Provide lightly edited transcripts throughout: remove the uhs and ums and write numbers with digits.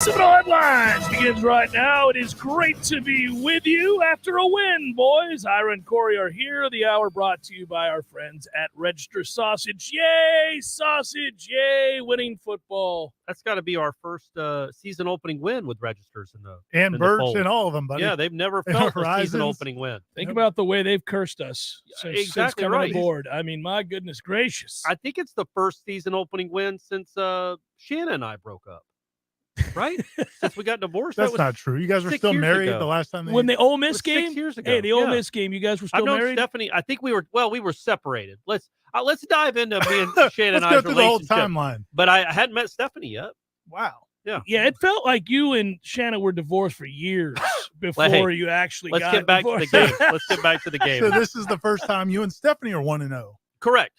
Seminole Headlines begins right now. It is great to be with you after a win, boys. Ira and Corey are here. The hour brought to you by our friends at Register Sausage. Yay, sausage. Yay, winning football. That's got to be our first season opening win with Registers in the and in Birch the and all of them, buddy. Yeah, they've never felt a season opening win. Think about the way they've cursed us since coming right. aboard. I mean, my goodness gracious. I think it's the first season opening win since Shannon and I broke up. Right? Since we got divorced. That's not true. You guys were still married the last time. When the Ole Miss game? 6 years ago. Hey, the Ole Miss game, you guys were still married? Stephanie, I think we were separated. Let's dive into me and Shannon and I's go through the whole relationship. timeline. But I hadn't met Stephanie yet. Wow. Yeah. Yeah, it felt like you and Shannon were divorced for years before you actually got Let's get back to the game. Let's get back to the game. So this is the first time you and Stephanie are 1-0. Correct.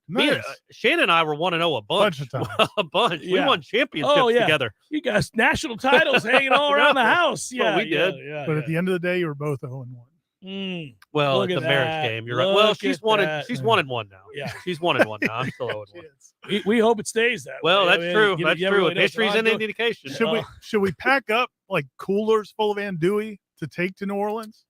Nice. Shannon and I were 1-0 a bunch of times. a bunch. Yeah. We won championships together. You guys, national titles hanging all around the house. Yeah, we did. Yeah, but at the end of the day, you were both 0-1. Well, it's a marriage game. You're right. Well, she's won and one now. Yeah, she's 1-1 now. I'm still 0-1. We hope it stays that way. That's true. That's true. Really History's an indication. Should we pack up like coolers full of andouille to take to New Orleans?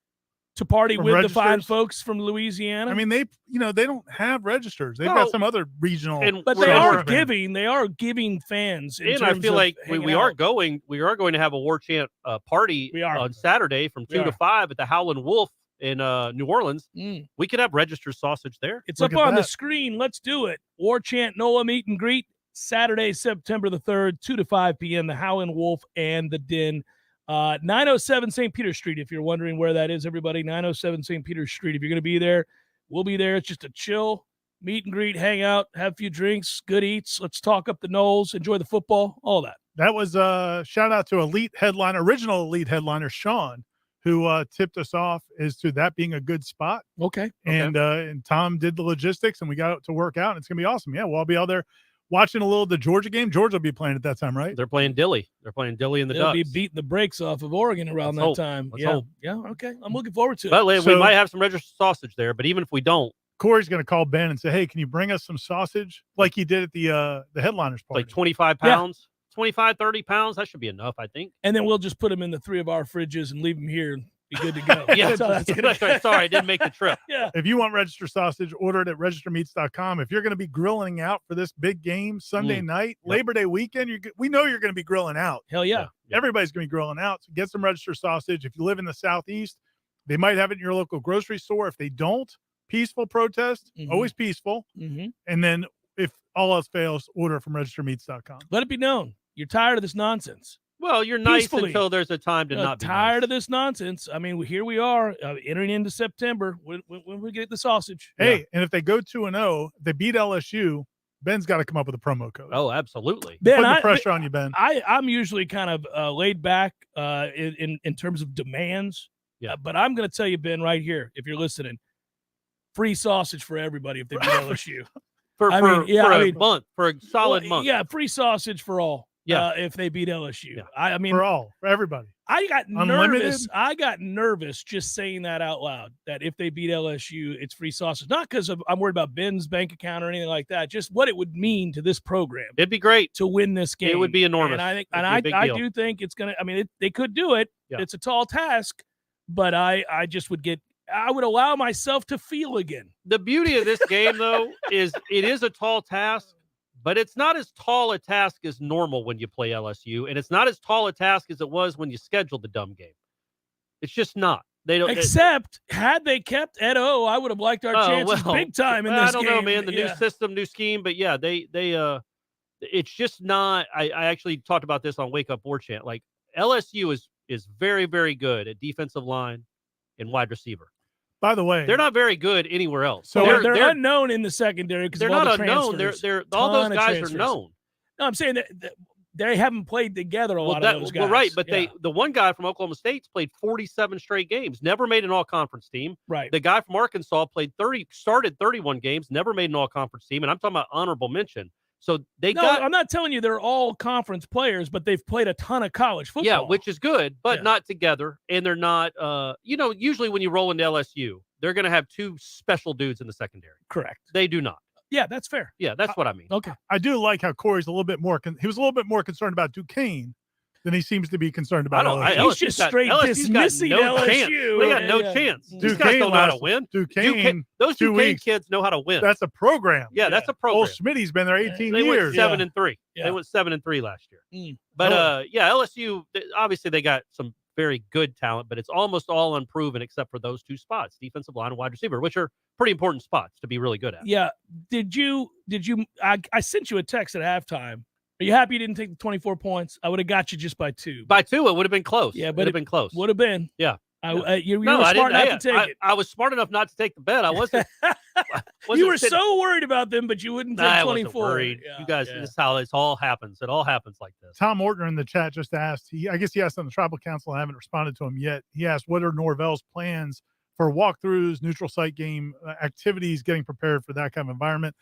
To party with Registers? the fine folks from Louisiana. I mean, they don't have Registers. They've got some other regional, but they are giving. They are giving fans. And I feel like we are going to have a Warchant party on Saturday from 2 to 5 at the Howlin' Wolf in New Orleans. We could have Register sausage there. It's up on the screen. Let's do it. Warchant NOLA meet and greet Saturday, September the 3rd, 2 to 5 p.m. The Howlin' Wolf and the Den. 907 St. Peter Street, if you're wondering where that is, everybody. 907 St. Peter Street. If you're going to be there, we'll be there. It's just a chill meet and greet, hang out, have a few drinks, good eats. Let's talk up the Noles, enjoy the football, all that. That was a shout out to original elite headliner, Sean, who tipped us off as to that being a good spot. Okay. And Tom did the logistics, and we got it to work out, and it's going to be awesome. Yeah, we'll all be out there watching a little of the Georgia game. Georgia will be playing at that time, right? They're playing Dilly. They're playing Dilly and the They'll Ducks. be beating the brakes off of Oregon around that time. Let's hope. Yeah, okay. I'm looking forward to it. But we might have some Register sausage there, but even if we don't, Corey's going to call Ben and say, hey, can you bring us some sausage like he did at the headliners party? Like 25 pounds, 25, 30 pounds. That should be enough, I think. And then we'll just put them in the 3 of our fridges and leave them here and be good to go. Yeah, that's right. Sorry, I didn't make the trip. Yeah. If you want Register sausage, order it at registermeats.com. If you're going to be grilling out for this big game Sunday night, Labor Day weekend, we know you're going to be grilling out. Hell yeah. Everybody's going to be grilling out. So get some Register sausage. If you live in the Southeast, they might have it in your local grocery store. If they don't, peaceful protest, always peaceful. And then if all else fails, order from registermeats.com. Let it be known. You're tired of this nonsense. Well, you're nice until there's a time to not be tired nice. of this nonsense. I mean, here we are entering into September when we get the sausage. Hey, and if they go 2-0, they beat LSU, Ben's got to come up with a promo code. Oh, absolutely. Ben, Put the pressure on you, Ben. I'm usually kind of laid back in terms of demands. Yeah. But I'm going to tell you, Ben, right here, if you're listening, free sausage for everybody if they beat LSU. For a month, for a solid month. Yeah, free sausage for all. Yeah, if they beat LSU. Yeah. I mean, for everybody. I got Unlimited? nervous. I got nervous just saying that out loud, that if they beat LSU, it's free sausage. Not because I'm worried about Ben's bank account or anything like that, just what it would mean to this program. It'd be great to win this game. It would be enormous. And I think, I do think it's going to, I mean, they could do it. Yeah. It's a tall task, but I would allow myself to feel again. The beauty of this game, though, is it is a tall task, but it's not as tall a task as normal when you play LSU, and it's not as tall a task as it was when you scheduled the dumb game. It's just not. They don't. Except, had they kept Ed O, I would have liked our chances big time in this game. I don't know, man. The new system, new scheme, but yeah, it's just not. I actually talked about this on Wake Up Warchant. Like LSU is very, very good at defensive line and wide receiver. By the way, they're not very good anywhere else. So they're unknown in the secondary because they're not unknown. They're all those guys are known. No, I'm saying that they haven't played together a lot of those guys. Well, right, but the one guy from Oklahoma State's played 47 straight games, never made an all-conference team. Right. The guy from Arkansas started 31 games, never made an all-conference team, and I'm talking about honorable mention. So I'm not telling you they're all conference players, but they've played a ton of college football. Yeah, which is good, but not together. And they're not, usually when you roll into LSU, they're going to have two special dudes in the secondary. Correct. They do not. Yeah, that's fair. Yeah, that's what I mean. Okay. I do like how Corey's he was a little bit more concerned about Duquesne then he seems to be concerned about I LSU. don't. He's just straight dismissing no LSU. chance. They got no chance. These guys don't know how to win. Duquesne, Those 2 Duquesne weeks. kids know how to win. That's a program. Yeah, that's a Old program. Schmitty's been there 18 They years. went 7-3. Yeah. They went 7-3 last year. Mm. But LSU, obviously they got some very good talent, but it's almost all unproven except for those 2 spots, defensive line and wide receiver, which are pretty important spots to be really good at. Yeah. Did you I sent you a text at halftime. Are you happy you didn't take the 24 points? I would have got you just by 2. By 2, it would have been close. Yeah, but it would have been close. Would have been. Yeah. You were smart not to take it. I was smart enough not to take the bet. I wasn't. You were so worried about them, but you wouldn't take 24. I wasn't worried. Yeah, you guys, this is how it all happens. It all happens like this. Tom Ortner in the chat just asked, I guess he asked on the Tribal Council. I haven't responded to him yet. He asked, what are Norvell's plans for walkthroughs, neutral site game activities, getting prepared for that kind of environment?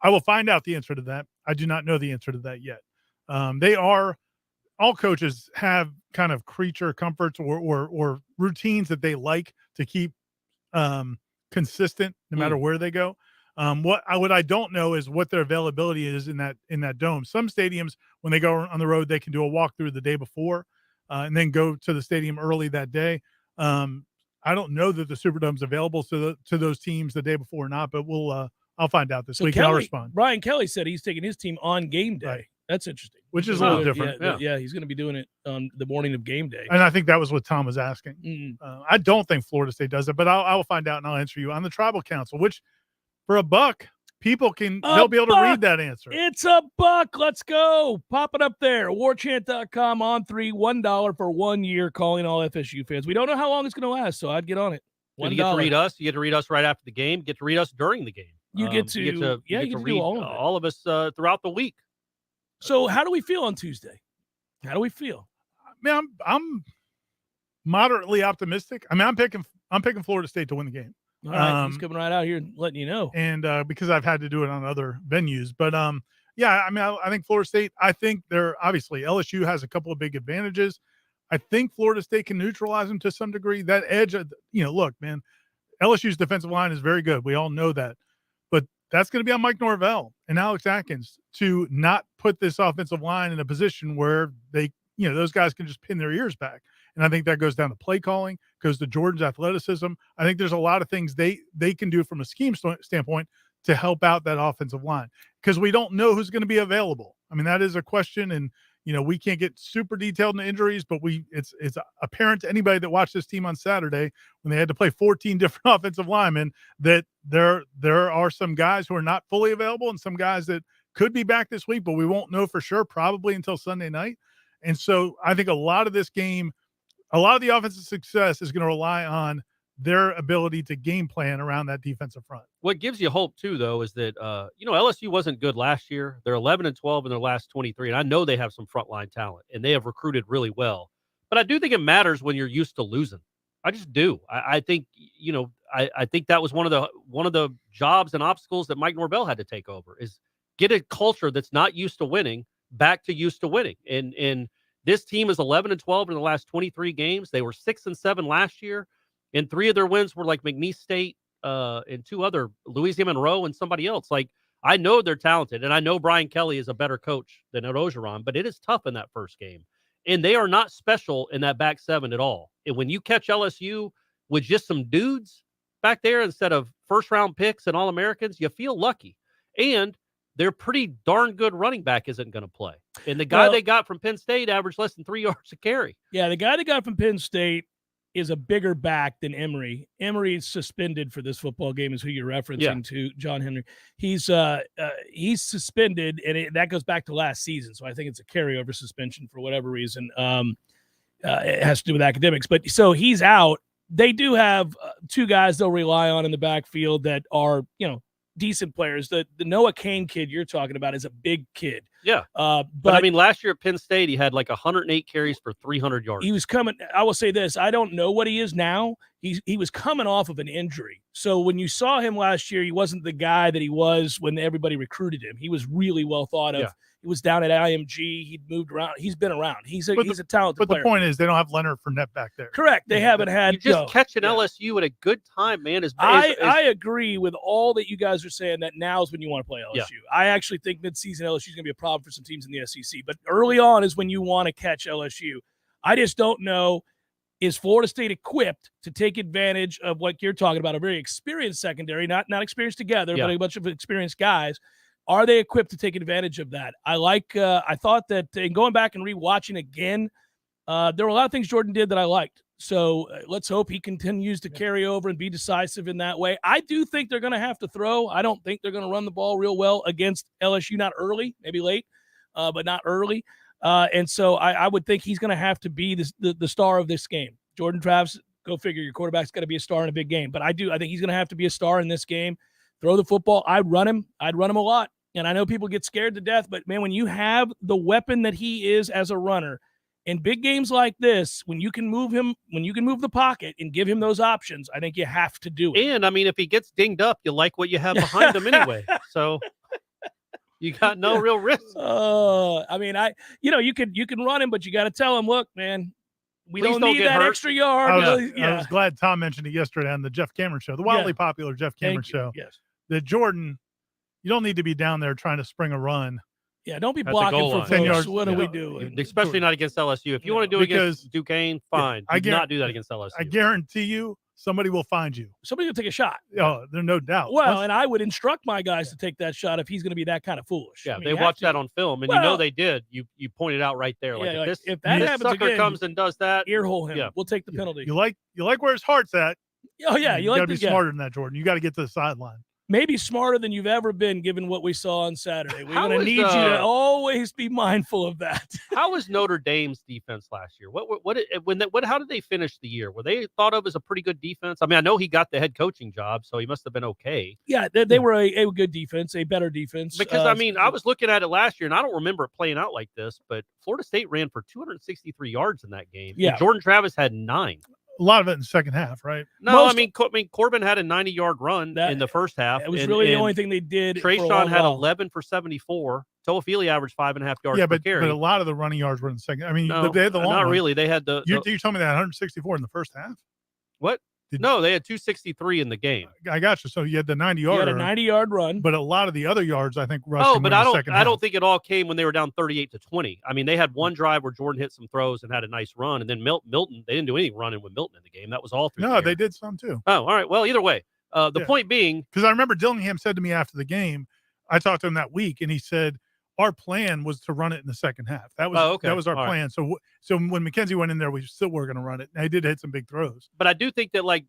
I will find out the answer to that. I do not know the answer to that yet. All coaches have kind of creature comforts or routines that they like to keep consistent no matter where they go. What I don't know is what their availability is in that dome. Some stadiums, when they go on the road, they can do a walkthrough the day before and then go to the stadium early that day. I don't know that the Superdome's available to those teams the day before or not, but I'll find out this week and I'll respond. Brian Kelly said he's taking his team on game day. Right. That's interesting. Which is a little different. Yeah, he's going to be doing it on the morning of game day. And I think that was what Tom was asking. Mm-hmm. I don't think Florida State does it, but I will find out and I'll answer you on the Tribal Council, which for $1, people they'll be able to read that answer. It's $1. Let's go. Pop it up there. Warchant.com on 3, $1 for 1 year, calling all FSU fans. We don't know how long it's going to last, so I'd get on it. $1. You get to read us. You get to read us right after the game. You get to read us during the game. You get to read all of us throughout the week. So how do we feel on Tuesday? How do we feel? Man, I'm moderately optimistic. I mean, I'm picking Florida State to win the game. All right, he's coming right out here and letting you know. And because I've had to do it on other venues. But, yeah, I mean, I think Florida State, I think obviously LSU has a couple of big advantages. I think Florida State can neutralize them to some degree. That edge, look, man, LSU's defensive line is very good. We all know that. But that's going to be on Mike Norvell and Alex Atkins to not put this offensive line in a position where those guys can just pin their ears back. And I think that goes down to play calling, goes to Jordan's athleticism. I think there's a lot of things they can do from a scheme standpoint to help out that offensive line because we don't know who's going to be available. I mean, that is a question. And, we can't get super detailed in the injuries, but it's apparent to anybody that watched this team on Saturday when they had to play 14 different offensive linemen that there are some guys who are not fully available and some guys that could be back this week, but we won't know for sure probably until Sunday night. And so I think a lot of this game, a lot of the offensive success is going to rely on their ability to game plan around that defensive front. What gives you hope too, though, is that LSU wasn't good last year. They're 11-12 in their last 23, and I know they have some frontline talent, and they have recruited really well. But I do think it matters when you're used to losing. I just do. I think I think that was one of the jobs and obstacles that Mike Norvell had to take over is get a culture that's not used to winning back to used to winning. And this team is 11-12 in the last 23 games. They were 6-7 last year. And 3 of their wins were like McNeese State and 2 other, Louisiana Monroe and somebody else. Like, I know they're talented, and I know Brian Kelly is a better coach than Orgeron, but it is tough in that first game. And they are not special in that back 7 at all. And when you catch LSU with just some dudes back there instead of first-round picks and All-Americans, you feel lucky. And their pretty darn good running back isn't going to play. And the guy they got from Penn State averaged less than 3 yards a carry. Yeah, the guy they got from Penn State is a bigger back than Emory. Emory is suspended for this football game is who you're referencing to, John Henry. He's suspended, and that goes back to last season, so I think it's a carryover suspension for whatever reason. It has to do with academics. But so he's out. They do have 2 guys they'll rely on in the backfield that are, decent players. The Noah Kane kid you're talking about is a big kid. Yeah. But I mean, last year at Penn State, he had like 108 carries for 300 yards. He was coming. I will say this. I don't know what he is now. He was coming off of an injury. So when you saw him last year, he wasn't the guy that he was when everybody recruited him. He was really well thought of He was down at IMG. He'd moved around. He's been around. He's a talented But player. the point is, they don't have Leonard Fournette back there. Correct. They haven't had. You just catch an LSU at a good time, man. I agree with all that you guys are saying. That now is when you want to play LSU. Yeah. I actually think midseason LSU is going to be a problem for some teams in the SEC. But early on is when you want to catch LSU. I just don't know. Is Florida State equipped to take advantage of what you're talking about? A very experienced secondary, not experienced together, but a bunch of experienced guys. Are they equipped to take advantage of that? I thought that in going back and rewatching again, there were a lot of things Jordan did that I liked. So let's hope he continues to carry over and be decisive in that way. I do think they're going to have to throw. I don't think they're going to run the ball real well against LSU, not early, maybe late, but not early. And so I would think he's going to have to be the star of this game. Jordan Travis, go figure. Your quarterback's got to be a star in a big game. But I think he's going to have to be a star in this game. Throw the football. I'd run him a lot. And I know people get scared to death, but man, when you have the weapon that he is as a runner in big games like this, when you can move the pocket and give him those options, I think you have to do it. And I mean, if he gets dinged up, you like what you have behind him anyway. So you got no real risk. I mean, you can run him, but you got to tell him, look, man, we Please don't need that hurt. Extra yard. I was glad Tom mentioned it yesterday on the Jeff Cameron show, the wildly popular Jeff Cameron show. Yes. That Jordan, you don't need to be down there trying to spring a run. Yeah, don't be blocking for 10 yards. What are we doing? Especially not against LSU. If you want to do it against Duquesne, fine. Do not do that against LSU. I guarantee you, somebody will find you. Somebody will take a shot. Oh, there's no doubt. Well, and I would instruct my guys to take that shot if he's going to be that kind of foolish. Yeah, they watched that on film, and they did. You pointed out right there. Like, if that happens sucker again, comes and does that, earhole him. Yeah. We'll take the penalty. You like where his heart's at. Oh, yeah. You got to be smarter than that, Jordan. You got to get to the sideline. Maybe smarter than you've ever been, given what we saw on Saturday. We're going to need you to always be mindful of that. How was Notre Dame's defense last year? How did they finish the year? Were they thought of as a pretty good defense? I mean, I know he got the head coaching job, so he must have been okay. Yeah, they were a good defense, a better defense. Because, I mean, I was looking at it last year, and I don't remember it playing out like this, but Florida State ran for 263 yards in that game. Yeah. And Jordan Travis had 9. A lot of it in the second half, right? No, I mean Corbin had a 90-yard run in the first half. It was really the only thing they did. Trayshawn had 11 for 74. Toafili averaged 5.5 yards per carry. But a lot of the running yards were in the second. I mean, they had the long not run. really. They had the. You told me that 164 in the first half. What? No, they had 263 in the game. I got you. So you had the 90-yard. You had a 90-yard run, but a lot of the other yards, I think, rushing. But I don't think it all came when they were down 38-20. I mean, they had one drive where Jordan hit some throws and had a nice run, and then Milton. They didn't do any running with Milton in the game. That was all through. No, they did some too. Oh, all right. Well, either way, the point being, because I remember Dillingham said to me after the game, I talked to him that week, and he said our plan was to run it in the second half. That was our plan. Right. So when McKenzie went in there, we still were going to run it. And he did hit some big throws. But I do think that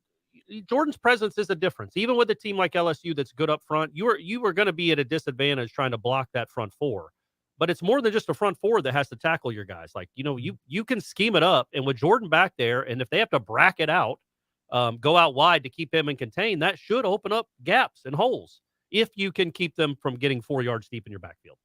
Jordan's presence is a difference. Even with a team like LSU that's good up front, you are going to be at a disadvantage trying to block that front four. But it's more than just a front four that has to tackle your guys. You can scheme it up, and with Jordan back there, and if they have to bracket out, go out wide to keep him and contain, that should open up gaps and holes if you can keep them from getting 4 yards deep in your backfield.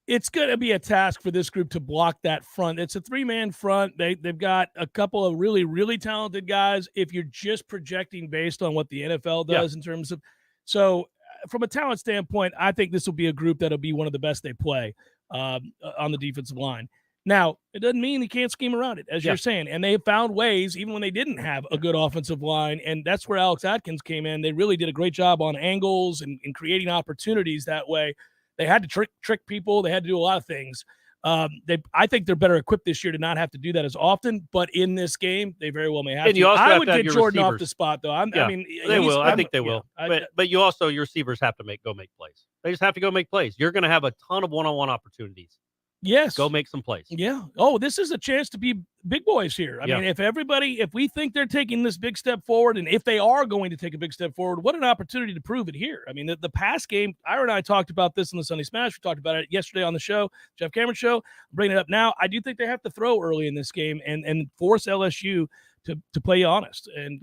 It's going to be a task for this group to block that front. It's a 3-man front. They've got a couple of really, really talented guys. If you're just projecting based on what the NFL does in terms of, so from a talent standpoint, I think this will be a group that'll be one of the best they play on the defensive line. Now, it doesn't mean you can't scheme around it, as you're saying. And they have found ways, even when they didn't have a good offensive line. And that's where Alex Atkins came in. They really did a great job on angles and creating opportunities that way. They had to trick people. They had to do a lot of things. I think they're better equipped this year to not have to do that as often. But in this game, they very well may have to. I would get Jordan off the spot, though. I mean, they will. I think they will. But your receivers have to go make plays. They just have to go make plays. You're going to have a ton of one-on-one opportunities. Yes. Go make some plays. Yeah. Oh, this is a chance to be big boys here. I mean, if we think they're taking this big step forward, and if they are going to take a big step forward, what an opportunity to prove it here. I mean, the pass game, Ira and I talked about this in the Sunday Smash. We talked about it yesterday on the show, Jeff Cameron show. I'm bringing it up now. I do think they have to throw early in this game and force LSU to play honest. And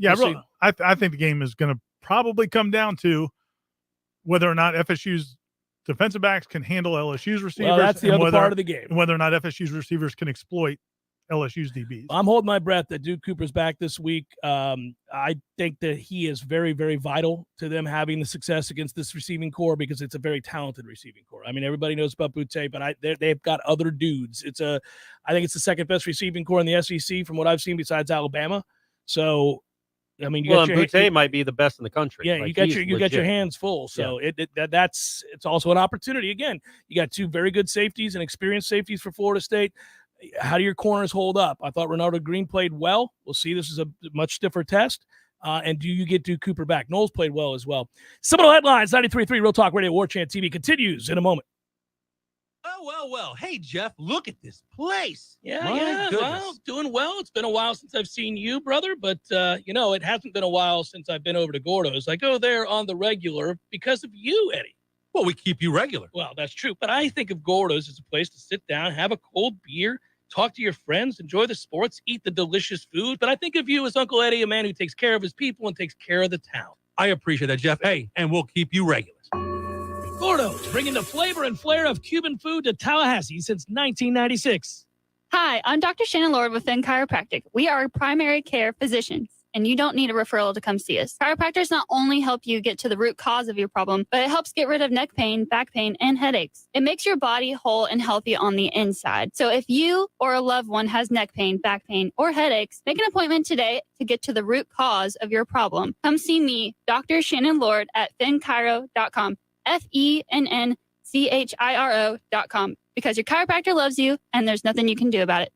I think the game is going to probably come down to whether or not FSU's defensive backs can handle LSU's receivers. Well, that's the other part of the game. And whether or not FSU's receivers can exploit LSU's DBs. I'm holding my breath that Duke Cooper's back this week. I think that he is very, very vital to them having the success against this receiving core because it's a very talented receiving core. I mean, everybody knows about Boutte, but they've got other dudes. I think it's the second best receiving core in the SEC from what I've seen besides Alabama. So, I mean, Boutte might be the best in the country. Yeah, you got your hands full. So it's also an opportunity. Again, you got two very good safeties and experienced safeties for Florida State. How do your corners hold up? I thought Ronaldo Green played well. We'll see. This is a much stiffer test. And do you get Duke Cooper back? Noles played well as well. Seminole Headlines, 93.3 Real Talk Radio, Warchant TV continues in a moment. Well. Hey, Jeff, look at this place. Yeah. Well, doing well. It's been a while since I've seen you, brother. But, it hasn't been a while since I've been over to Gordo's. I go there on the regular because of you, Eddie. Well, we keep you regular. Well, that's true. But I think of Gordo's as a place to sit down, have a cold beer, talk to your friends, enjoy the sports, eat the delicious food. But I think of you as Uncle Eddie, a man who takes care of his people and takes care of the town. I appreciate that, Jeff. Hey, and we'll keep you regular. Gordo's, bringing the flavor and flair of Cuban food to Tallahassee since 1996. Hi, I'm Dr. Shannon Lord with Chiropractic. We are primary care physicians, and you don't need a referral to come see us. Chiropractors not only help you get to the root cause of your problem, but it helps get rid of neck pain, back pain, and headaches. It makes your body whole and healthy on the inside. So if you or a loved one has neck pain, back pain, or headaches, make an appointment today to get to the root cause of your problem. Come see me, Dr. Shannon Lord, at FennChiro.com. FENNCHIRO.com, because your chiropractor loves you and there's nothing you can do about it.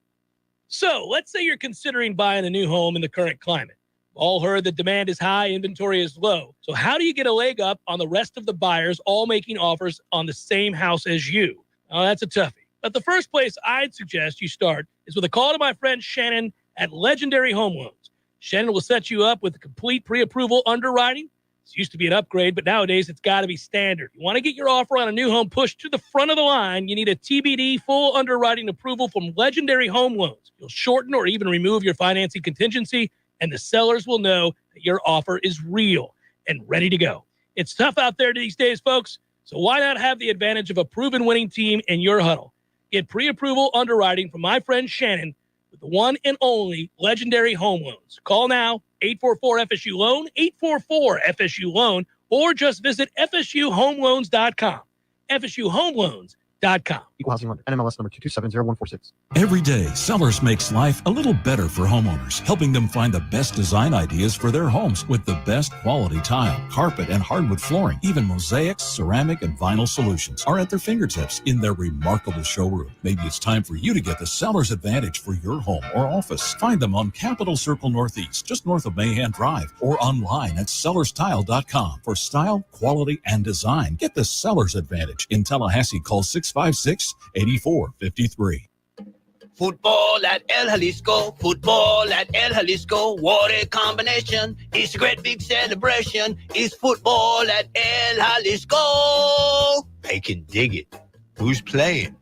So let's say you're considering buying a new home in the current climate. All heard that demand is high, inventory is low. So how do you get a leg up on the rest of the buyers all making offers on the same house as you? Oh, that's a toughie. But the first place I'd suggest you start is with a call to my friend Shannon at Legendary Home Loans. Shannon will set you up with complete pre-approval underwriting. It used to be an upgrade, but nowadays it's got to be standard. You want to get your offer on a new home pushed to the front of the line, you need a TBD full underwriting approval from Legendary Home Loans. You'll shorten or even remove your financing contingency, and the sellers will know that your offer is real and ready to go. It's tough out there these days, folks, so why not have the advantage of a proven winning team in your huddle? Get pre-approval underwriting from my friend Shannon with the one and only Legendary Home Loans. Call now, 844-FSU-LOAN, 844-FSU-LOAN, or just visit FSUHomeLoans.com. FSUHomeLoans.com. Equal housing lender. NMLS number 2270146. Every day, Sellers makes life a little better for homeowners, helping them find the best design ideas for their homes with the best quality tile, carpet, and hardwood flooring. Even mosaics, ceramic, and vinyl solutions are at their fingertips in their remarkable showroom. Maybe it's time for you to get the Sellers advantage for your home or office. Find them on Capitol Circle Northeast, just north of Mahan Drive, or online at sellerstile.com. For style, quality, and design, get the Sellers advantage. In Tallahassee, call 656-8453. Football at El Jalisco, football at El Jalisco, what a combination. It's a great big celebration. It's football at El Jalisco. I can dig it. Who's playing?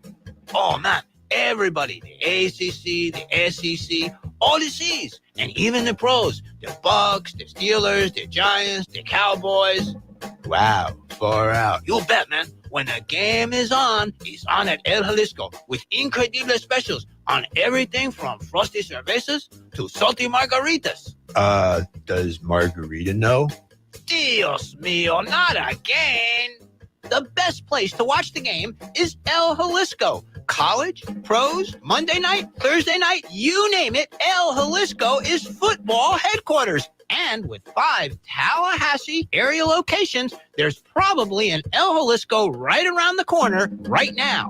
Oh, man, everybody. The ACC, the SEC, all the C's, and even the pros. The Bucks, the Steelers, the Giants, the Cowboys. Wow, far out. You bet, man. When the game is on, it's on at El Jalisco with incredible specials on everything from frosty cervezas to salty margaritas. Does Margarita know? Dios mío, not again. The best place to watch the game is El Jalisco. College, pros, Monday night, Thursday night, you name it, El Jalisco is football headquarters. And with 5 Tallahassee area locations, there's probably an El Jalisco right around the corner right now.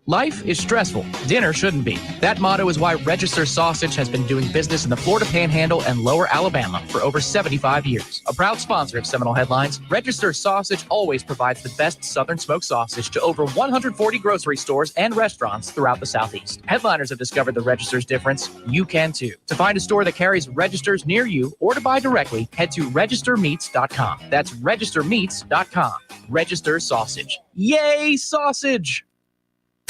Life is stressful. Dinner shouldn't be. That motto is why Register Sausage has been doing business in the Florida Panhandle and Lower Alabama for over 75 years. A proud sponsor of Seminole Headlines, Register Sausage always provides the best Southern smoked sausage to over 140 grocery stores and restaurants throughout the Southeast. Headliners have discovered the Register's difference. You can too. To find a store that carries Registers near you or to buy directly, head to registermeats.com. That's registermeats.com. Register Sausage. Yay, sausage!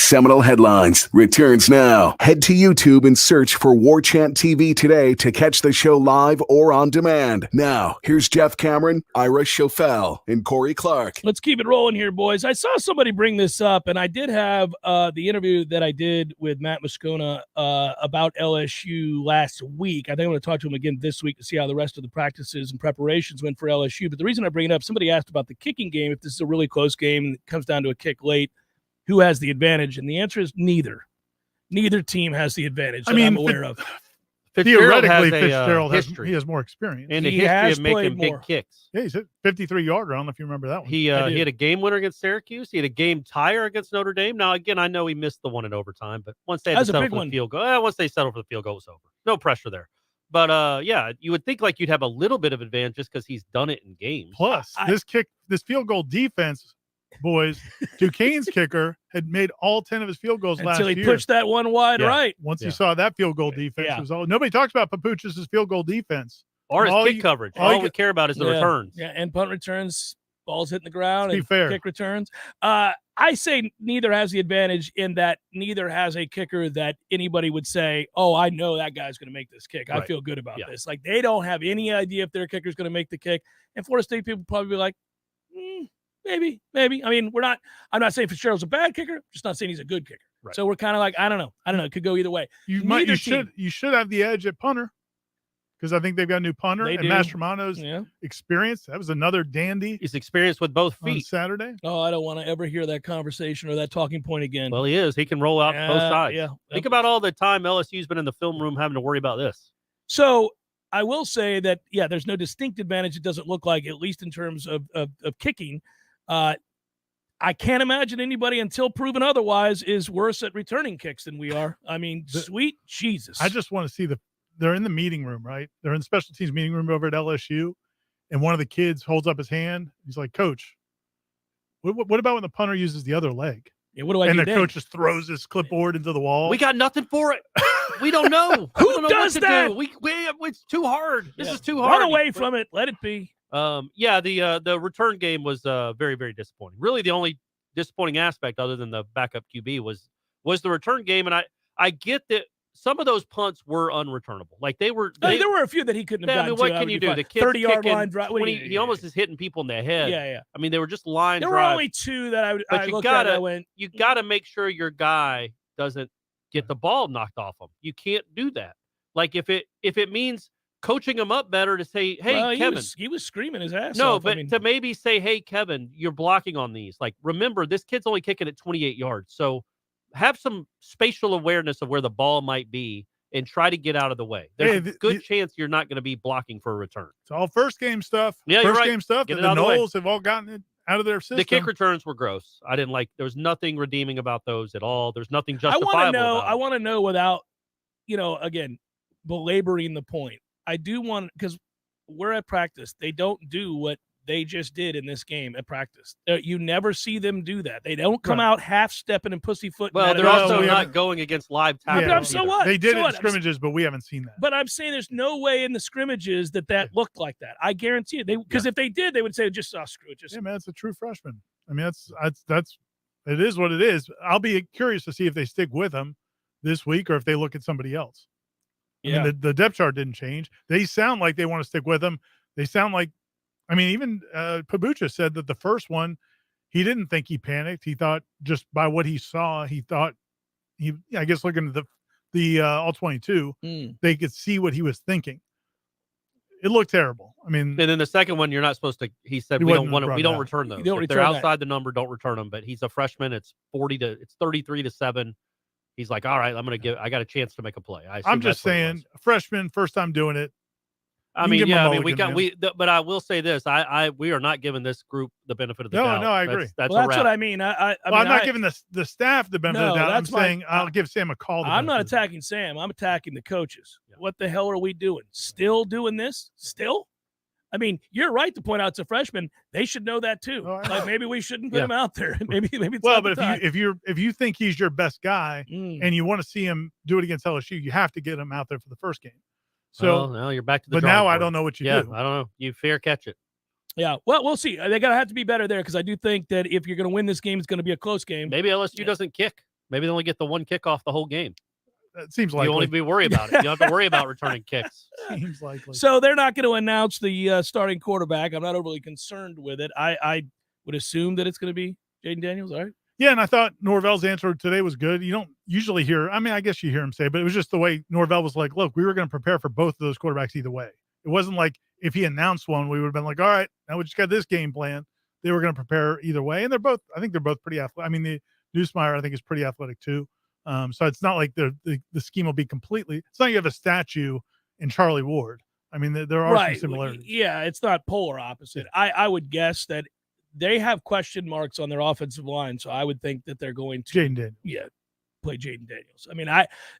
Seminole Headlines returns now. Head to YouTube and search for Warchant TV today to catch the show live or on demand. Now, here's Jeff Cameron, Ira Schofel, and Corey Clark. Let's keep it rolling here, boys. I saw somebody bring this up, and I did have the interview that I did with Matt Moscona about LSU last week. I think I'm going to talk to him again this week to see how the rest of the practices and preparations went for LSU. But the reason I bring it up, somebody asked about the kicking game. If this is a really close game and it comes down to a kick late, who has the advantage? And the answer is neither. Neither team has the advantage that I'm aware of. Theoretically, Fitzgerald has more experience. And a history of making big kicks. Yeah, he's hit 53-yarder. I don't know if you remember that one. He had a game winner against Syracuse. He had a game tire against Notre Dame. Now, again, I know he missed the one in overtime, but once they had to settle for the field goal, once they settled for the field goal, it was over. No pressure there. But, yeah, you would think like you'd have a little bit of advantage just because he's done it in games. Plus, this field goal defense, boys, Duquesne's kicker had made all 10 of his field goals last year. Until he pushed that one wide right. Once he saw that field goal defense, it was all. Nobody talks about Papuchis' field goal defense. Or his kick coverage. All we care about is the returns. Yeah, and punt returns, balls hitting the ground, and fair. Kick returns. I say neither has the advantage in that neither has a kicker that anybody would say, oh, I know that guy's going to make this kick. I feel good about this. Like, they don't have any idea if their kicker's going to make the kick. And Florida State people probably be like, maybe. I mean, I'm not saying Fitzgerald's a bad kicker. I'm just not saying he's a good kicker. Right. So we're kind of like, I don't know. It could go either way. You should have the edge at punter, because I think they've got a new punter and Mastromano's experience. That was another dandy. He's experienced with both feet. On Saturday. Oh, I don't want to ever hear that conversation or that talking point again. Well, he is. He can roll out both sides. Yeah. Think about all the time LSU's been in the film room having to worry about this. So I will say that, there's no distinct advantage. It doesn't look like, at least in terms of kicking. I can't imagine anybody, until proven otherwise, is worse at returning kicks than we are. I mean, sweet Jesus. I just want to see they're in the meeting room, right? They're in the special teams meeting room over at LSU, and one of the kids holds up his hand. He's like, Coach, what about when the punter uses the other leg? Yeah, what do I do? And the then? coach just throws his clipboard into the wall. We got nothing for it. We don't know. Who does that? It's too hard. This is too hard. Run away from it. Let it be. The return game was very, very disappointing. Really, the only disappointing aspect, other than the backup QB, was the return game. And I get that some of those punts were unreturnable. Like there were a few that he couldn't have gotten. What can you do? The kid 30-yard line drive. He almost is hitting people in the head. Yeah. I mean, they were just line drives. There were only two that I looked at. I went, you got to make sure your guy doesn't get the ball knocked off him. You can't do that. Like if it means coaching him up better to say, hey, Kevin. He was screaming his ass off. No, but to maybe say, hey, Kevin, you're blocking on these. Like, remember, this kid's only kicking at 28 yards. So have some spatial awareness of where the ball might be and try to get out of the way. There's a good chance you're not going to be blocking for a return. It's all first game stuff. Yeah, first right. game stuff. Get And the Noles have all gotten it out of their system. The kick returns were gross. I didn't like. There was nothing redeeming about those at all. There's nothing justifiable. I want to know without, again, belaboring the point. I do want, because we're at practice. They don't do what they just did in this game at practice. You never see them do that. They don't come out half-stepping and pussyfooting. Well, they're also not going against live tackles. So what? They did it in scrimmages, but we haven't seen that. But I'm saying there's no way in the scrimmages that looked like that. I guarantee it. Because if they did, they would say, just screw it. Yeah, man, it's a true freshman. I mean, that's it is what it is. I'll be curious to see if they stick with him this week or if they look at somebody else. Yeah. I mean, the depth chart didn't change. They sound like they want to stick with him. They sound like, I mean, even Pabucha said that the first one, he didn't think he panicked. He thought, just by what he saw, I guess looking at the all 22, they could see what he was thinking. It looked terrible. I mean, and then the second one, you're not supposed to. He said we don't return those. If they're outside the number, don't return them. But he's a freshman. It's 33-7. He's like, all right, I got a chance to make a play. I'm just saying, freshman, first time doing it. I mean, but I will say this: we are not giving this group the benefit of the doubt. No, I agree. That's what I mean. I'm not giving the staff the benefit of the doubt. I'm saying I'll give Sam a call. I'm not attacking Sam. I'm attacking the coaches. Yeah. What the hell are we doing? Still doing this? Still? I mean, you're right to point out it's a freshman. They should know that too. Like maybe we shouldn't put him out there. Maybe. It's but if you think he's your best guy and you want to see him do it against LSU, you have to get him out there for the first game. So now you're back to the. But now I don't know what you do. I don't know. You fair catch it. Yeah. Well, we'll see. They're gonna have to be better there because I do think that if you're going to win this game, it's going to be a close game. Maybe LSU doesn't kick. Maybe they only get the one kickoff the whole game. It seems like you only be worried about it. You don't have to worry about returning kicks. Seems likely. So they're not going to announce the starting quarterback. I'm not overly concerned with it. I would assume that it's going to be Jayden Daniels, all right? Yeah, and I thought Norvell's answer today was good. You don't usually hear, I mean, I guess you hear him say, but it was just the way Norvell was like, look, we were going to prepare for both of those quarterbacks either way. It wasn't like if he announced one, we would have been like, all right, now we just got this game plan. They were going to prepare either way. And I think they're both pretty athletic. I mean, the Newsmeyer, I think, is pretty athletic too. So it's not like the scheme will be completely, it's not like you have a statue in Charlie Ward. I mean, there are some similarities. Yeah, it's not polar opposite. I would guess that they have question marks on their offensive line, so I would think that they're going to Jayden Daniels. Yeah, play Jayden Daniels. I mean,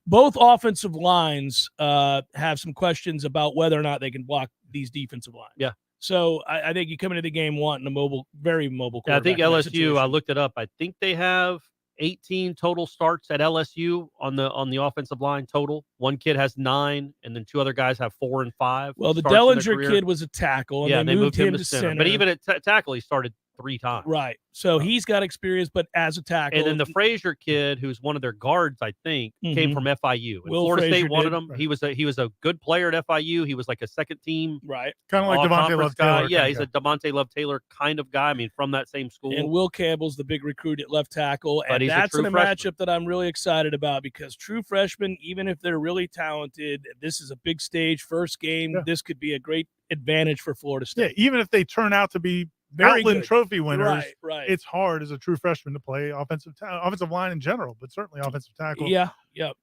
both offensive lines have some questions about whether or not they can block these defensive lines. Yeah. So I think you come into the game wanting a very mobile Yeah, I quarterback. think LSU, I looked it up. I think they have 18 total starts at LSU on the offensive line total. One kid has 9, and then 2 other guys have 4 and 5. Well, the Dellinger kid was a tackle, and yeah, they moved him to center. But even at tackle, he started 3 times. Right. So he's got experience, but as a tackle. And then the Frazier kid, who's one of their guards, I think, came from FIU. And Florida State wanted him. Right. He was a good player at FIU. He was like a second team. Right. Kind of like Devontae Love Taylor. Yeah, he's a Devontae Love Taylor kind of guy. I mean, from that same school. And Will Campbell's the big recruit at left tackle. And that's in a matchup that I'm really excited about because true freshmen, even if they're really talented, this is a big stage, first game. Yeah. This could be a great advantage for Florida State. Yeah, even if they turn out to be Outland Trophy winners, right. It's hard as a true freshman to play offensive line in general, but certainly offensive tackle. Yeah.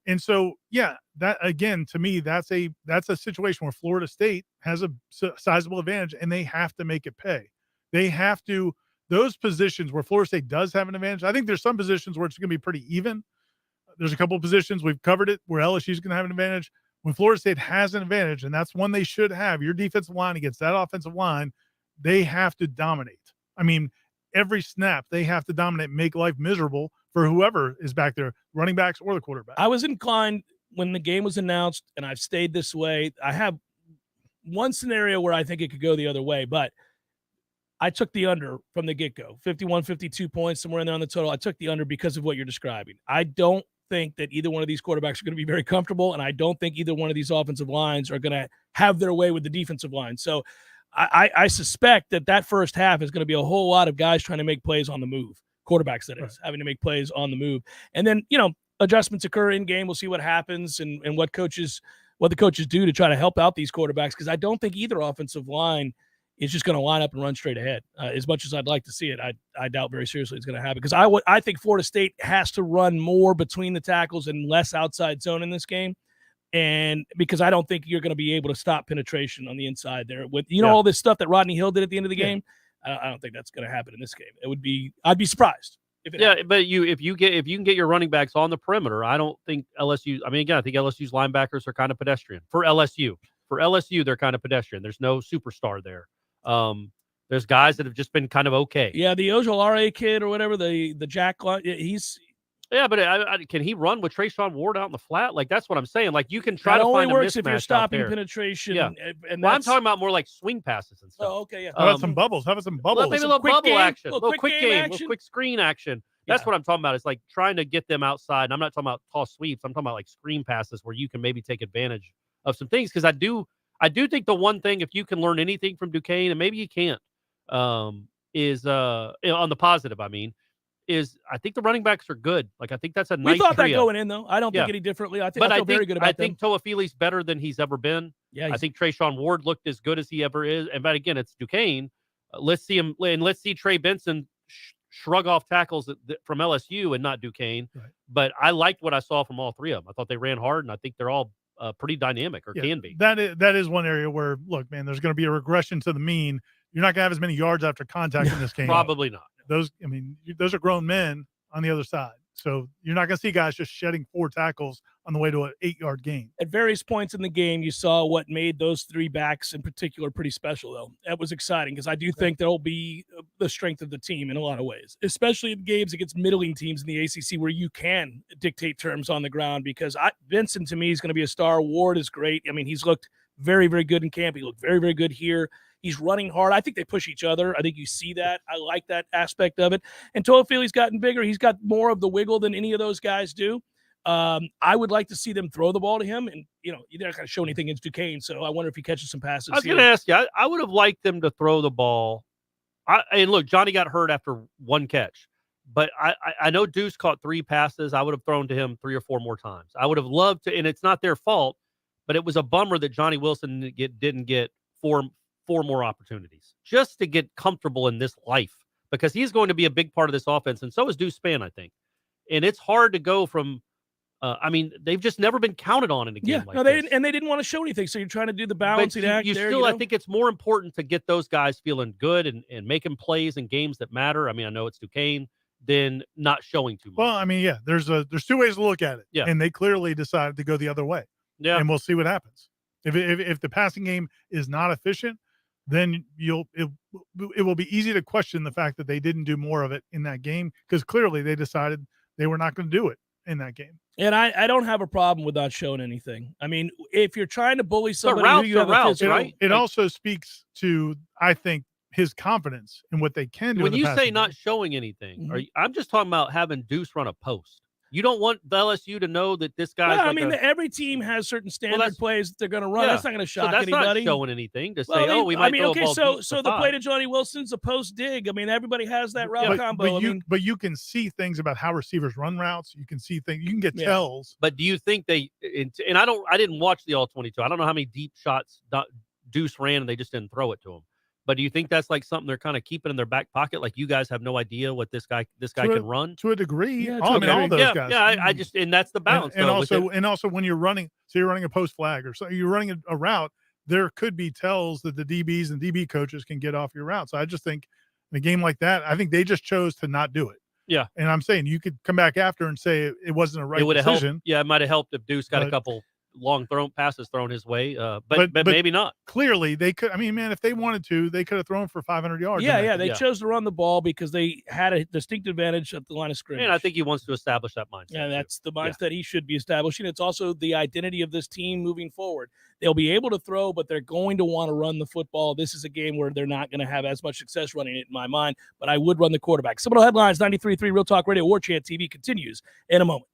And so, that again, to me, that's a situation where Florida State has a sizable advantage, and they have to make it pay. They have to those positions where Florida State does have an advantage. I think there's some positions where it's going to be pretty even. There's a couple of positions we've covered it where LSU is going to have an advantage. When Florida State has an advantage, and that's one they should have, your defensive line against that offensive line. They have to dominate. I mean, every snap they have to dominate, make life miserable for whoever is back there, running backs or the quarterback. I was inclined when the game was announced, and I've stayed this way. I have one scenario where I think it could go the other way, but I took the under from the get-go. 51, 52 points, somewhere in there on the total. I took the under because of what you're describing. I don't think that either one of these quarterbacks are going to be very comfortable, and I don't think either one of these offensive lines are going to have their way with the defensive line. So I suspect that first half is going to be a whole lot of guys trying to make plays on the move, quarterbacks that is, having to make plays on the move. And then, adjustments occur in game. We'll see what happens and what the coaches do to try to help out these quarterbacks, because I don't think either offensive line is just going to line up and run straight ahead. As much as I'd like to see it, I doubt very seriously it's going to happen, because I think Florida State has to run more between the tackles and less outside zone in this game. And because I don't think you're going to be able to stop penetration on the inside there with, all this stuff that Rodney Hill did at the end of the game. I don't think that's going to happen in this game. I'd be surprised. If it happened. But if you can get your running backs on the perimeter, I don't think LSU, I think LSU's linebackers are kind of pedestrian for LSU. For LSU, they're kind of pedestrian. There's no superstar there. There's guys that have just been kind of okay. Yeah. The Ojolari kid or whatever, the Jack, he's, yeah, but can he run with Trayshawn Ward out in the flat? Like, that's what I'm saying. Like, you can try to find a mismatch. That only works if you're stopping penetration. Yeah. And I'm talking about more like swing passes and stuff. Oh, okay, yeah. How about some bubbles? Maybe a little bubble action. A little quick game, action. little quick screen action. That's what I'm talking about. It's like trying to get them outside. And I'm not talking about toss sweeps. I'm talking about like screen passes where you can maybe take advantage of some things. Because I do think the one thing, if you can learn anything from Duquesne, and maybe you can't, is on the positive, is I think the running backs are good. Like, I think that's a nice We thought trio. that going in, though. I don't think any differently. I feel very good about them. I think Toafili's better than he's ever been. Yeah, I think Trayshawn Ward looked as good as he ever is. But again, it's Duquesne. Let's see him, and let's see Trey Benson shrug off tackles from LSU and not Duquesne. Right. But I liked what I saw from all three of them. I thought they ran hard, and I think they're all pretty dynamic, or can be. That is one area where, look, man, there's going to be a regression to the mean. You're not going to have as many yards after contact in this game. Probably not. Those are grown men on the other side. So you're not going to see guys just shedding 4 tackles on the way to an 8-yard gain. At various points in the game, you saw what made those 3 backs in particular pretty special, though. That was exciting, because I do think there'll be the strength of the team in a lot of ways, especially in games against middling teams in the ACC where you can dictate terms on the ground, because Vincent, to me, is going to be a star. Ward is great. I mean, he's looked very, very good in camp. He looked very, very good here. He's running hard. I think they push each other. I think you see that. I like that aspect of it. And Toafili's gotten bigger. He's got more of the wiggle than any of those guys do. I would like to see them throw the ball to him, and they're not going to show anything against Duquesne. So I wonder if he catches some passes. I was going to ask you. I would have liked them to throw the ball. And look, Johnny got hurt after one catch, but I know Deuce caught 3 passes. I would have thrown to him 3 or 4 more times. I would have loved to, and it's not their fault, but it was a bummer that Johnny Wilson didn't get 4 more opportunities just to get comfortable in this life, because he's going to be a big part of this offense, and so is Deuce Spann, I think. And it's hard to go from. They've just never been counted on in a game like this. And they didn't want to show anything, so you're trying to do the balancing act there. I think it's more important to get those guys feeling good and making plays in games that matter. I mean, I know it's Duquesne, than not showing too much. Well, I mean, yeah, there's 2 ways to look at it. Yeah. And they clearly decided to go the other way. Yeah. And we'll see what happens. If the passing game is not efficient, then it will be easy to question the fact that they didn't do more of it in that game, because clearly they decided they were not going to do it in that game. And I don't have a problem with not showing anything. I mean, if you're trying to bully somebody, it also speaks to, I think, his confidence in what they can do. When you say not showing anything, I'm just talking about having Deuce run a post. You don't want the LSU to know that this guy's. Well, every team has certain standard plays that they're going to run. Yeah. That's not going to shock anybody. Not showing anything to say, we might. Okay, so the play to Johnny Wilson's a post dig. I mean, everybody has that route combo. But you can see things about how receivers run routes. You can see things. You can get tells. But do you think they? And I didn't watch the all 22. I don't know how many deep shots Deuce ran and they just didn't throw it to him. But do you think that's like something they're kind of keeping in their back pocket? Like, you guys have no idea what this guy can run to a degree. Yeah, all those guys. Yeah. I just, and that's the balance. And also when you're running, so you're running a post flag or so you're running a route, there could be tells that the DBs and DB coaches can get off your route. So I just think in a game like that, I think they just chose to not do it. Yeah. And I'm saying you could come back after and say it wasn't a right decision. Helped. Yeah, it might have helped if Deuce got a couple long passes thrown his way, but maybe not. Clearly, they could. I mean, man, if they wanted to, they could have thrown for 500 yards. They chose to run the ball because they had a distinct advantage at the line of scrimmage. And I think he wants to establish that mindset. Yeah, that's the mindset he should be establishing. It's also the identity of this team moving forward. They'll be able to throw, but they're going to want to run the football. This is a game where they're not going to have as much success running it, in my mind, but I would run the quarterback. Seminole Headlines, 93.3 Real Talk Radio, Warchant TV continues in a moment.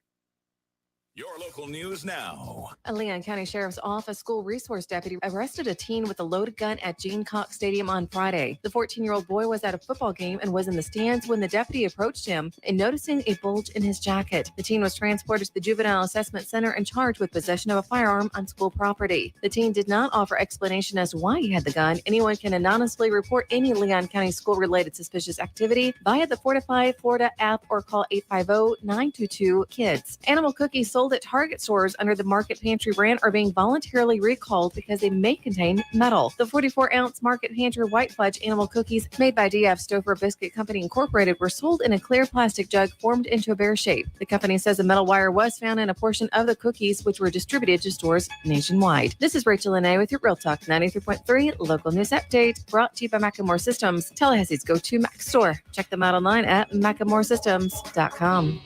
Your local news now. A Leon County Sheriff's Office school resource deputy arrested a teen with a loaded gun at Gene Cox Stadium on Friday. The 14-year-old boy was at a football game and was in the stands when the deputy approached him and noticing a bulge in his jacket. The teen was transported to the Juvenile Assessment Center and charged with possession of a firearm on school property. The teen did not offer explanation as to why he had the gun. Anyone can anonymously report any Leon County school-related suspicious activity via the Fortify Florida app or call 850-922-KIDS. Animal cookies sold at Target stores under the Market Pantry brand are being voluntarily recalled because they may contain metal. The 44-ounce Market Pantry White Fudge animal cookies made by D.F. Stouffer Biscuit Company Incorporated were sold in a clear plastic jug formed into a bear shape. The company says a metal wire was found in a portion of the cookies, which were distributed to stores nationwide. This is Rachel Lene with your Real Talk 93.3 local news update, brought to you by Macklemore Systems, Tallahassee's go-to Mac store. Check them out online at MaclemoreSystems.com.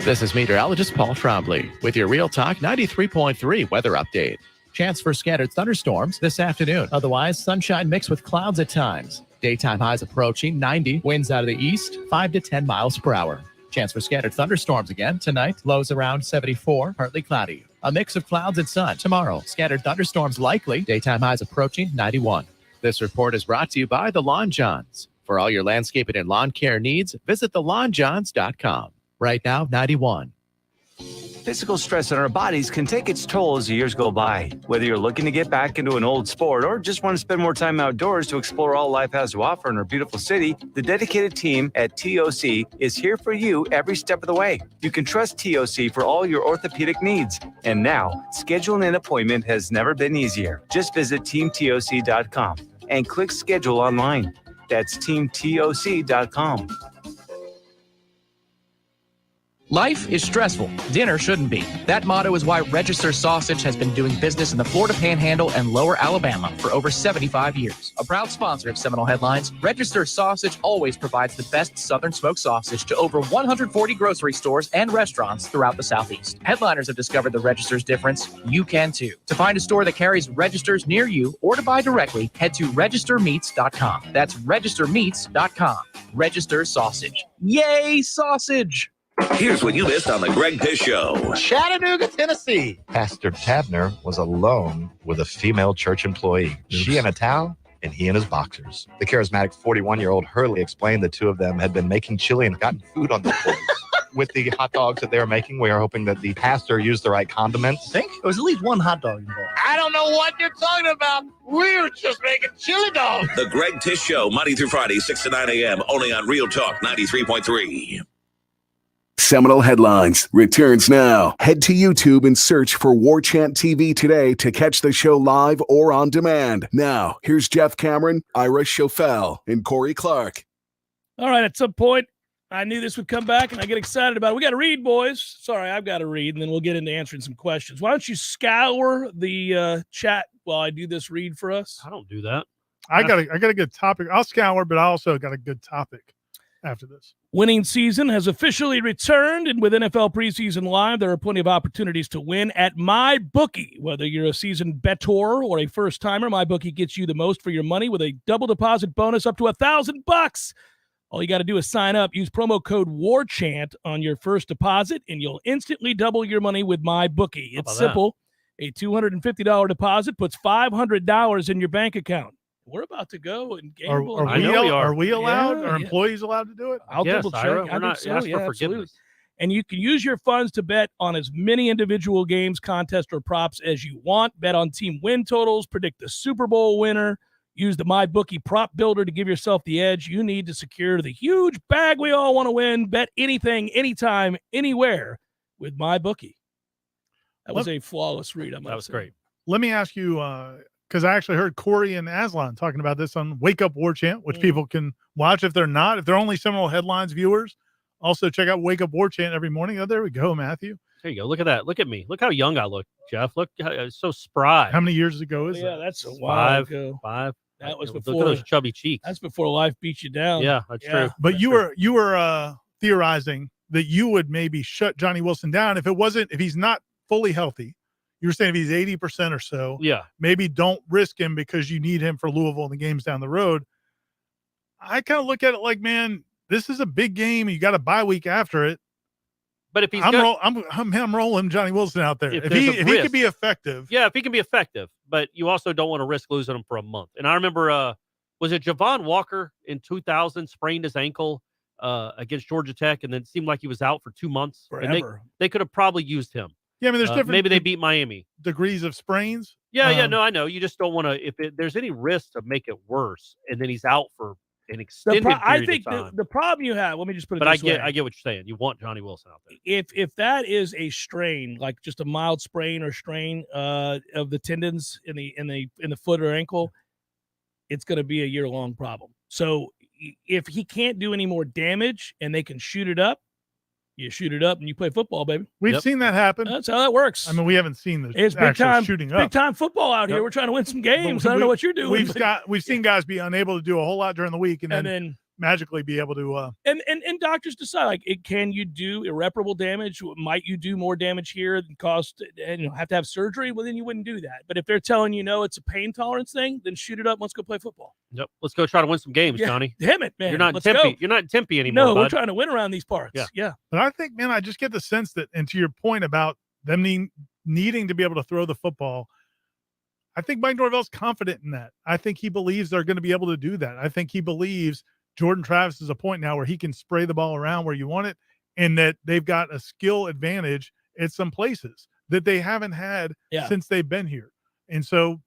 This is meteorologist Paul Trombley with your Real Talk 93.3 weather update. Chance for scattered thunderstorms this afternoon. Otherwise, sunshine mixed with clouds at times. Daytime highs approaching 90. Winds out of the east, 5 to 10 miles per hour. Chance for scattered thunderstorms again tonight. Lows around 74, partly cloudy. A mix of clouds and sun tomorrow. Scattered thunderstorms likely. Daytime highs approaching 91. This report is brought to you by The Lawn Johns. For all your landscaping and lawn care needs, visit thelawnjohns.com. Right now, 91. Physical stress on our bodies can take its toll as the years go by. Whether you're looking to get back into an old sport or just want to spend more time outdoors to explore all life has to offer in our beautiful city, the dedicated team at TOC is here for you every step of the way. You can trust TOC for all your orthopedic needs. And now, scheduling an appointment has never been easier. Just visit teamtoc.com and click schedule online. That's teamtoc.com. Life is stressful. Dinner shouldn't be. That motto is why Register Sausage has been doing business in the Florida Panhandle and Lower Alabama for over 75 years. A proud sponsor of Seminole Headlines, Register Sausage always provides the best Southern smoked sausage to over 140 grocery stores and restaurants throughout the Southeast. Headliners have discovered the Register's difference. You can too. To find a store that carries Registers near you or to buy directly, head to registermeats.com. That's registermeats.com. Register Sausage. Yay, sausage! Here's what you missed on the Greg Piss Show. Chattanooga, Tennessee. Pastor Tabner was alone with a female church employee. She in a towel and he in his boxers. The charismatic 41-year-old Hurley explained the two of them had been making chili and gotten food on their clothes. With the hot dogs that they were making, we are hoping that the pastor used the right condiments. I think there was at least one hot dog involved. I don't know what you're talking about. We were just making chili dogs. The Greg Piss Show, Monday through Friday, 6 to 9 a.m., only on Real Talk 93.3. Seminole Headlines returns now. Head to YouTube and search for Warchant TV today to catch the show live or on demand. Now, here's Jeff Cameron, Ira Schofel, and Corey Clark. All right, at some point, I knew this would come back, and I get excited about it. We got to read, boys. Sorry, I've got to read, and then we'll get into answering some questions. Why don't you scour the chat while I do this read for us? I don't do that. I got a good topic. I'll scour, but I also got a good topic after this. Winning season has officially returned, and with NFL preseason live, there are plenty of opportunities to win at MyBookie. Whether you're a seasoned bettor or a first-timer, MyBookie gets you the most for your money with a double deposit bonus up to $1,000. All you got to do is sign up, use promo code WARCHANT on your first deposit, and you'll instantly double your money with MyBookie. It's simple. A $250 deposit puts $500 in your bank account. We're about to go and gamble. Are we allowed? Are employees allowed to do it? I'll double check. We're not asking for forgiveness. And you can use your funds to bet on as many individual games, contests, or props as you want. Bet on team win totals, predict the Super Bowl winner. Use the MyBookie prop builder to give yourself the edge you need to secure the huge bag we all want to win. Bet anything, anytime, anywhere with MyBookie. That was a flawless read. That was great. Let me ask you, because I actually heard Corey and Aslan talking about this on Wake Up Warchant, which people can watch if they're only Seminole Headlines viewers. Also, check out Wake Up Warchant every morning. Oh, there we go, Matthew. There you go. Look at that. Look at me. Look how young I look, Jeff. Look, so spry. How many years ago is that? Yeah, that's a while ago. 5. That was before. Look at those chubby cheeks. That's before life beat you down. Yeah, that's true. But you were theorizing that you would maybe shut Johnny Wilson down if he's not fully healthy. You were saying if he's 80% or so, maybe don't risk him because you need him for Louisville and the games down the road. I kind of look at it like, man, this is a big game. You got a bye week after it. But if he's I'm rolling Johnny Wilson out there. If he could be effective. Yeah, if he can be effective. But you also don't want to risk losing him for a month. And I remember, was it Javon Walker in 2000 sprained his ankle against Georgia Tech, and then it seemed like he was out for 2 months. Forever. And they could have probably used him. Yeah, I mean, there's different. Maybe they beat Miami. Degrees of sprains. Yeah, no, I know. You just don't want to. If there's any risk to make it worse, and then he's out for an extended period I think of time. the problem you have. Let me just put it. But this way. I get what you're saying. You want Johnny Wilson out there. If that is a strain, like just a mild sprain or strain of the tendons in the foot or ankle, it's going to be a year-long problem. So if he can't do any more damage and they can shoot it up, you shoot it up and you play football, baby. We've seen that happen. That's how that works. I mean, we haven't seen the it's big time shooting up. Big time football out here. We're trying to win some games. I don't know what you're doing. We've seen guys be unable to do a whole lot during the week and then magically be able to and doctors decide, like, can you do irreparable damage? Might you do more damage here and cost and have to have surgery? Well, then you wouldn't do that. But if they're telling you no, it's a pain tolerance thing, then shoot it up. Let's go play football. Yep. Let's go try to win some games, Johnny. Damn it, man. You're not in Tempe. Go. You're not in Tempe anymore. No, bud. we're trying to win around these parts. Yeah. But I think, man, I just get the sense that, and to your point about them needing to be able to throw the football, I think Mike Norvell's confident in that. I think he believes they're going to be able to do that. I think he believes Jordan Travis is a point now where he can spray the ball around where you want it, and that they've got a skill advantage at some places that they haven't had since they've been here. And so,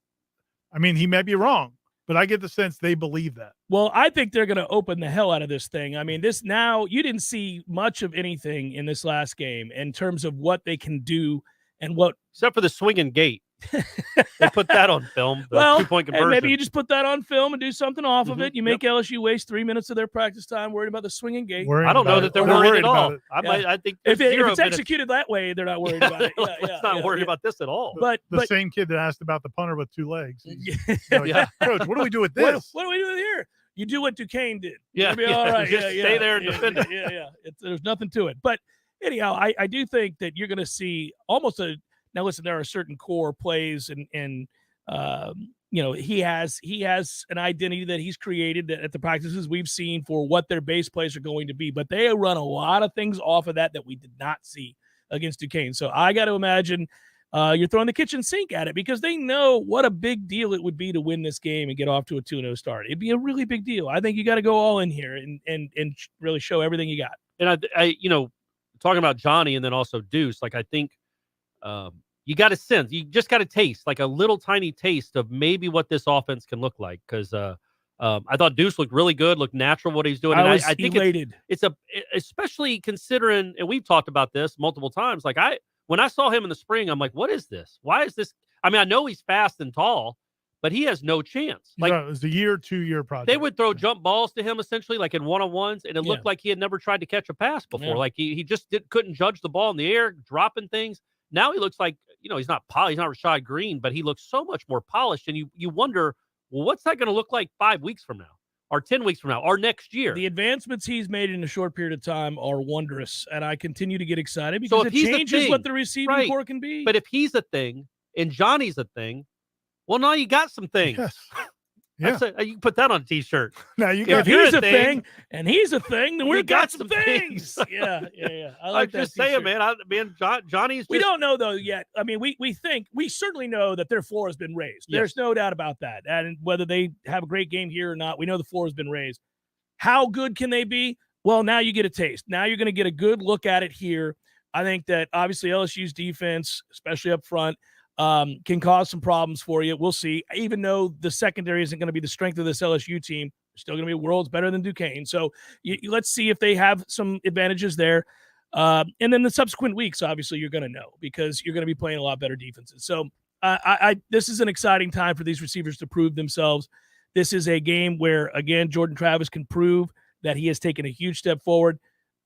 I mean, he may be wrong, but I get the sense they believe that. Well, I think they're going to open the hell out of this thing. I mean, you didn't see much of anything in this last game in terms of what they can do and what. Except for the swinging gate. They put that on film. The Well, 2-point and conversion. maybe you just put that on film and do something off of Mhm. it. You make LSU waste 3 minutes of their practice time worried about the swinging gate. Worrying I don't know about that it. they're They're worried at all. about it. I think If there's 0 it's minutes. executed that way, they're not worried about it. Yeah, Let's not worry about this at all. But The same kid that asked about the punter with 2 legs. Like, Yeah. Coach, what do we do with what this? do we do here? You do what Duquesne did. Yeah, You'll be all right. just stay there and defend it. Yeah. There's nothing to it. But anyhow, I do think that you're going to see almost a. Now, listen, there are certain core plays, and he has an identity that he's created at the practices we've seen for what their base plays are going to be. But they run a lot of things off of that we did not see against Duquesne. So I got to imagine you're throwing the kitchen sink at it because they know what a big deal it would be to win this game and get off to a 2-0 start. It'd be a really big deal. I think you got to go all in here and really show everything you got. And I talking about Johnny and then also Deuce, like I think you got to sense, you just got to taste like a little tiny taste of maybe what this offense can look like. Because I thought Deuce looked really good, looked natural what he's doing. I and was I think elated. Especially considering, and we've talked about this multiple times. Like when I saw him in the spring, I'm like, what is this? Why is this? I mean, I know he's fast and tall, but he has no chance. Like it was a 2-year project. they would throw jump balls to him essentially, like in one-on-ones, and it looked like he had never tried to catch a pass before. Yeah. Like he just couldn't judge the ball in the air, dropping things. Now he looks like, he's not Rashad Green, but he looks so much more polished. And you wonder, well, what's that going to look like 5 weeks from now, or 10 weeks from now, or next year? The advancements he's made in a short period of time are wondrous, and I continue to get excited because So it if he's a changes thing, what the receiving right, core can be. But if he's a thing and Johnny's a thing, well, now you got some things. Yes. Yeah. You can put that on a T-shirt. Now you if got you're he's a a thing and he's a thing, then we we've got some things. Yeah. I like I'm that just saying, t-shirt. man. Johnny's. We don't know though yet. I mean, we certainly know that their floor has been raised. Yes. There's no doubt about that. And whether they have a great game here or not, we know the floor has been raised. How good can they be? Well, now you get a taste. Now you're going to get a good look at it here. I think that obviously LSU's defense, especially up front, can cause some problems for you. We'll see. Even though the secondary isn't going to be the strength of this LSU team, they're still going to be worlds better than Duquesne. So let's see if they have some advantages there. And then the subsequent weeks, obviously, you're going to know because you're going to be playing a lot better defenses. So this is an exciting time for these receivers to prove themselves. This is a game where, again, Jordan Travis can prove that he has taken a huge step forward.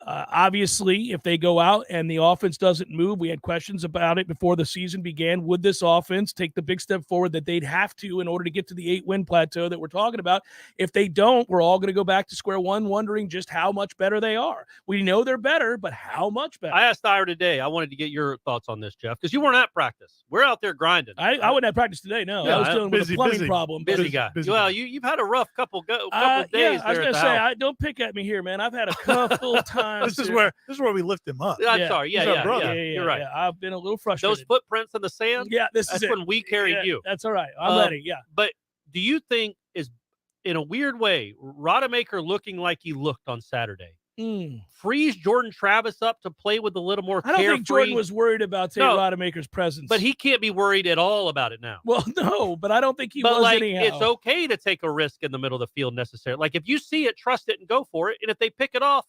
Obviously, if they go out and the offense doesn't move, we had questions about it before the season began. Would this offense take the big step forward that they'd have to in order to get to the 8-win plateau that we're talking about? If they don't, we're all going to go back to square one, wondering just how much better they are. We know they're better, but how much better? I asked Ira today. I wanted to get your thoughts on this, Jeff, because you weren't at practice. We're out there grinding. I wouldn't have practice today. No, Yeah, I was dealing with a plumbing problem. Busy guy. Well, you've had a rough couple of days. Yeah, I was there going at to the say, house. don't pick at me here, man. I've had a couple times. This is where we lift him up. I'm sorry. He's our brother. You're right. Yeah. I've been a little frustrated. Those footprints in the sand. Yeah, that's when we carried you. That's all right. I'm ready. Yeah. But do you think is in a weird way, Rodemaker looking like he looked on Saturday? Frees Jordan Travis up to play with a little more I don't think Jordan was worried about Tate Rodemaker's presence. But he can't be worried at all about it now. Well, no, but I don't think he but was like, anyhow. It's okay to take a risk in the middle of the field necessarily. Like if you see it, trust it and go for it. And if they pick it off,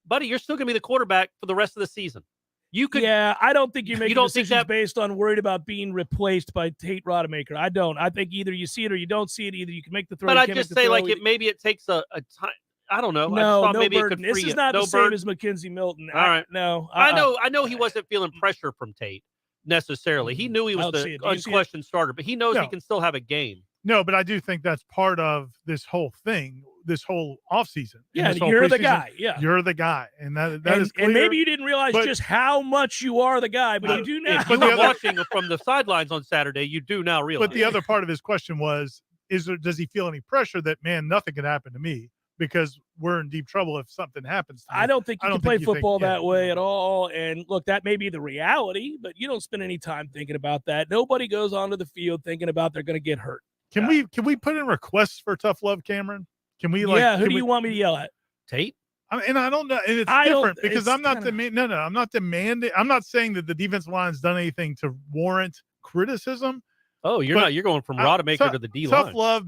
buddy, you're still going to be the quarterback for the rest of the season. You could. Yeah, I don't think you're making don't decisions think that, based on worried about being replaced by Tate Rodemaker. I don't. I think either you see it or you don't see it. Either you can make the throw. But I I'd just say like maybe it takes a time. I don't know. No, maybe burden. It could free This is not no the same burden. as McKenzie Milton. All right. No. I know he wasn't feeling pressure from Tate necessarily. He knew he was the unquestioned starter, but he knows he can still have a game. No, but I do think that's part of this whole thing, this whole offseason. Yeah, you're the guy. Yeah. You're the guy. And that is clear. And maybe you didn't realize just how much you are the guy, but you do now. If you were watching from the sidelines on Saturday, you do now realize. But the other part of his question was, does he feel any pressure that, man, nothing could happen to me because we're in deep trouble if something happens to me? I don't think you can play football that way at all. And look, that may be the reality, but you don't spend any time thinking about that. Nobody goes onto the field thinking about they're going to get hurt. Can we put in requests for tough love, Cameron? Can we who do you want me to yell at? Tate? And I don't know. And it's different because I'm not I'm not demanding. I'm not saying that the defensive line's done anything to warrant criticism. Oh, you're going from Rodemaker to the D line. Tough love,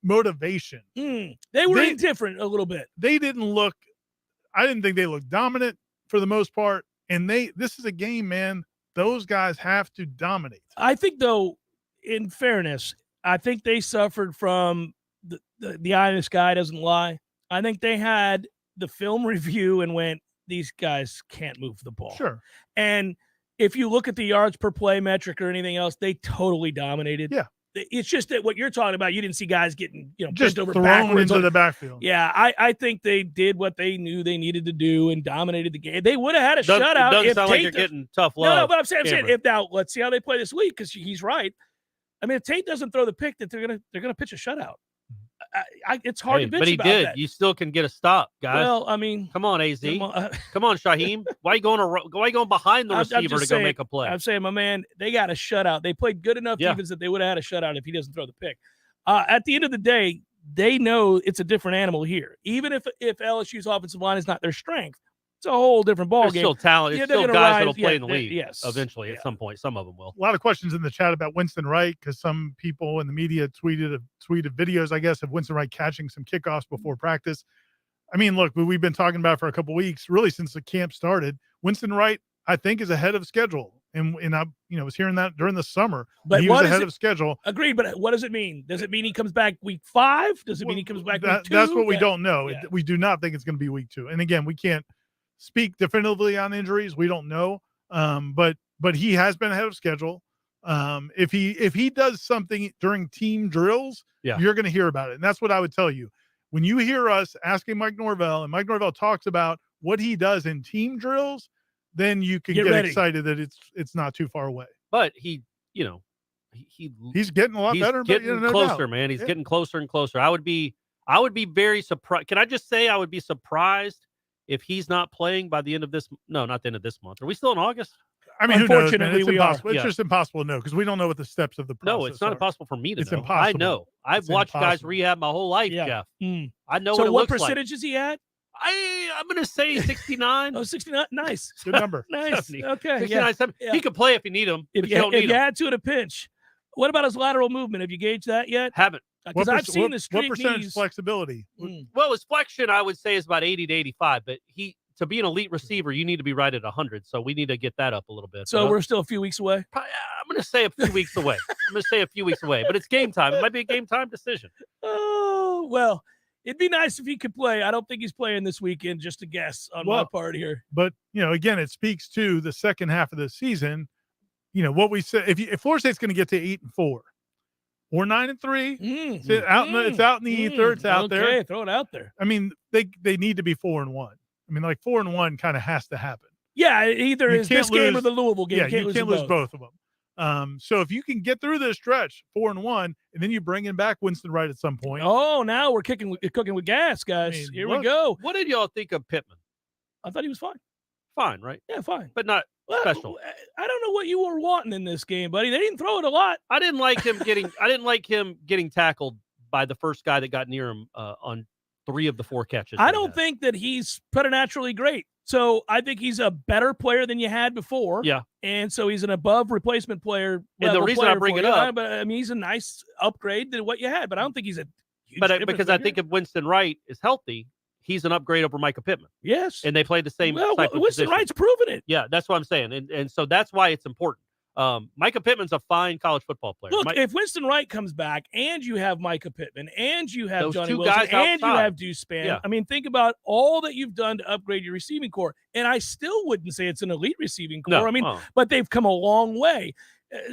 motivation. They were indifferent a little bit. They didn't look. I didn't think they looked dominant for the most part. And this is a game, man. those guys have to dominate. I think, though, in fairness, I think they suffered from the eye in the sky doesn't lie. I think they had the film review and went, these guys can't move the ball. Sure. And if you look at the yards per play metric or anything else, they totally dominated. Yeah. It's just that what you're talking about, you didn't see guys getting, Just bent over thrown backwards into the backfield. Yeah, I think they did what they knew they needed to do and dominated the game. They would have had a shutout. It doesn't if sound like Tate you're does- getting tough love. No, but I'm saying Cameron. if now let's see how they play this week because he's right. I mean, if Tate doesn't throw the pick, that they're gonna pitch a shutout. It's hard to bitch but he about did. that. You still can get a stop, guys. Well, I mean, come on, AZ. come on, Come on, Shaheem. Why you going behind the I'm receiver just to saying, go make a play? I'm saying, my man, they got a shutout. They played good enough defense that they would have had a shutout if he doesn't throw the pick. At the end of the day, they know it's a different animal here. Even if LSU's offensive line is not their strength, it's a whole different ball There's game. still talent. Yeah, There's they're still gonna guys rise. that'll play in the Yeah, league. yes. Eventually, at some point, some of them will. A lot of questions in the chat about Winston Wright because some people in the media tweeted videos, I guess, of Winston Wright catching some kickoffs before practice. I mean, look, we've been talking about it for a couple of weeks, really since the camp started. Winston Wright, I think, is ahead of schedule, and I was hearing that during the summer. But he was ahead of schedule. Agreed, but what does it mean? Does it mean he comes back week 5? Does it mean he comes back week 2? That's what we don't know. Yeah. We do not think it's going to be week 2. And again, we can't speak definitively on injuries. We don't know. But he has been ahead of schedule. If he does something during team drills, you're going to hear about it. And that's what I would tell you. When you hear us asking Mike Norvell, and Mike Norvell talks about what he does in team drills, then you can get excited that it's not too far away. But he's getting a lot better. Getting but, no closer, doubt. man. He's getting closer and closer. I would be very surprised. Can I just say I would be surprised if he's not playing by the end of this? No, not the end of this month. Are we still in August? I mean, who knows, man? Unfortunately, It's we are. impossible. It's just impossible to know because we don't know what the steps of the process No, it's not are. impossible for me to It's know. impossible. I know. I've watched guys impossible. rehab my whole life, Yeah. Jeff. Mm. I know So what it what looks like. percentage is he at? I'm going to say 69. Oh, 69. Nice. Good number. Nice. 70. Okay. 69, Yeah. 70. Yeah. He could play if you need him. If but you don't you need him. add to it a pinch. What about his lateral movement? Have you gauged that yet? Haven't. Because I've seen the what streak percentage knees. flexibility? Well, his flexion, I would say, is about 80 to 85. But to be an elite receiver, you need to be right at 100. So we need to get that up a little bit. So we're still a few weeks away. I'm going to say a few weeks away. But it's game time. It might be a game time decision. Oh, well, it'd be nice if he could play. I don't think he's playing this weekend, just a guess on my part here. But, again, it speaks to the second half of the season. What we said, if Florida State's going to get to 8-4 or 9-3, it's out in the ether. It's out there. Okay, throw it out there. I mean, they need to be 4-1. I mean, like 4-1 kind of has to happen. Yeah, either You is this can't game or lose- the Louisville game. Yeah, you can't lose both. both of them. So if you can get through this stretch 4-1, and then you bring in back Winston Wright at some point. Oh, now we're cooking with gas, guys. I mean, Here look. we go. What did y'all think of Pittman? I thought he was fine. Fine, right? Yeah, fine. But not special. I don't know what you were wanting in this game, buddy. They didn't throw it a lot. I didn't like him getting tackled by the first guy that got near him on 3 of the 4 catches. I don't think that he's preternaturally great. So I think he's a better player than you had before. Yeah. And so he's an above replacement player. And the level reason I player bring for it you. up- But I mean, he's a nice upgrade to what you had, but I don't think he's a huge But difference because I maker. think if Winston Wright is healthy, he's an upgrade over Micah Pittman. Yes. And they played the same Well, type of Winston position. Wright's proven it. Yeah, that's what I'm saying. And so that's why it's important. Micah Pittman's a fine college football player. Look, if Winston Wright comes back and you have Micah Pittman and you have Those Johnny two Wilson guys and you outside. have Dewspan, Yeah. I mean, think about all that you've done to upgrade your receiving core. And I still wouldn't say it's an elite receiving core. No, I mean, oh. but they've come a long way.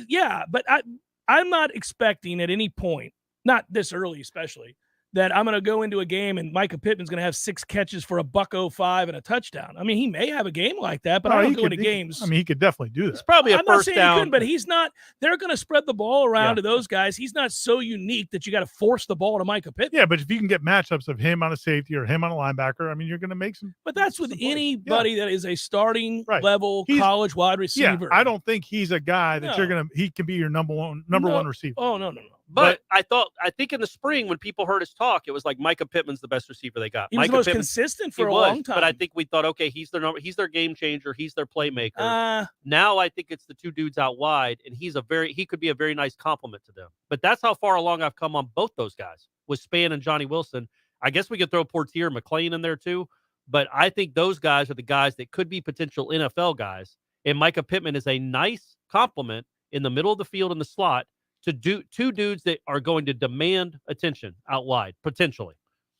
Yeah, but I'm not expecting at any point, not this early especially, that I'm going to go into a game and Micah Pittman's going to have 6 catches for $105 and a touchdown. I mean, he may have a game like that, but I don't go into games. I mean, he could definitely do that. It's probably a I'm not first saying down. he couldn't, but he's not. They're going to spread the ball around Yeah. to those guys. He's not so unique that you got to force the ball to Micah Pittman. Yeah, but if you can get matchups of him on a safety or him on a linebacker, I mean, you're going to make some. But that's with anybody that is a starting Right. level He's- college wide Yeah, receiver. I don't think he's a guy that No. he can be your number one No. receiver. Oh, no. But I think in the spring when people heard us talk, it was like Micah Pittman's the best receiver they got. He was the Micah most Pittman- consistent for he a was, long time. But I think we thought, okay, he's their game changer, he's their playmaker. Uh, Now I think it's the 2 dudes out wide, and he could be a very nice compliment to them. But that's how far along I've come on both those guys with Span and Johnny Wilson. I guess we could throw Portier and McClain in there too, but I think those guys are the guys that could be potential NFL guys. And Micah Pittman is a nice complement in the middle of the field in the slot to do two dudes that are going to demand attention out wide, potentially.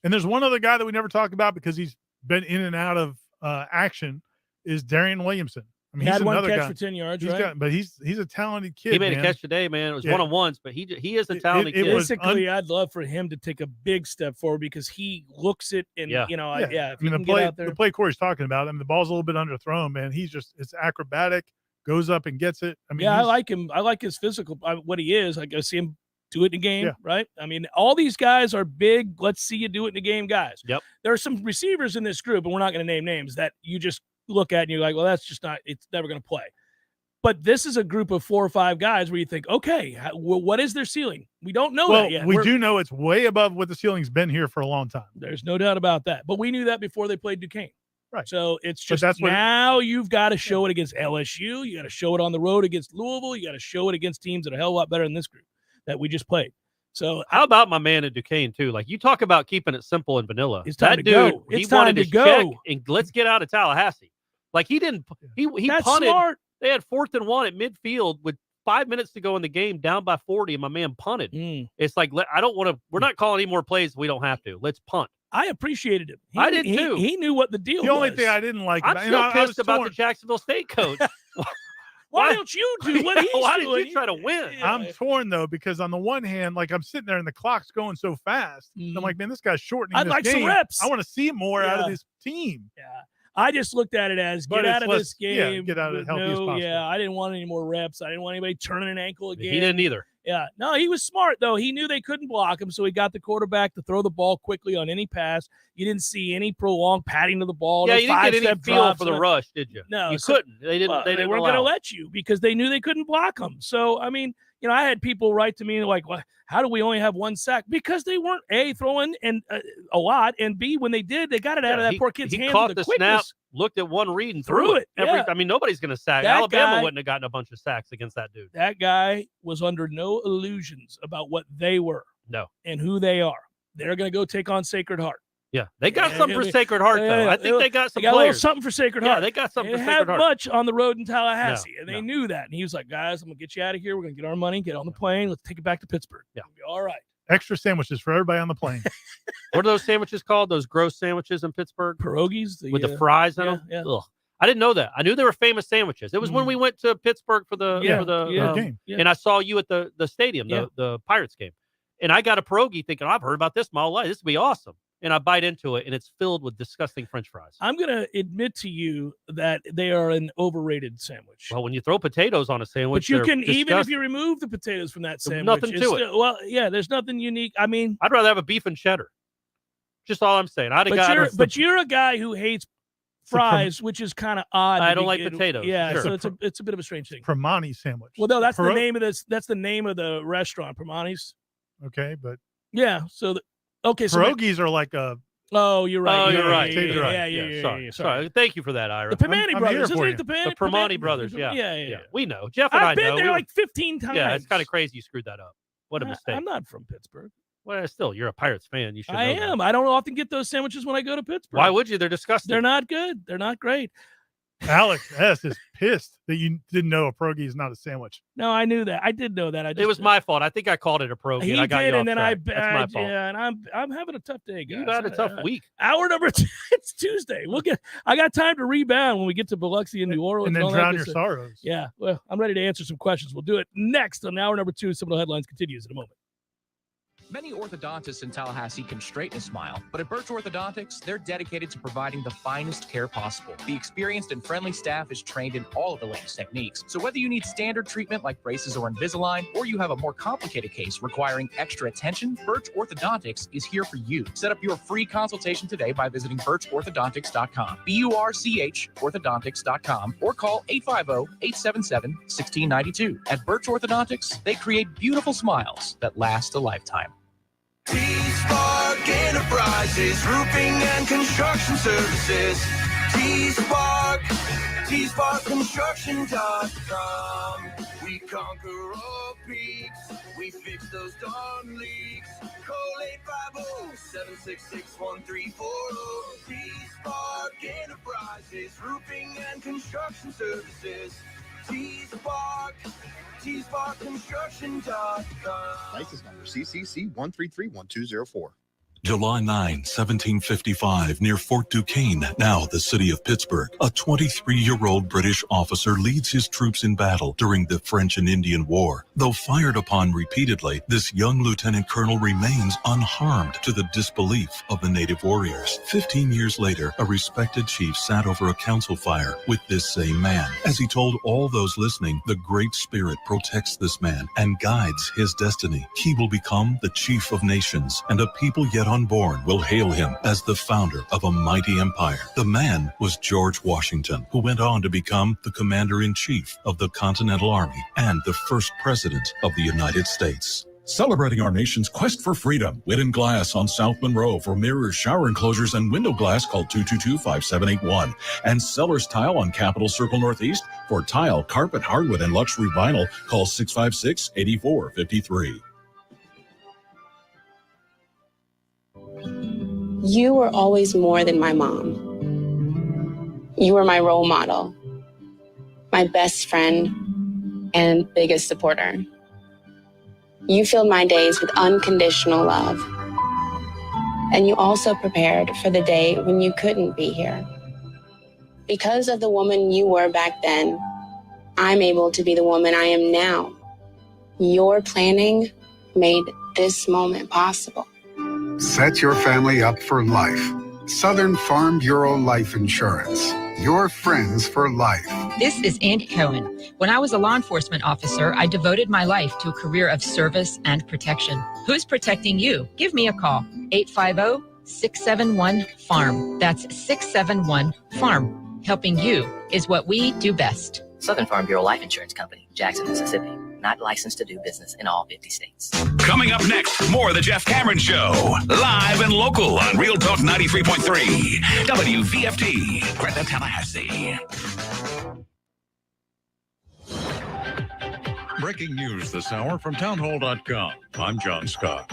And there's one other guy that we never talked about because he's been in and out of action is Darian Williamson. I mean, He he's had one another catch guy. for 10 yards, He's right? but he's a talented kid. He made man. a catch today, man. It was Yeah. one-on-ones, but he is a talented kid. Basically, I'd love for him to take a big step forward because he looks it and, Yeah. if I he mean, can get out there. the play Corey's talking about, I mean, the ball's a little bit underthrown, man. It's acrobatic, goes up and gets it. I mean, I like him. I like his physical, what he is. I go see him do it in a game, Yeah. right? I mean, all these guys are big, let's see you do it in a game guys. Yep. There are some receivers in this group, and we're not going to name names, that you just look at and you're like, well, that's just not – it's never going to play. But this is a group of 4 or 5 guys where you think, okay, what is their ceiling? We don't know that yet. We do know it's way above what the ceiling's been here for a long time. There's no doubt about that. But we knew that before they played Duquesne. Right. So it's But just that's what now you've got to show it against LSU. You got to show it on the road against Louisville. You got to show it against teams that are a hell of a lot better than this group that we just played. So how about my man at Duquesne too? Like, you talk about keeping it simple and vanilla. It's time That to dude, go. he It's time wanted to his go. check and let's get out of Tallahassee. Like, he didn't. He That's punted. smart. They had 4th and 1 at midfield with 5 minutes to go in the game, down by 40, and my man punted. It's like, I don't want to. We're not calling any more plays. We don't have to. Let's punt. I appreciated him. I did too. He knew what the deal was. The only thing I didn't like I'm about still I pissed was about torn. the Jacksonville State coach. Why don't you do what he's Why doing? did you try to win? I'm torn though because on the one hand, like I'm sitting there and the clock's going so fast. I'm like, man, this guy's shortening I'd this like game. some reps. I want to see more out of Yeah. this team. Yeah. I just looked at it as But get out it's of this less- yeah, game. get out of it with healthy as possible. Yeah, I didn't want any more reps. I didn't want anybody turning an ankle again. He didn't either. Yeah. No, he was smart, though. He knew they couldn't block him, so he got the quarterback to throw the ball quickly on any pass. You didn't see any prolonged patting to the ball. Yeah, no you didn't get any five-step feel drops, for the no- rush, did you? No, you so- couldn't. They didn't. Well, they didn't weren't allow going to it. let you because they knew they couldn't block him. So, I mean, I had people write to me like, well, how do we only have 1 sack? Because they weren't, A, throwing and a lot, and B, when they did, they got it out of that poor kid's He hands caught with the the quickness. snap, looked at one read, and Threw threw it, yeah. I mean, nobody's going to sack. That Alabama guy- wouldn't have gotten a bunch of sacks against that dude. That guy was under no illusions about what they were No. and who they are. They're going to go take on Sacred Heart. Yeah, they got Yeah, something for yeah, Sacred Heart, though. yeah, I think they got some got a little players. something for Sacred Yeah, Heart. they got something They for didn't Sacred have Heart. much on the road in Tallahassee, and they no. knew that. And he was like, guys, I'm going to get you out of here. We're going to get our money, get on the plane. Let's take it back to Pittsburgh. Yeah. It'll be all right. Extra sandwiches for everybody on the plane. What are those sandwiches called? Those gross sandwiches in Pittsburgh? Pierogies. With the fries in yeah, them? yeah. Ugh. I didn't know that. I knew they were famous sandwiches. It was when we went to Pittsburgh for the game. Yeah. and I saw you at the stadium, the Pirates game. And I got a pierogi thinking, I've heard about this my whole life. This would be awesome. And I bite into it, and it's filled with disgusting French fries. I'm going to admit to you that they are an overrated sandwich. Well, when you throw potatoes on a sandwich, But you they're can, even if disgusting. you remove the potatoes from that There's sandwich, nothing it's to it. still- well, yeah, there's nothing unique. I mean, I'd rather have a beef and cheddar. Just all I'm saying. I'd have got. but you're a guy who hates fries, which is kind of odd. I to don't like begin- potatoes. Yeah, Sure. so it's a bit of a strange thing. Primani sandwich. Well, no, that's the Piro- name of this. That's the name of the restaurant, Primani's. Okay, but Yeah. So, so pierogies are like a. oh, you're right. Oh, Yeah, you're right. Yeah, You're right. yeah. Sorry. Sorry. Sorry. Thank you for that, Ira. The Pittman I'm brothers, here isn't for it? you. The The Primani brothers. Yeah. Yeah. We know. Jeff and I've I been know. there We were- like 15 times. Yeah, it's kind of crazy you screwed that up. What a I- mistake. I'm not from Pittsburgh. Well, still, you're a Pirates fan. You should know I that. am. I don't often get those sandwiches when I go to Pittsburgh. Why would you? They're disgusting. They're not good. They're not great. Alex S is pissed that you didn't know a pierogi is not a sandwich. No, I knew that. I did know that. It was my fault. I think I called it a pierogi. He and I got did, you and off then track. That's my fault. yeah, and I'm having a tough day, guys. You had a tough week. Hour number 2, it's Tuesday. I got time to rebound when we get to Biloxi and New Orleans. And then all that drown good your stuff. sorrows. Yeah, well, I'm ready to answer some questions. We'll do it next on hour number 2. Seminole Headlines continues in a moment. Many orthodontists in Tallahassee can straighten a smile, but at Birch Orthodontics, they're dedicated to providing the finest care possible. The experienced and friendly staff is trained in all of the latest techniques. So whether you need standard treatment like braces or Invisalign, or you have a more complicated case requiring extra attention, Birch Orthodontics is here for you. Set up your free consultation today by visiting birchorthodontics.com, BURCH orthodontics.com, or call 850-877-1692. At Birch Orthodontics, they create beautiful smiles that last a lifetime. T-Spark Enterprises, roofing and construction services. T-Spark, T-SparkConstruction.com. We conquer all peaks. We fix those darn leaks. Call 850-766-1340. T-Spark Enterprises, roofing and construction services. T-Spark Construction.com. License number CCC 1331204. July 9, 1755, near Fort Duquesne, now the city of Pittsburgh, a 23-year-old British officer leads his troops in battle during the French and Indian War. Though fired upon repeatedly, this young lieutenant colonel remains unharmed, to the disbelief of the native warriors. 15 years later, a respected chief sat over a council fire with this same man. As he told all those listening, the Great Spirit protects this man and guides his destiny. He will become the chief of nations, and a people yet unborn will hail him as the founder of a mighty empire. The man was George Washington, who went on to become the commander-in-chief of the Continental Army and the first president of the United States. Celebrating our nation's quest for freedom. Witten Glass on South Monroe. For mirrors, shower enclosures, and window glass, call 222-5781. And Sellers Tile on Capitol Circle Northeast. For tile, carpet, hardwood, and luxury vinyl, call 656-8453. You were always more than my mom. You were my role model, my best friend, and biggest supporter. You filled my days with unconditional love. And you also prepared for the day when you couldn't be here. Because of the woman you were back then, I'm able to be the woman I am now. Your planning made this moment possible. Set your family up for life. Southern Farm Bureau Life Insurance. Your friends for life. This is Andy Cohen. When I was a law enforcement officer, I devoted my life to a career of service and protection. Who's protecting you? Give me a call. 850-671-FARM. That's 671-FARM. Helping you is what we do best. Southern Farm Bureau Life Insurance Company, Jackson, Mississippi. Not licensed to do business in all 50 states. Coming up next, more of the Jeff Cameron Show. Live and local on Real Talk 93.3. WVFD, Greta, Tallahassee. Breaking news this hour from townhall.com. I'm John Scott.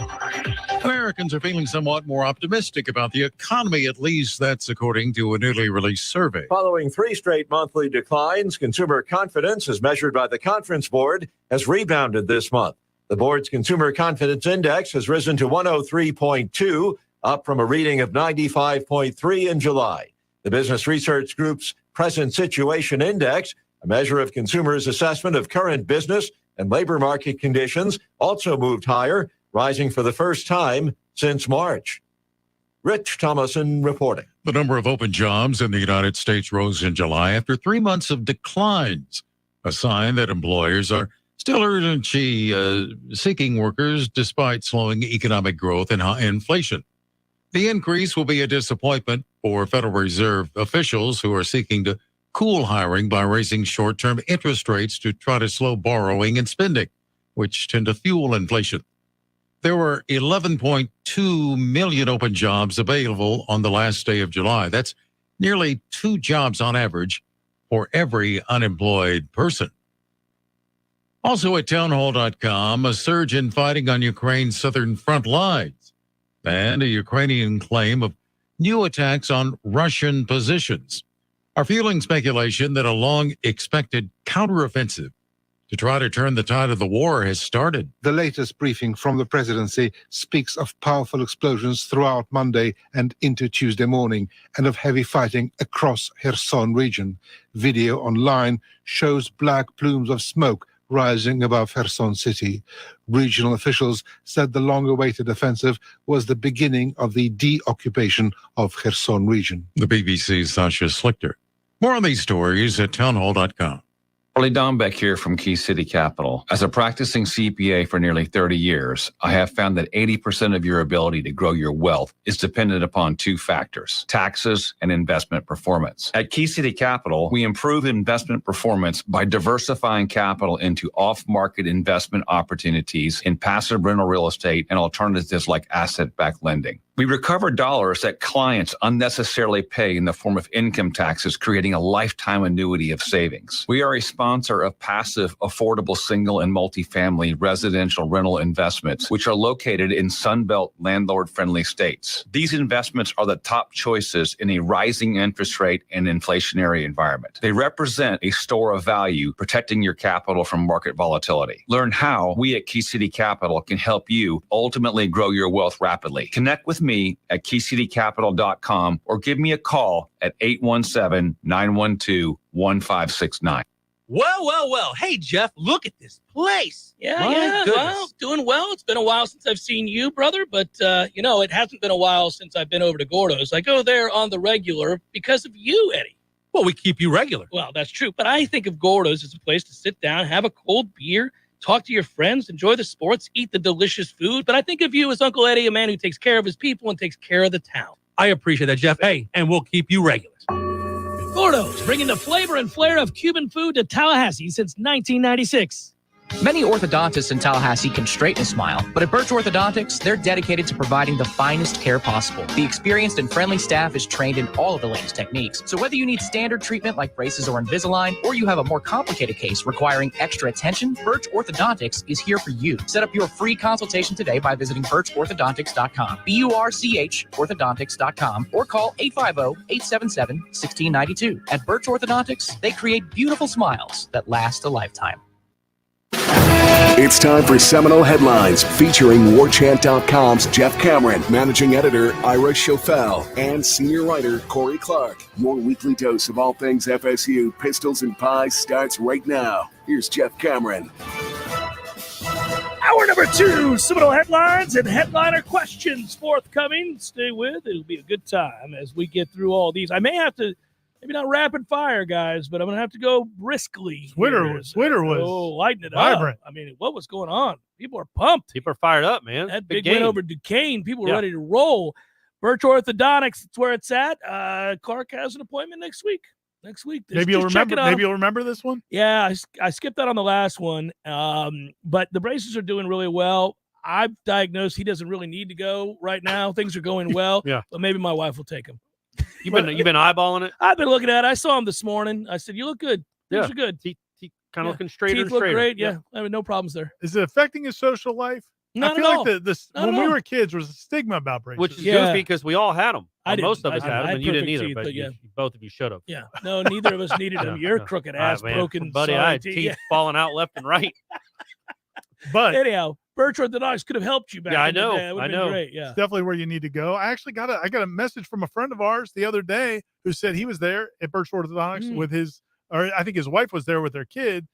Americans are feeling somewhat more optimistic about the economy, at least that's according to a newly released survey. Following 3 straight monthly declines, consumer confidence, as measured by the Conference Board, has rebounded this month. The board's Consumer Confidence Index has risen to 103.2, up from a reading of 95.3 in July. The Business Research Group's Present Situation Index, a measure of consumers' assessment of current business and labor market conditions, also moved higher, rising for the first time since March. Rich Thomason reporting. The number of open jobs in the United States rose in July after 3 months of declines, a sign that employers are still urgently seeking workers despite slowing economic growth and high inflation. The increase will be a disappointment for Federal Reserve officials who are seeking to cool hiring by raising short-term interest rates to try to slow borrowing and spending, which tend to fuel inflation. There were 11.2 million open jobs available on the last day of July. That's nearly 2 jobs on average for every unemployed person. Also at townhall.com, a surge in fighting on Ukraine's southern front lines and a Ukrainian claim of new attacks on Russian positions are fueling speculation that a long-expected counteroffensive to try to turn the tide of the war has started. The latest briefing from the presidency speaks of powerful explosions throughout Monday and into Tuesday morning, and of heavy fighting across Kherson region. Video online shows black plumes of smoke rising above Kherson city. Regional officials said the long-awaited offensive was the beginning of the deoccupation of Kherson region. The BBC's Sasha Slichter. More on these stories at townhall.com. Charlie Dombeck here from Key City Capital. As a practicing CPA for nearly 30 years, I have found that 80% of your ability to grow your wealth is dependent upon 2 factors: taxes and investment performance. At Key City Capital, we improve investment performance by diversifying capital into off-market investment opportunities in passive rental real estate and alternatives like asset-backed lending. We recover dollars that clients unnecessarily pay in the form of income taxes, creating a lifetime annuity of savings. We are a sponsor of passive, affordable single and multifamily residential rental investments, which are located in Sunbelt landlord-friendly states. These investments are the top choices in a rising interest rate and inflationary environment. They represent a store of value, protecting your capital from market volatility. Learn how we at Key City Capital can help you ultimately grow your wealth rapidly. Connect with me at keycitycapital.com or give me a call at 817-912-1569. Well. Hey, Jeff, look at this place. Yeah. Well, doing well. It's been a while since I've seen you, brother, but, it hasn't been a while since I've been over to Gordo's. I go there on the regular because of you, Eddie. Well, we keep you regular. Well, that's true, but I think of Gordo's as a place to sit down, have a cold beer, talk to your friends, enjoy the sports, eat the delicious food. But I think of you as Uncle Eddie, a man who takes care of his people and takes care of the town. I appreciate that, Jeff. Hey, and we'll keep you regular. Gordo's, bringing the flavor and flair of Cuban food to Tallahassee since 1996. Many orthodontists in Tallahassee can straighten a smile, but at Birch Orthodontics, they're dedicated to providing the finest care possible. The experienced and friendly staff is trained in all of the latest techniques. So whether you need standard treatment like braces or Invisalign, or you have a more complicated case requiring extra attention, Birch Orthodontics is here for you. Set up your free consultation today by visiting birchorthodontics.com, BURCH orthodontics.com, or call 850-877-1692. At Birch Orthodontics, they create beautiful smiles that last a lifetime. It's time for Seminole Headlines, featuring Warchant.com's Jeff Cameron, managing editor Ira Schofel, and senior writer Corey Clark. Your weekly dose of all things FSU, pistols, and pies starts right now. Here's Jeff Cameron. Hour number 2, Seminole Headlines and headliner questions forthcoming. Stay with. It'll be a good time as we get through all these. I may have to, maybe not rapid fire, guys, but I'm going to have to go briskly. Twitter was lighten it vibrant. up. I mean, what was going on? People are pumped. People are fired up, man. That big win over Duquesne. People are ready to roll. Birch Orthodontics, that's where it's at. Clark has an appointment next week. Maybe you'll remember. Maybe you'll remember this one. Yeah, I skipped that on the last one. But the braces are doing really well. I've diagnosed he doesn't really need to go right now. Things are going well. But maybe my wife will take him. You've been eyeballing it? I've been looking at it. I saw him this morning. I said, "You look good. Things are good. Teeth kind of looking straighter Teeth and look straighter. great. Yeah. I mean, no problems there. Is it affecting his social life? Not I feel at like all. When we were kids, there was a stigma about braces. Which is goofy because we all had them. I didn't. Most of us I had them, had and you didn't perfect either. teeth, but but yeah. both of you should have. Yeah. No, neither of us needed them. Your crooked ass, man. broken, buddy. sorry I had teeth. teeth falling out left and right. But anyhow, Birch Orthodontics could have helped you back. Yeah, I in the know. day. It would've been great. Yeah. It's definitely where you need to go. I actually got a message from a friend of ours the other day who said he was there at Birch Orthodontics with his, or I think his wife was there with their kid,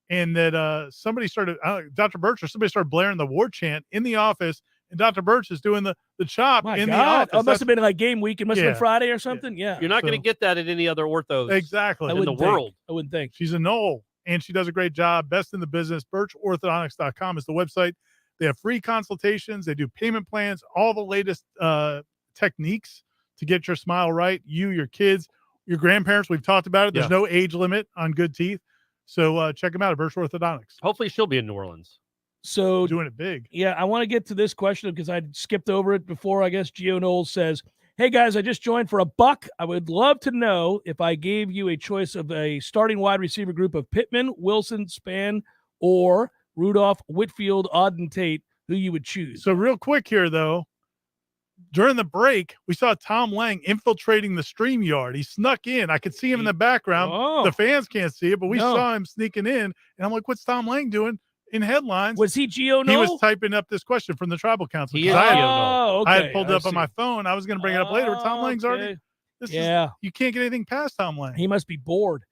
and that somebody started, Dr. Birch or somebody started blaring the war chant in the office, and Dr. Birch is doing the chop in the office. Oh, it must have been like game week. It must have been Friday or something. Yeah. You're not going to get that at any other orthos. Exactly. In the world. I wouldn't think. She's a Nole, and she does a great job. Best in the business. BirchOrthodontics.com is the website. They have free consultations. They do payment plans, all the latest techniques to get your smile right. You, your kids, your grandparents, we've talked about it. There's no age limit on good teeth. So check them out at Birch Orthodontics. Hopefully she'll be in New Orleans. So doing it big. Yeah, I want to get to this question because I skipped over it before. I guess Gio Noles says, "Hey guys, I just joined for $1. I would love to know if I gave you a choice of a starting wide receiver group of Pittman, Wilson, Spann, or Rudolph, Whitfield, Auden Tate, who you would choose." So real quick here, though, during the break, we saw Tom Lang infiltrating the StreamYard. He snuck in. I could see him in the background. The fans can't see it, but we saw him sneaking in. And I'm like, what's Tom Lang doing in headlines? Was he Gio Noel? He was typing up this question from the Tribal Council. He is I okay. had pulled it up on my phone. I was going to bring it up later. Tom Lang's already. You can't get anything past Tom Lang. He must be bored.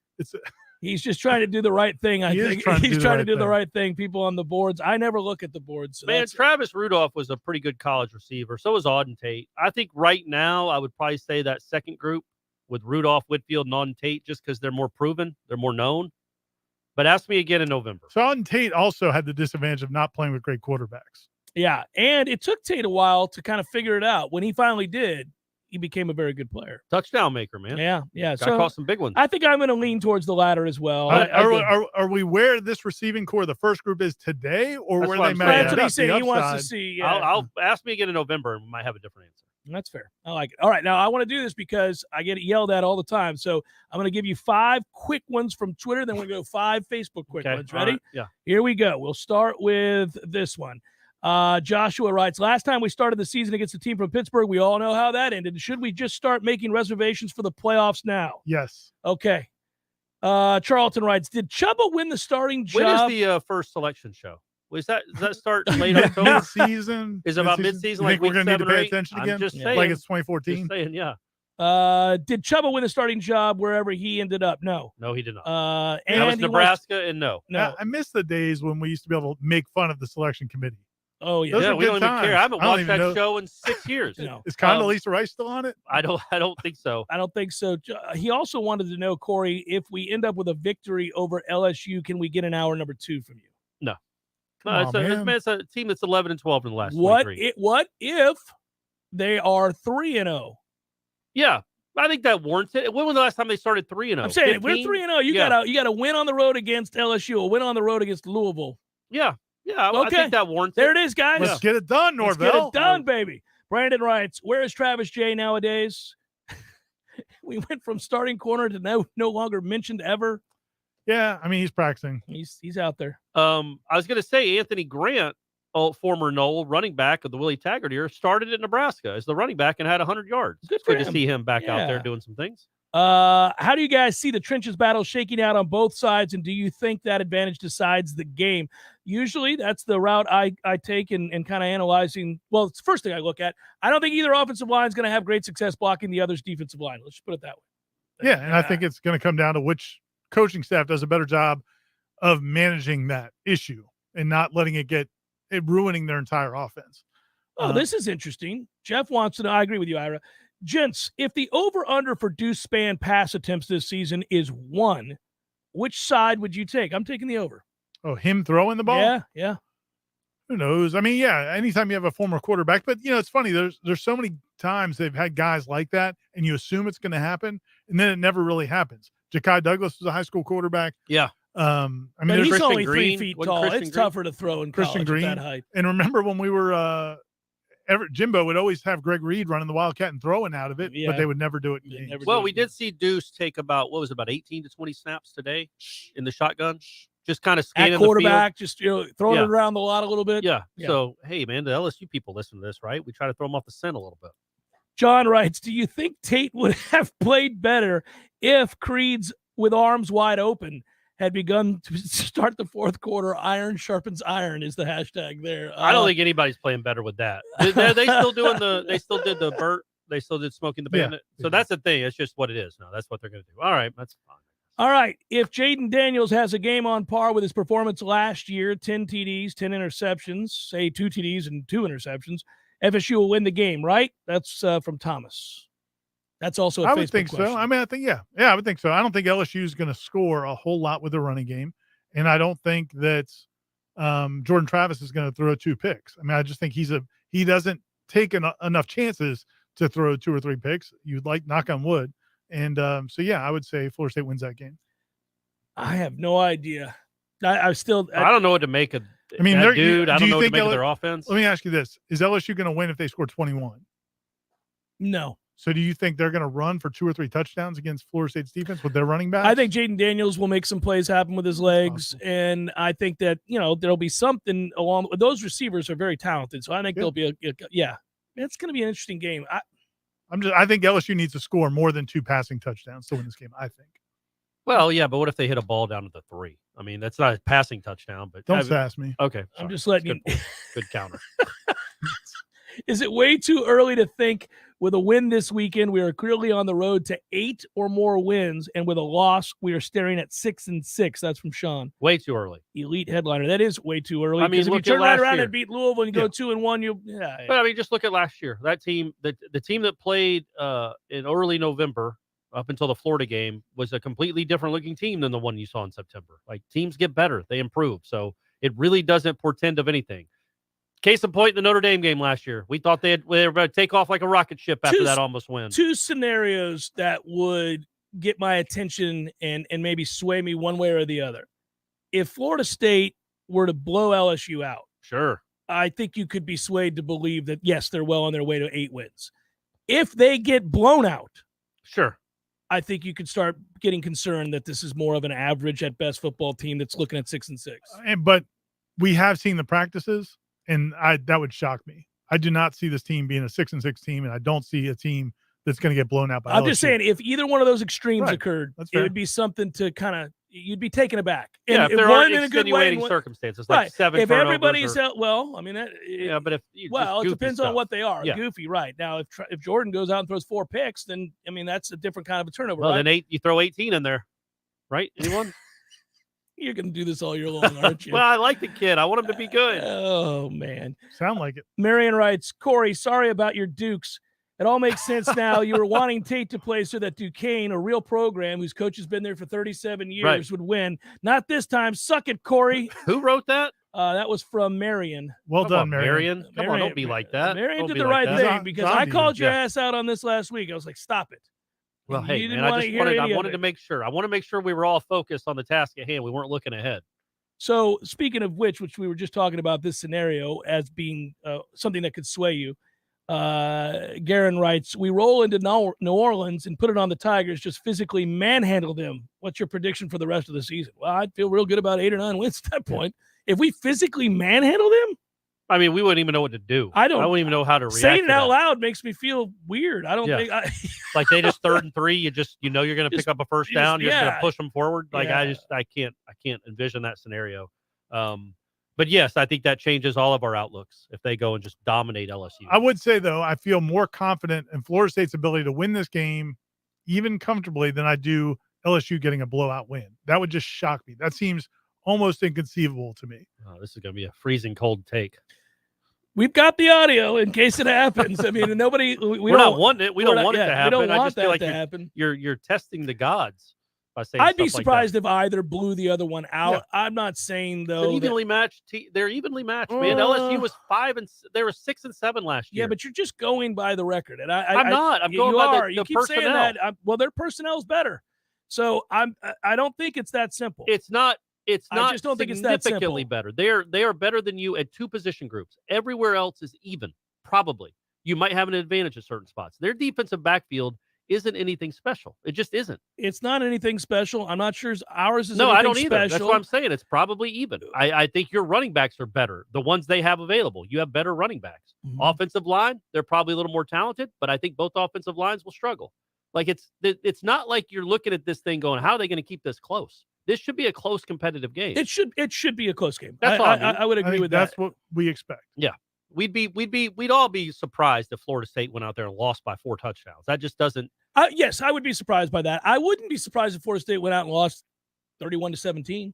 He's just trying to do the right thing. I think he's trying to do the right thing. People on the boards. I never look at the boards. So man, Travis Rudolph was a pretty good college receiver. So was Auden Tate. I think right now I would probably say that second group with Rudolph, Whitfield, and Auden Tate just because they're more proven. They're more known. But ask me again in November. So Auden Tate also had the disadvantage of not playing with great quarterbacks. Yeah, and it took Tate a while to kind of figure it out. When he finally did, he became a very good player. Touchdown maker, man. Yeah. So caught some big ones. I think I'm going to lean towards the latter as well. Are we where this receiving core, the first group, is today, or where they met? That's what he said. He wants to see. I'll ask me again in November, and we might have a different answer. That's fair. I like it. All right, now I want to do this because I get yelled at all the time. So I'm going to give you 5 quick ones from Twitter. Then we're going to go 5 Facebook quick ones. Ready? Right. Yeah. Here we go. We'll start with this one. Joshua writes, last time we started the season against a team from Pittsburgh, we all know how that ended. Should we just start making reservations for the playoffs now? Yes. Okay. Charlton writes, did Chubba win the starting job? When is the first selection show? Does that start late October? Mid-season? Is it about mid-season? You think Like we're going to need to week 7 or pay 8? attention again? I'm just saying. Like it's 2014? Just saying, yeah. Did Chubba win the starting job wherever he ended up? No. No, he did not. And that was Nebraska, and no. I miss the days when we used to be able to make fun of the selection committee. Oh, yeah. Those Yeah, are we good don't even times. care. I haven't I don't watched even that know. show in 6 years. No. Is Condoleezza Rice still on it? I don't think so. I don't think so. He also wanted to know, Corey, if we end up with a victory over LSU, can we get an hour number 2 from you? No. Come on, It's a team that's 11-12 in the last What 23. what if they are 3-0? Yeah, I think that warrants it. When was the last time they started 3-0? I'm saying if we're 15? 3-0. You gotta win on the road against LSU, a win on the road against Louisville. Yeah. I Okay. think that warrants There it. it is, guys. Let's get it done, Let's Norvell. get it done, baby. Brandon writes, where is Travis J nowadays? We went from starting corner to no longer mentioned ever. Yeah, I mean, he's practicing. He's out there. I was going to say Anthony Grant, former Nole running back of the Willie Taggart era, started at Nebraska as the running back and had 100 yards. Good It's for good to him. see him back out there Yeah. doing some things. How do you guys see the trenches battle shaking out on both sides, and do you think that advantage decides the game? Usually that's the route I take in kind of analyzing. Well, it's the first thing I look at. I don't think either offensive line is going to have great success blocking the other's defensive line. Let's just put it that way. Yeah, and I think it's going to come down to which coaching staff does a better job of managing that issue and not letting it ruining their entire offense. Oh, this is interesting. Jeff wants to know. I agree with you, Ira. Gents, if the over-under for deuce span pass attempts this season is 1, which side would you take? I'm taking the over. Oh, him throwing the ball? Yeah. Who knows? I mean, yeah, anytime you have a former quarterback, but it's funny. There's so many times they've had guys like that, and you assume it's going to happen, and then it never really happens. Jakai Douglas was a high school quarterback. Yeah. I mean, But he's there's only Green. 3 feet Wasn't tall. Christian It's Green? tougher to throw in Christian college Green. at that height. And remember when we were Jimbo would always have Greg Reed running the Wildcat and throwing out of it, Yeah. but they would never do it in games. never Well, we did see Deuce take about 18 to 20 snaps today in the shotgun, just kind of scanning At the field. quarterback, just throwing Yeah. it around the lot a little bit. Yeah. Yeah. So, hey, man, the LSU people listen to this, right? We try to throw them off the scent a little bit. John writes, do you think Tate would have played better if Creed's with arms wide open had begun to start the fourth quarter? Iron sharpens iron is the hashtag there. I don't think anybody's playing better with that. They still doing they still did the Burt. They still did Smoking the Bandit. So that's the thing. It's just what it is. No, that's what they're going to do. All right. That's fine. All right. If Jayden Daniels has a game on par with his performance last year, 10 TDs, 10 interceptions, say 2 TDs and 2 interceptions, FSU will win the game, right? That's from Thomas. That's also a I Facebook would think question. so. I mean, I think, yeah, I would think so. I don't think LSU is going to score a whole lot with the running game. And I don't think that Jordan Travis is going to throw 2 picks. I mean, I just think he doesn't take enough chances to throw 2 or 3 picks. You'd like knock on wood. And so, yeah, I would say Florida State wins that game. I have no idea. I don't know what to make of I mean, that dude. I do don't you know what to think make of their offense. Let me ask you this. Is LSU going to win if they score 21? No. So do you think they're going to run for 2 or 3 touchdowns against Florida State's defense with their running back? I think Jayden Daniels will make some plays happen with his legs, and I think that there'll be something along. Those receivers are very talented, so I think there'll be it's going to be an interesting game. I think LSU needs to score more than 2 passing touchdowns to win this game. I think. Well, yeah, but what if they hit a ball down to the 3? I mean, that's not a passing touchdown, but Don't sass me. Okay, I'm just letting you. Good counter. Is it way too early to think with a win this weekend, we are clearly on the road to 8 or more wins, and with a loss, we are staring at 6-6? That's from Sean. Way too early. Elite headliner. That is way too early. I mean, if you look at turn right last around year. and beat Louisville and go 2-1, But I mean, just look at last year. That team, the team that played in early November up until the Florida game was a completely different looking team than the one you saw in September. Like, teams get better, they improve. So it really doesn't portend of anything. Case in point, the Notre Dame game last year. We thought they were going to take off like a rocket ship after that almost win. 2 scenarios that would get my attention and maybe sway me one way or the other. If Florida State were to blow LSU out, sure, I think you could be swayed to believe that, yes, they're well on their way to 8 wins. If they get blown out, sure, I think you could start getting concerned that this is more of an average at best football team that's looking at 6-6. But we have seen the practices, and that would shock me. I do not see this team being a 6-6 team, and I don't see a team that's going to get blown out by I'm LSU. just saying, if either one of those extremes Right. occurred, That's it fair. would be something to kind of you'd be taken aback. Yeah, And if there one are in a good way, and extenuating one- circumstances, like right. 7 If turnovers everybody's or- out, well, I mean, but if well, it goofy depends stuff. on what they are. Yeah. Goofy, right? Now, if Jordan goes out and throws 4 picks, then I mean that's a different kind of a turnover. Well, right? then you throw 18 in there, right? Anyone? You're going to do this all year long, aren't you? Well, I like the kid. I want him to be good. Oh man, sound like it. Marion writes, Corey, sorry about your Dukes. It all makes sense now. You were wanting Tate to play so that Duquesne, a real program whose coach has been there for 37 years, Right. would win. Not this time. Suck it, Corey. Who wrote that? That was from Marion. Well Come done, on, Marion. Come on, don't be like that. Marion Don't did be the like right that. thing because It's on I to called you. your Yeah. ass out on this last week. I was like, stop it. Well, You hey, didn't man, I wanna just hear wanted, any of to it. make sure. I want to make sure we were all focused on the task at hand. We weren't looking ahead. So speaking of which we were just talking about this scenario as being something that could sway you. Garen writes, we roll into New Orleans and put it on the Tigers, just physically manhandle them. What's your prediction for the rest of the season? Well, I'd feel real good about 8 or 9 wins at that point. If we physically manhandle them, I mean, we wouldn't even know what to do. I wouldn't even know how to react. saying it to out that. loud makes me feel weird. I don't Yeah. think Like they just 3rd and 3. You know you're going to pick up a first down. You're just going yeah. to push them forward. Like Yeah. I can't envision that scenario. But yes, I think that changes all of our outlooks if they go and just dominate LSU. I would say, though, I feel more confident in Florida State's ability to win this game, even comfortably, than I do LSU getting a blowout win. That would just shock me. That seems almost inconceivable to me. Oh, this is going to be a freezing cold take. we've got the audio in case it happens. I mean, nobody. We're not wanting it. We don't want it to happen. We don't I want just feel that like to happen. You're testing the gods by saying. I'd be stuff like surprised that. if either blew the other one out. Yeah. I'm not saying It's though. an that- evenly matched. They're evenly matched, man. LSU was 5 and they were 6 and 7 last year. yeah, but you're just going by the record, and I'm not. I'm you going by are. the You keep saying personnel. that. Well, their personnel's better, so I don't think it's that simple. It's not. It's I not just don't think it's that significantly simple. better. They are better than you at 2 position groups. Everywhere else is even. Probably you might have an advantage at certain spots. Their defensive backfield isn't anything special. It just isn't. It's not anything special. I'm not sure ours is. No, anything I don't either. special. That's what I'm saying. It's probably even. I think your running backs are better. The ones they have available. You have better running backs. Mhm. Offensive line, they're probably a little more talented, but I think both offensive lines will struggle. Like it's not like you're looking at this thing going, how are they going to keep this close? This should be a close competitive game. It should be a close game. That's all I mean. I would I agree think with that's that. what we expect. Yeah. We'd all be surprised if Florida State went out there and lost by 4 touchdowns. That just doesn't. Yes, I would be surprised by that. I wouldn't be surprised if Florida State went out and lost 31-17.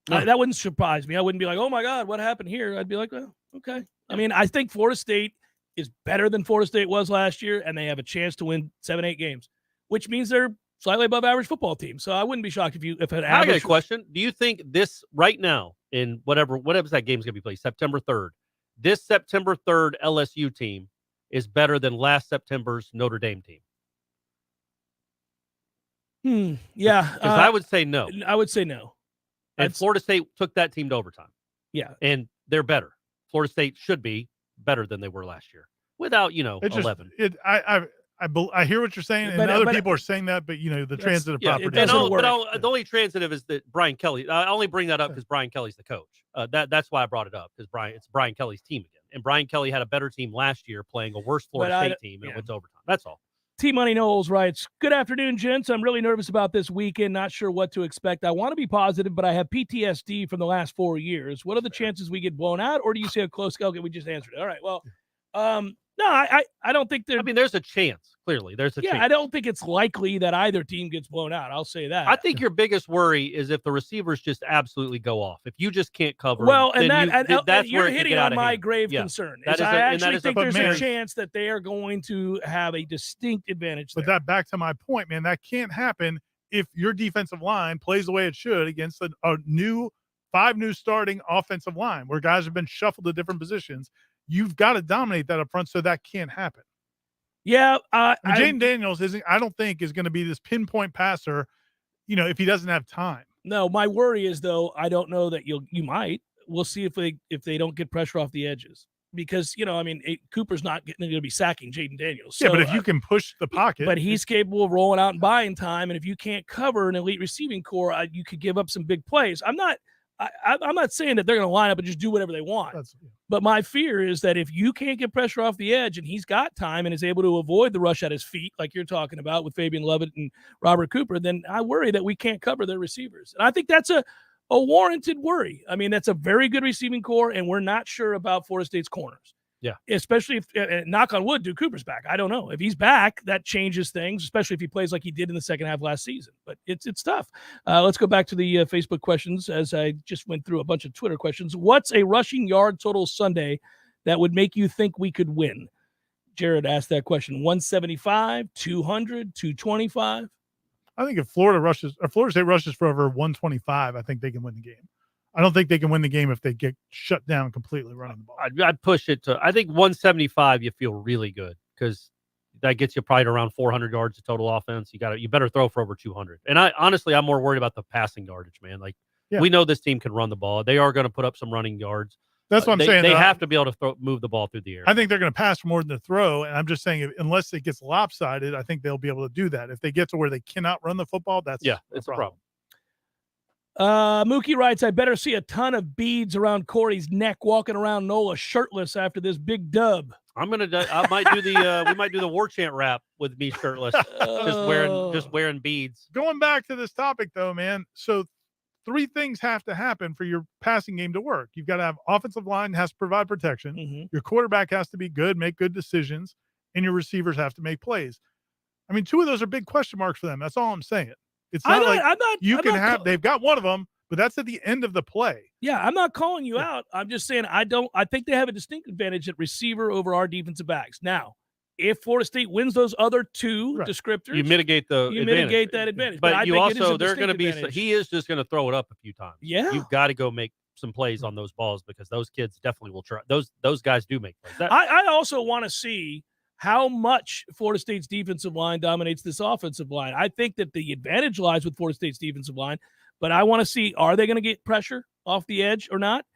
No. That wouldn't surprise me. I wouldn't be like, oh my God, what happened here? I'd be like, well, okay. I mean, I think Florida State is better than Florida State was last year, and they have a chance to win 7-8 games, which means they're slightly above average football team. So I wouldn't be shocked if an I got a average. question. Do you think this right now in whatever that game's going to be played, September 3rd, this September 3rd LSU team is better than last September's Notre Dame team? Yeah. Because I would say no. I would say no. And Florida State took that team to overtime. Yeah. And they're better. Florida State should be better than they were last year without, It's 11. Just, I hear what you're saying, and But, other but- people are saying that, but the transitive Yeah, property. doesn't and work. the only transitive is that Brian Kelly. I only bring that up because Brian Kelly's the coach. That's why I brought it up, because it's Brian Kelly's team again. And Brian Kelly had a better team last year playing a worse Florida But State team, and it went to overtime. That's all. T-Money Noles writes, good afternoon, gents. I'm really nervous about this weekend. Not sure what to expect. I want to be positive, but I have PTSD from the last 4 years. What are the chances we get blown out, or do you see a close? Okay, we just answered it. All right. Well, no, I don't think there. I mean, there's a chance. Clearly, there's a chance. I don't think it's likely that either team gets blown out. I'll say that. I think your biggest worry is if the receivers just absolutely go off. If you just can't cover Well, them, and that's you're where it could hitting get out on of my hand. grave Yeah. concern. That Is is I a- and that actually is a- think But there's man- a chance that they are going to have a distinct advantage But there. that back to my point, man, that can't happen if your defensive line plays the way it should against a new 5 new starting offensive line where guys have been shuffled to different positions. You've got to dominate that up front, so that can't happen. Yeah, Jayden Daniels I don't think is going to be this pinpoint passer, if he doesn't have time. No, my worry is though I don't know that you might. We'll see if they don't get pressure off the edges. because, Cooper's not going to be sacking Jayden Daniels. Yeah, So, but if you can push the pocket. but he's capable of rolling out and buying time. And if you can't cover an elite receiving core, you could give up some big plays. I'm not saying that they're going to line up and just do whatever they want. But my fear is that if you can't get pressure off the edge and he's got time and is able to avoid the rush at his feet, like you're talking about with Fabian Lovett and Robert Cooper, then I worry that we can't cover their receivers. And I think that's a warranted worry. I mean, that's a very good receiving core, and we're not sure about Florida State's corners. Yeah. Especially if, knock on wood, Cooper's back. I don't know. If he's back, that changes things, especially if he plays like he did in the second half last season. But it's tough. Let's go back to the Facebook questions as I just went through a bunch of Twitter questions. What's a rushing yard total Sunday that would make you think we could win? Jared asked that question. 175, 200, 225. I think if Florida State rushes for over 125, I think they can win the game. I don't think they can win the game if they get shut down completely running the ball. I'd push it to, I think 175, you feel really good because that gets you probably around 400 yards of total offense. You better throw for over 200. And I'm more worried about the passing yardage, man. We know this team can run the ball. They are going to put up some running yards. That's what I'm saying. They have to be able to move the ball through the air. I think they're going to pass more than the throw. And I'm just saying, unless it gets lopsided, I think they'll be able to do that. If they get to where they cannot run the football, it's a problem. Mookie writes, I better see a ton of beads around Corey's neck walking around NOLA shirtless after this big dub. I might do we might do the Warchant rap with me shirtless, just wearing beads. Going back to this topic though, man. So 3 things have to happen for your passing game to work. You've got to have offensive line has to provide protection. Mm-hmm. Your quarterback has to be good, make good decisions, and your receivers have to make plays. I mean, 2 of those are big question marks for them. That's all I'm saying. It's not they've got one of them, but that's at the end of the play. Yeah, I'm not calling you out. I'm just saying I think they have a distinct advantage at receiver over our defensive backs. Now, if Florida State wins those other 2 descriptors, you mitigate that advantage. But you also, they're going to be, he is just going to throw it up a few times. Yeah. You've got to go make some plays on those balls because those kids definitely will try. Those guys do make plays. I also want to see how much Florida State's defensive line dominates this offensive line. I think that the advantage lies with Florida State's defensive line, but I want to see, are they going to get pressure off the edge or not?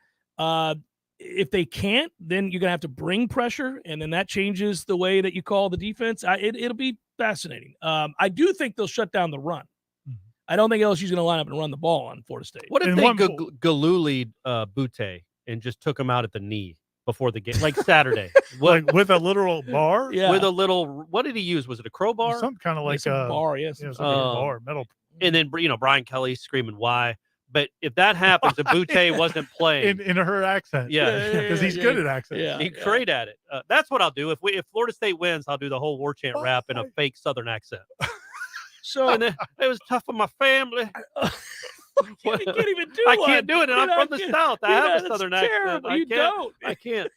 If they can't, then you're going to have to bring pressure, and then that changes the way that you call the defense. It'll be fascinating. I do think they'll shut down the run. Mm-hmm. I don't think LSU's going to line up and run the ball on Florida State. What if they Galuli'd Butte and just took him out at the knee before the game, like Saturday? With a literal bar? Yeah. With a little, what did he use? Was it a crowbar? Something kind of like a bar, yes. Yeah, bar, metal. And then, Brian Kelly screaming, why? But if that happens, if Butte wasn't playing. In her accent. Yeah. Because he's good at accents. Yeah. He's great at it. That's what I'll do. If Florida State wins, I'll do the whole Warchant rap in a fake Southern accent. So it was tough on my family. You can't even do I one. can't do it. And I'm from the South. I have a Southern terrible. accent. I can't.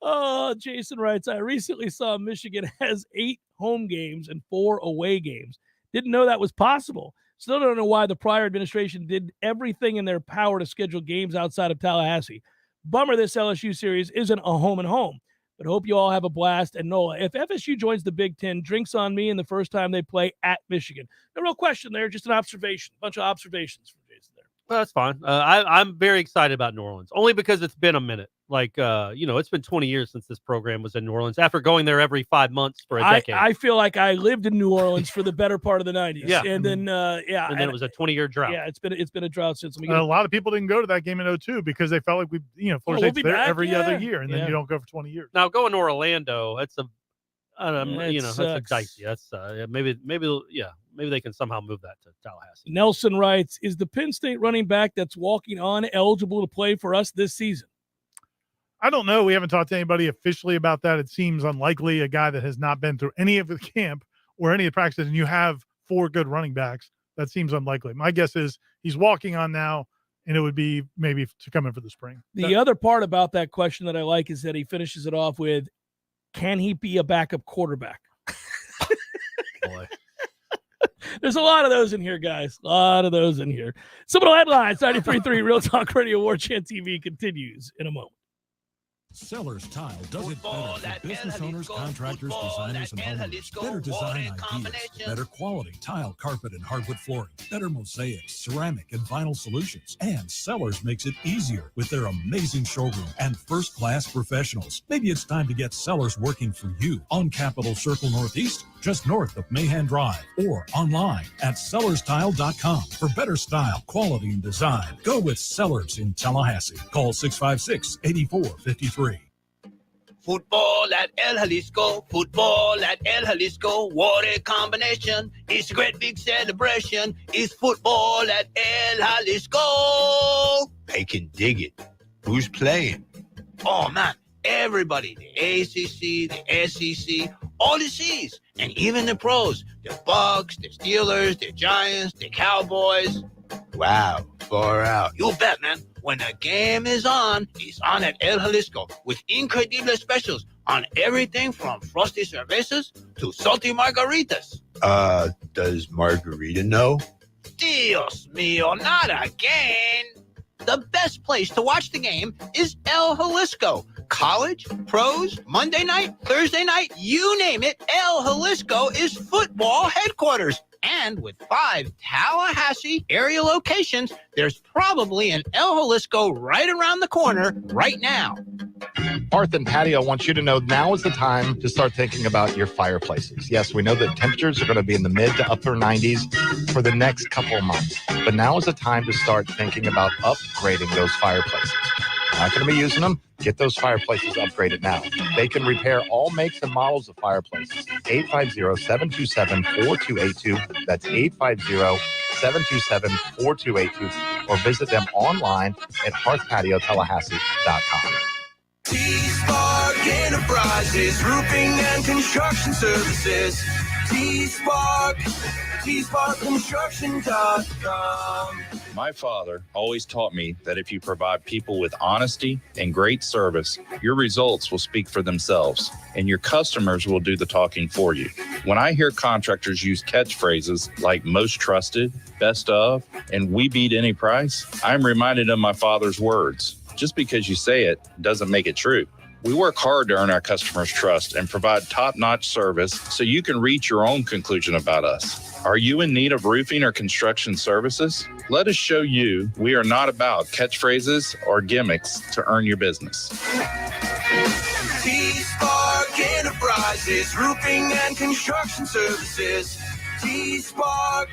Oh, Jason writes, I recently saw Michigan has 8 home games and 4 away games. Didn't know that was possible. Still don't know why the prior administration did everything in their power to schedule games outside of Tallahassee. Bummer this LSU series isn't a home and home, but hope you all have a blast. And Nola, if FSU joins the Big Ten, drinks on me in the first time they play at Michigan. No real question there, just an observation, a bunch of observations from Jason there. Well, that's fine. I'm very excited about New Orleans, only because it's been a minute. It's been 20 years since this program was in New Orleans after going there every 5 months for a decade. I feel like I lived in New Orleans for the better part of the 90s. Yeah. And then, And then it was a 20-year drought. Yeah, it's been a drought since we And a lot of people didn't go to that game in 2002 because they felt like Florida State's there every other year, and then you don't go for 20 years. Now going to Orlando, that's that's dicey. That's maybe they can somehow move that to Tallahassee. Nelson writes, is the Penn State running back that's walking on eligible to play for us this season? I don't know. We haven't talked to anybody officially about that. It seems unlikely. A guy that has not been through any of the camp or any of the practices, and you have 4 good running backs, that seems unlikely. My guess is he's walking on now, and it would be maybe to come in for the spring. The other part about that question that I like is that he finishes it off with, can he be a backup quarterback? Boy. There's a lot of those in here, guys. A lot of those in here. Seminole Headlines, 93.3 Real Talk Radio Warchant TV continues in a moment. Sellers Tile does it Football better at for business El owners, Jalisco. contractors, Football designers, and at El homeowners. Jalisco. Better design Water ideas, combination. better quality tile, carpet, and hardwood flooring, better mosaics, ceramic, and vinyl solutions. And Sellers makes it easier with their amazing showroom and first-class professionals. Maybe it's time to get Sellers working for you on Capitol Circle Northeast, just north of Mahan Drive, or online at sellerstile.com for better style, quality, and design. Go with Sellers in Tallahassee. Call 656-8453. Football at El Jalisco, football at El Jalisco, what a combination. It's a great big celebration. It's football at El Jalisco. I can dig it. Who's playing? Oh, man, everybody. The ACC, the SEC, all the C's, and even the pros. The Bucks, the Steelers, the Giants, the Cowboys. Wow, far out. You bet, man. When the game is on, it's on at El Jalisco with incredible specials on everything from frosty cervezas to salty margaritas. Does Margarita know? Dios mío, not again. The best place to watch the game is El Jalisco. College, pros, Monday night, Thursday night, you name it, El Jalisco is football headquarters. And with 5 Tallahassee area locations, there's probably an El Jalisco right around the corner right now. Hearth and Patio wants you to know now is the time to start thinking about your fireplaces. Yes, we know that temperatures are going to be in the mid to upper 90s for the next couple of months, but now is the time to start thinking about upgrading those fireplaces. Not going to be using them? Get those fireplaces upgraded now. They can repair all makes and models of fireplaces. 850-727-4282. That's 850-727-4282. Or visit them online at hearthpatiotallahassee.com. T-Spark Enterprises, roofing and construction services. T-Spark, T-SparkConstruction.com. My father always taught me that if you provide people with honesty and great service, your results will speak for themselves and your customers will do the talking for you. When I hear contractors use catchphrases like most trusted, best of, and we beat any price, I'm reminded of my father's words. Just because you say it doesn't make it true. We work hard to earn our customers' trust and provide top-notch service so you can reach your own conclusion about us. Are you in need of roofing or construction services? Let us show you we are not about catchphrases or gimmicks to earn your business. T-Spark Enterprises, roofing and construction services. T-Spark,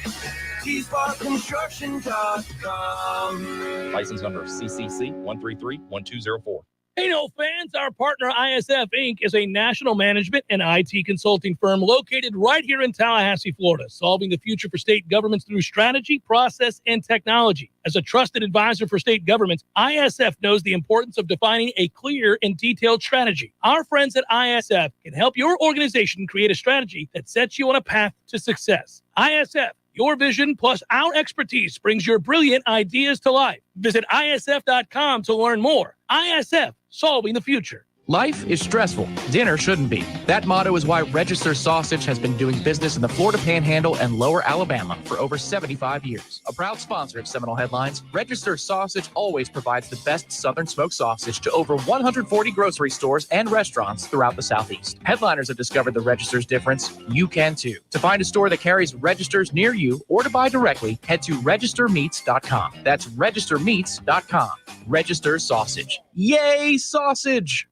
T-SparkConstruction.com. License number CCC 1331204. Hey, no fans, our partner ISF Inc. is a national management and IT consulting firm located right here in Tallahassee, Florida, solving the future for state governments through strategy, process, and technology. As a trusted advisor for state governments, ISF knows the importance of defining a clear and detailed strategy. Our friends at ISF can help your organization create a strategy that sets you on a path to success. ISF, your vision plus our expertise brings your brilliant ideas to life. Visit ISF.com to learn more. ISF, solving the future. Life is stressful. Dinner shouldn't be. That motto is why Register Sausage has been doing business in the Florida Panhandle and Lower Alabama for over 75 years. A proud sponsor of Seminole Headlines, Register Sausage always provides the best Southern smoked sausage to over 140 grocery stores and restaurants throughout the Southeast. Headliners have discovered the Register's difference. You can too. To find a store that carries Registers near you or to buy directly, head to registermeats.com. That's registermeats.com. Register Sausage. Yay, sausage!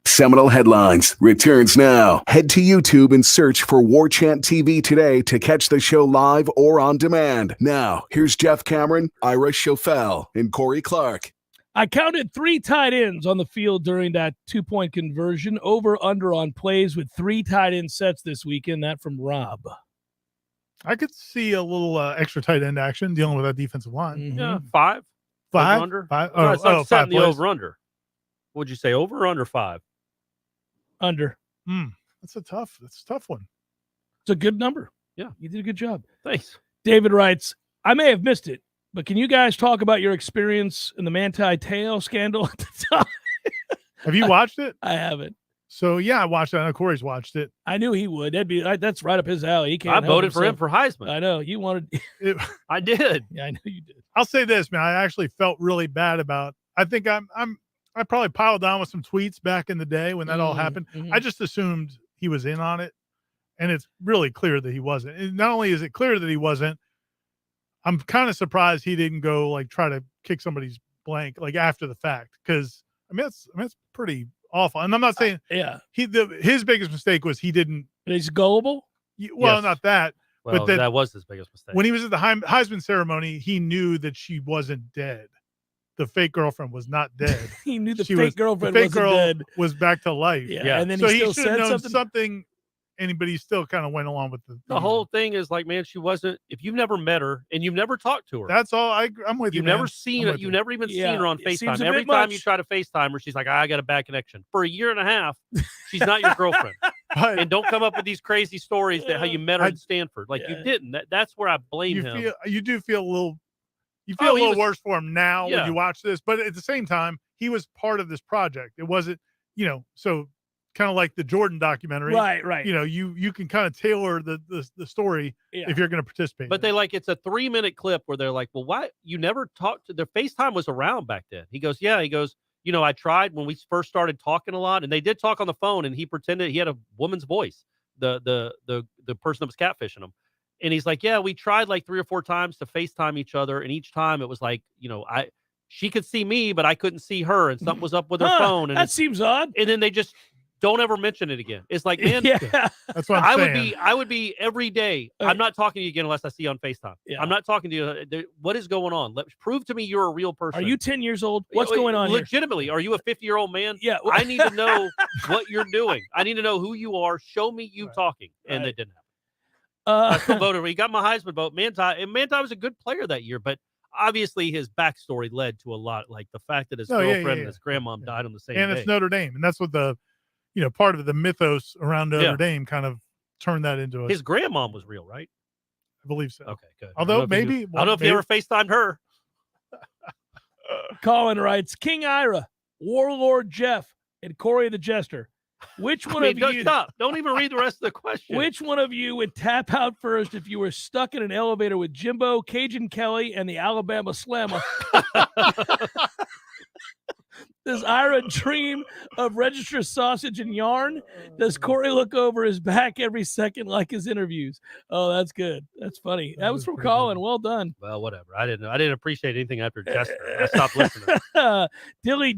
Seminole Headlines returns now. Head to YouTube and search for Warchant TV today to catch the show live or on demand. Now, here's Jeff Cameron, Ira Schofel, and Corey Clark. I counted 3 tight ends on the field during that 2-point conversion. Over/under on plays with 3 tight end sets this weekend. That from Rob. I could see a little extra tight end action dealing with that defensive line. Mm-hmm. Yeah, 5. Five? Under. Five? No, it's not setting the plays. over/under. What'd you say? Over or under 5? Under. That's a tough one. It's a good number. Yeah. You did a good job. Thanks. David writes, I may have missed it, but can you guys talk about your experience in the Manti Te'o scandal at the time? Have you watched it? I haven't. So, yeah, I watched it. I know Corey's watched it. I knew he would. That's right up his alley. He can't I help voted for him himself. for Heisman. I know. You wanted. I did. Yeah, I know you did. I'll say this, man. I actually felt really bad about. I think I I probably piled on with some tweets back in the day when that all happened. I just assumed he was in on it, and it's really clear that he wasn't. And not only is it clear that he wasn't, I'm kind of surprised he didn't go like try to kick somebody's blank like after the fact, because that's pretty awful. And I'm not saying his biggest mistake was he didn't. He's gullible. Well, Yes. not that. Well, but that was his biggest mistake. When he was at the Heisman ceremony, he knew that she wasn't dead. The fake girlfriend was not dead. He knew the She fake was- girlfriend the fake wasn't girl dead. was back to life. Yeah. And then so he he still should have said known something. but he still kind of went along with The whole thing is like, man, she wasn't. If you've never met her and you've never talked to her, That's all. I'm with you. you've man. never seen I'm it. with You've you. never even seen Yeah, her on it seems FaceTime. a Every bit time much. you try to FaceTime her, she's like, I got a bad connection. For a year and a half, she's not your girlfriend. And don't come up with these crazy stories that how you met her at Stanford. Like you didn't. That's where I blame him. You do feel a little. You feel a he little was- worse for him now Yeah. when you watch this, but at the same time, he was part of this project. It wasn't, so kind of like the Jordan documentary, Right. You can kind of tailor the story if you're going to participate. But they it's a 3-minute clip where they're like, well, why you never talked to the FaceTime was around back then. He goes, yeah. He goes, I tried when we first started talking a lot, and they did talk on the phone, and he pretended he had a woman's voice, the person that was catfishing him. And he's like, yeah, we tried like 3 or 4 times to FaceTime each other. And each time it was like, she could see me, but I couldn't see her, and something was up with her phone. And that seems odd. And then they just don't ever mention it again. It's like, man, that's what I'm saying. I would be every day. I'm not talking to you again unless I see you on FaceTime. Yeah. I'm not talking to you. What is going on? Prove to me you're a real person. Are you 10 years old? What's going on here? Legitimately, are you a 50-year-old man? Yeah. I need to know what you're doing. I need to know who you are. Show me you talking. And it didn't happen. I still voted. He got my Heisman vote. Manti was a good player that year, but obviously his backstory led to a lot, like the fact that his girlfriend and his grandmom died on the same and day. it's Notre Dame, and that's what the part of the mythos around Notre Dame kind of turned that into his grandmom was real, right? I believe so. Okay, good. Although I don't know if you ever FaceTimed her. Colin writes, King Ira, Warlord Jeff, and Corey the Jester. Which one of you? Stop. Don't even read the rest of the question. Which one of you would tap out first if you were stuck in an elevator with Jimbo, Cajun Kelly, and the Alabama Slammer? Does Ira dream of register sausage and yarn? Does Corey look over his back every second like his interviews? Oh, that's good. That's funny. That was from Colin. Well done. Well, whatever. I didn't appreciate anything after Jester. I stopped listening.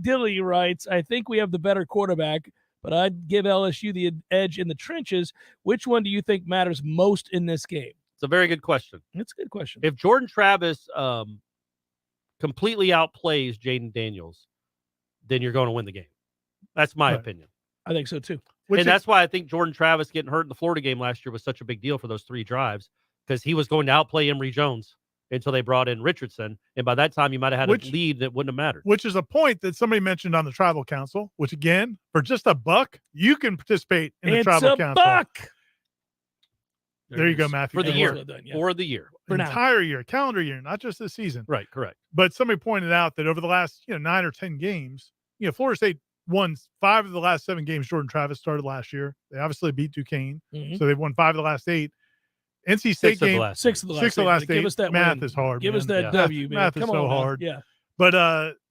Dilly writes, I think we have the better quarterback, but I'd give LSU the edge in the trenches. Which one do you think matters most in this game? It's a very good question. It's a good question. If Jordan Travis completely outplays Jayden Daniels, then you're going to win the game. That's my opinion. I think so too. And that's why I think Jordan Travis getting hurt in the Florida game last year was such a big deal for those 3 drives, because he was going to outplay Emory Jones until they brought in Richardson. And by that time, you might have had a lead that wouldn't have mattered. Which is a point that somebody mentioned on the Tribal Council, which again, for just $1, you can participate in the Tribal Council. $1. There you go, Matthew. For the year. Yeah. For the year. The entire year, calendar year, not just this season. Right, correct. But somebody pointed out that over the last 9 or 10 games, Florida State won 5 of the last 7 games Jordan Travis started last year. They obviously beat Duquesne, so they've won 5 of the last 8. NC State game, 6 of the last 8. Give us that math win. is hard. Give us man. that W, man. Math Come is so on, man. hard. Yeah. But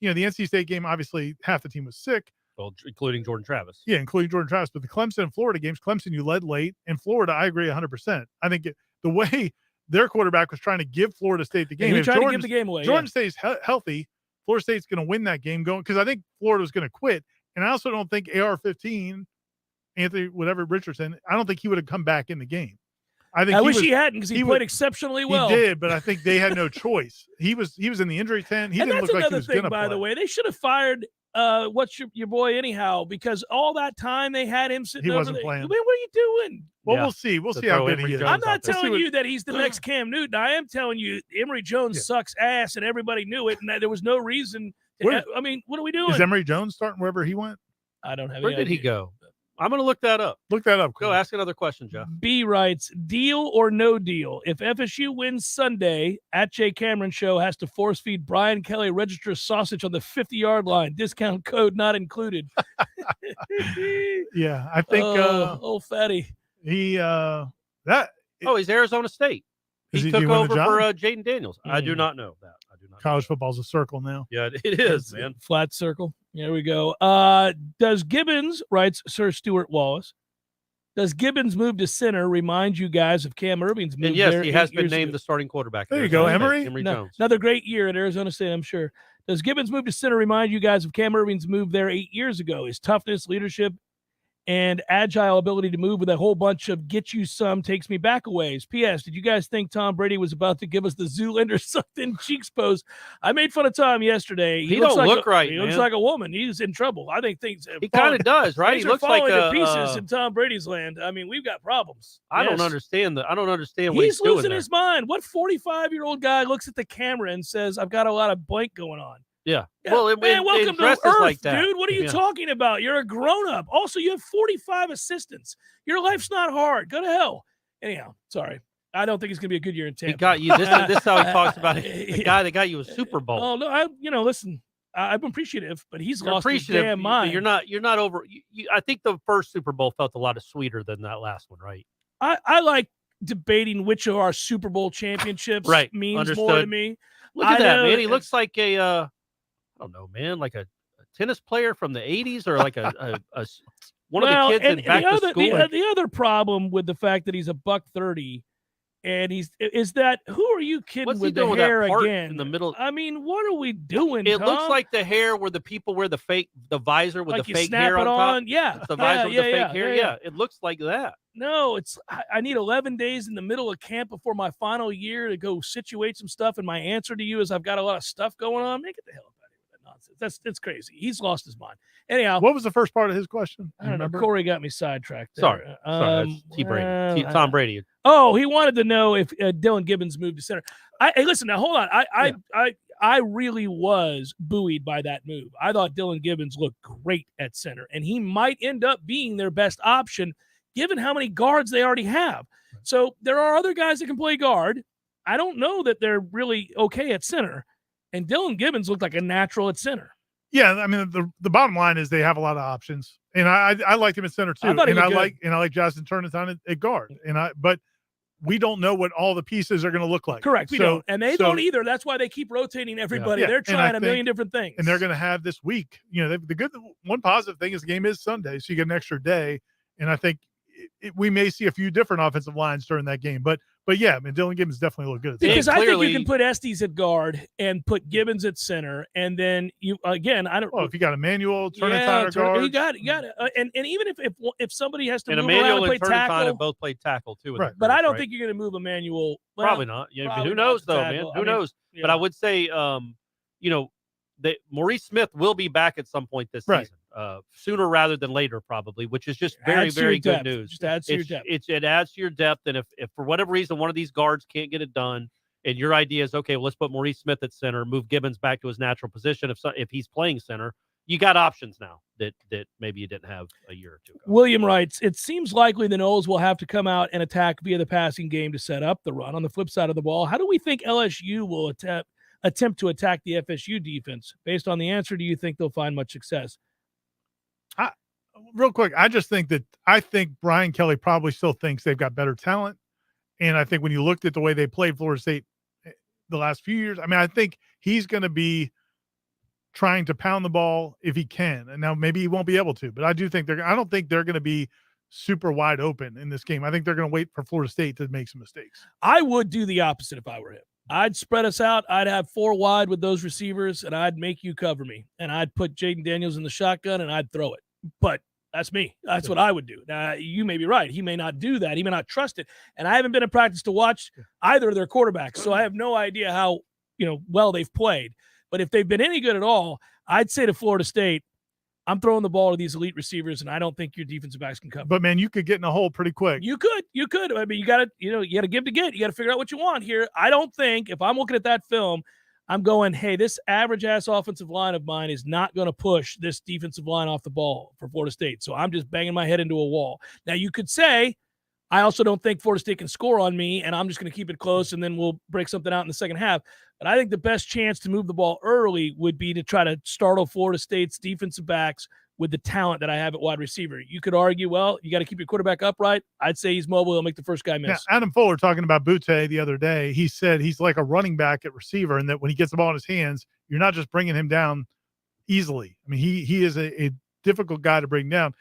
the NC State game, obviously half the team was sick. Well, including Jordan Travis. Yeah, including Jordan Travis. But the Clemson and Florida games, Clemson you led late, and Florida, I agree 100%. I think the way their quarterback was trying to give Florida State the game. He tried to give the game away. Jordan stays healthy, Florida State's going to win that game going, because I think Florida was going to quit. And I also don't think AR-15, Anthony, whatever, Richardson, I don't think he would have come back in the game. I wish he hadn't, because he played exceptionally well. He did, but I think they had no choice. He was in the injury tent. He didn't look like he was going to play. By the way, they should have fired what's your boy anyhow, because all that time they had him sitting He over wasn't there. playing. Man, what are you doing? Well, we'll see. We'll see how good he is. I'm not telling you that he's the next Cam Newton. I am telling you Emory Jones sucks ass, and everybody knew it, and there was no reason. What are we doing? Is Emory Jones starting wherever he went? I don't have. Where did he go? I'm going to look that up. Look that up. Go ask another question, Jeff. B writes, deal or no deal? If FSU wins Sunday, at Jay Cameron Show has to force feed Brian Kelly register sausage on the 50-yard line. Discount code not included. Yeah, I think old fatty. He's Arizona State. He took over for Jayden Daniels. I do not know that. I do not College football's a circle now. Yeah, it is, man. Flat circle. There we go. Does Gibbons, writes Sir Stuart Wallace, does Gibbons move to center remind you guys of Cam Irving's move? And yes, there he has 8 been years named ago? the starting quarterback. There you go, Emory. Emory No, Jones. another great year at Arizona State, I'm sure. Does Gibbons move to center remind you guys of Cam Irving's move there 8 years ago? His toughness, leadership, and agile ability to move with a whole bunch of get you some takes me back a ways. P.S. Did you guys think Tom Brady was about to give us the Zoolander something cheeks pose? I made fun of Tom yesterday. He don't look right, He looks man. like a woman. He's in trouble. I think things. He kind of does, right? Things He are looks like falling to a pieces in Tom Brady's land. I mean, we've got problems. I don't Yes. understand I don't understand what He's he's doing losing there. his mind. What 45-year-old guy looks at the camera and says, "I've got a lot of blank going on"? Yeah. Yeah, Well, man, welcome to Earth, like that. dude. What are you Yeah. talking about? You're a grown-up. Also, you have 45 assistants. Your life's not hard. Go to hell. Anyhow, sorry. I don't think it's going to be a good year in Tampa. He got you. This is how he talks about it. The guy that got you a Super Bowl. Oh, no, listen, I'm appreciative, but he's You're lost his appreciative, damn but mind. You're not over. I think the first Super Bowl felt a lot sweeter than that last one, right? I like debating which of our Super Bowl championships Right. means more to Understood. me. Look at that, know man. He looks like I don't know, man, like a tennis player from the 80s or like one of the kids in Back to School. The other problem with the fact that he's a $130 and is that who are you kidding What's he with the doing with that hair part again? in the middle? I mean, what are we doing? It looks Tom? like the hair where the people wear the visor with Like the you fake snap hair it on top. Yeah, It's the visor with the fake hair. yeah. It looks like that. No, I need 11 days in the middle of camp before my final year to go situate some stuff. And my answer to you is I've got a lot of stuff going on. Make it the hell up out of here with that nonsense. That's crazy. He's lost his mind. Anyhow, What was the first part of his question? I don't know. Corey got me sidetracked. There. Sorry. That's T. Brady. Tom Brady. Oh, he wanted to know if Dylan Gibbons moved to center. Hey, listen, now hold on. I really was buoyed by that move. I thought Dylan Gibbons looked great at center, and he might end up being their best option given how many guards they already have. So there are other guys that can play guard. I don't know that they're really okay at center, and Dylan Gibbons looked like a natural at center. Yeah, I mean the bottom line is they have a lot of options, and I liked him at center too, I thought he looked good. I like Justin Turniton at guard, but we don't know what all the pieces are going to look like. Correct, we don't, and they don't either. That's why they keep rotating everybody. Yeah, They're and trying a million different things, and they're going to have this week. You know, the one positive thing is the game is Sunday, so you get an extra day, and I think we may see a few different offensive lines during that game, but yeah, I mean Dylan Gibbons definitely looked good. Because I think you can put Estes at guard and put Gibbons at center, and then you again. I don't. Well, if you got Emmanuel, Turniton at guard, you got it. And even if somebody has to And move around Emmanuel and and play Turniton tackle, have both played tackle too. Right. but I don't think you're going to move Emmanuel. Well, Probably not. Yeah, probably who not knows to though, tackle. man? I Who mean, knows? yeah. But I would say, that Maurice Smith will be back at some point this season, sooner rather than later, probably, which is just very, Adds to your very good depth. news. Just adds to your depth. It adds to your depth, and if for whatever reason one of these guards can't get it done, and your idea is okay, well, let's put Maurice Smith at center, move Gibbons back to his natural position. If he's playing center, you got options now that maybe you didn't have a year or two ago. William writes, it seems likely the Noles will have to come out and attack via the passing game to set up the run. On the flip side of the ball, how do we think LSU will attempt to attack the FSU defense? Based on the answer, do you think they'll find much success? Real quick, I think Brian Kelly probably still thinks they've got better talent. And I think when you looked at the way they played Florida State the last few years, I mean, I think he's going to be trying to pound the ball if he can. And now maybe he won't be able to, but I don't think they're going to be super wide open in this game. I think they're going to wait for Florida State to make some mistakes. I would do the opposite if I were him. I'd spread us out. I'd have 4 wide with those receivers, and I'd make you cover me. And I'd put Jayden Daniels in the shotgun, and I'd throw it. But that's me. That's what I would do. Now, you may be right. He may not do that. He may not trust it. And I haven't been in practice to watch either of their quarterbacks, so I have no idea how well they've played. But if they've been any good at all, I'd say to Florida State, I'm throwing the ball to these elite receivers, and I don't think your defensive backs can cover. But man, you could get in a hole pretty quick. You could. I mean, you got to give to get. You got to figure out what you want here. I don't think if I'm looking at that film, I'm going, hey, this average ass offensive line of mine is not going to push this defensive line off the ball for Florida State. So I'm just banging my head into a wall. Now you could say, I also don't think Florida State can score on me, and I'm just going to keep it close, and then we'll break something out in the second half. But I think the best chance to move the ball early would be to try to startle Florida State's defensive backs with the talent that I have at wide receiver. You could argue, well, you got to keep your quarterback upright. I'd say he's mobile. He'll make the first guy miss. Yeah, Adam Fuller talking about Butte the other day. He said he's like a running back at receiver, and that when he gets the ball in his hands, you're not just bringing him down easily. I mean, he is a difficult guy to bring down.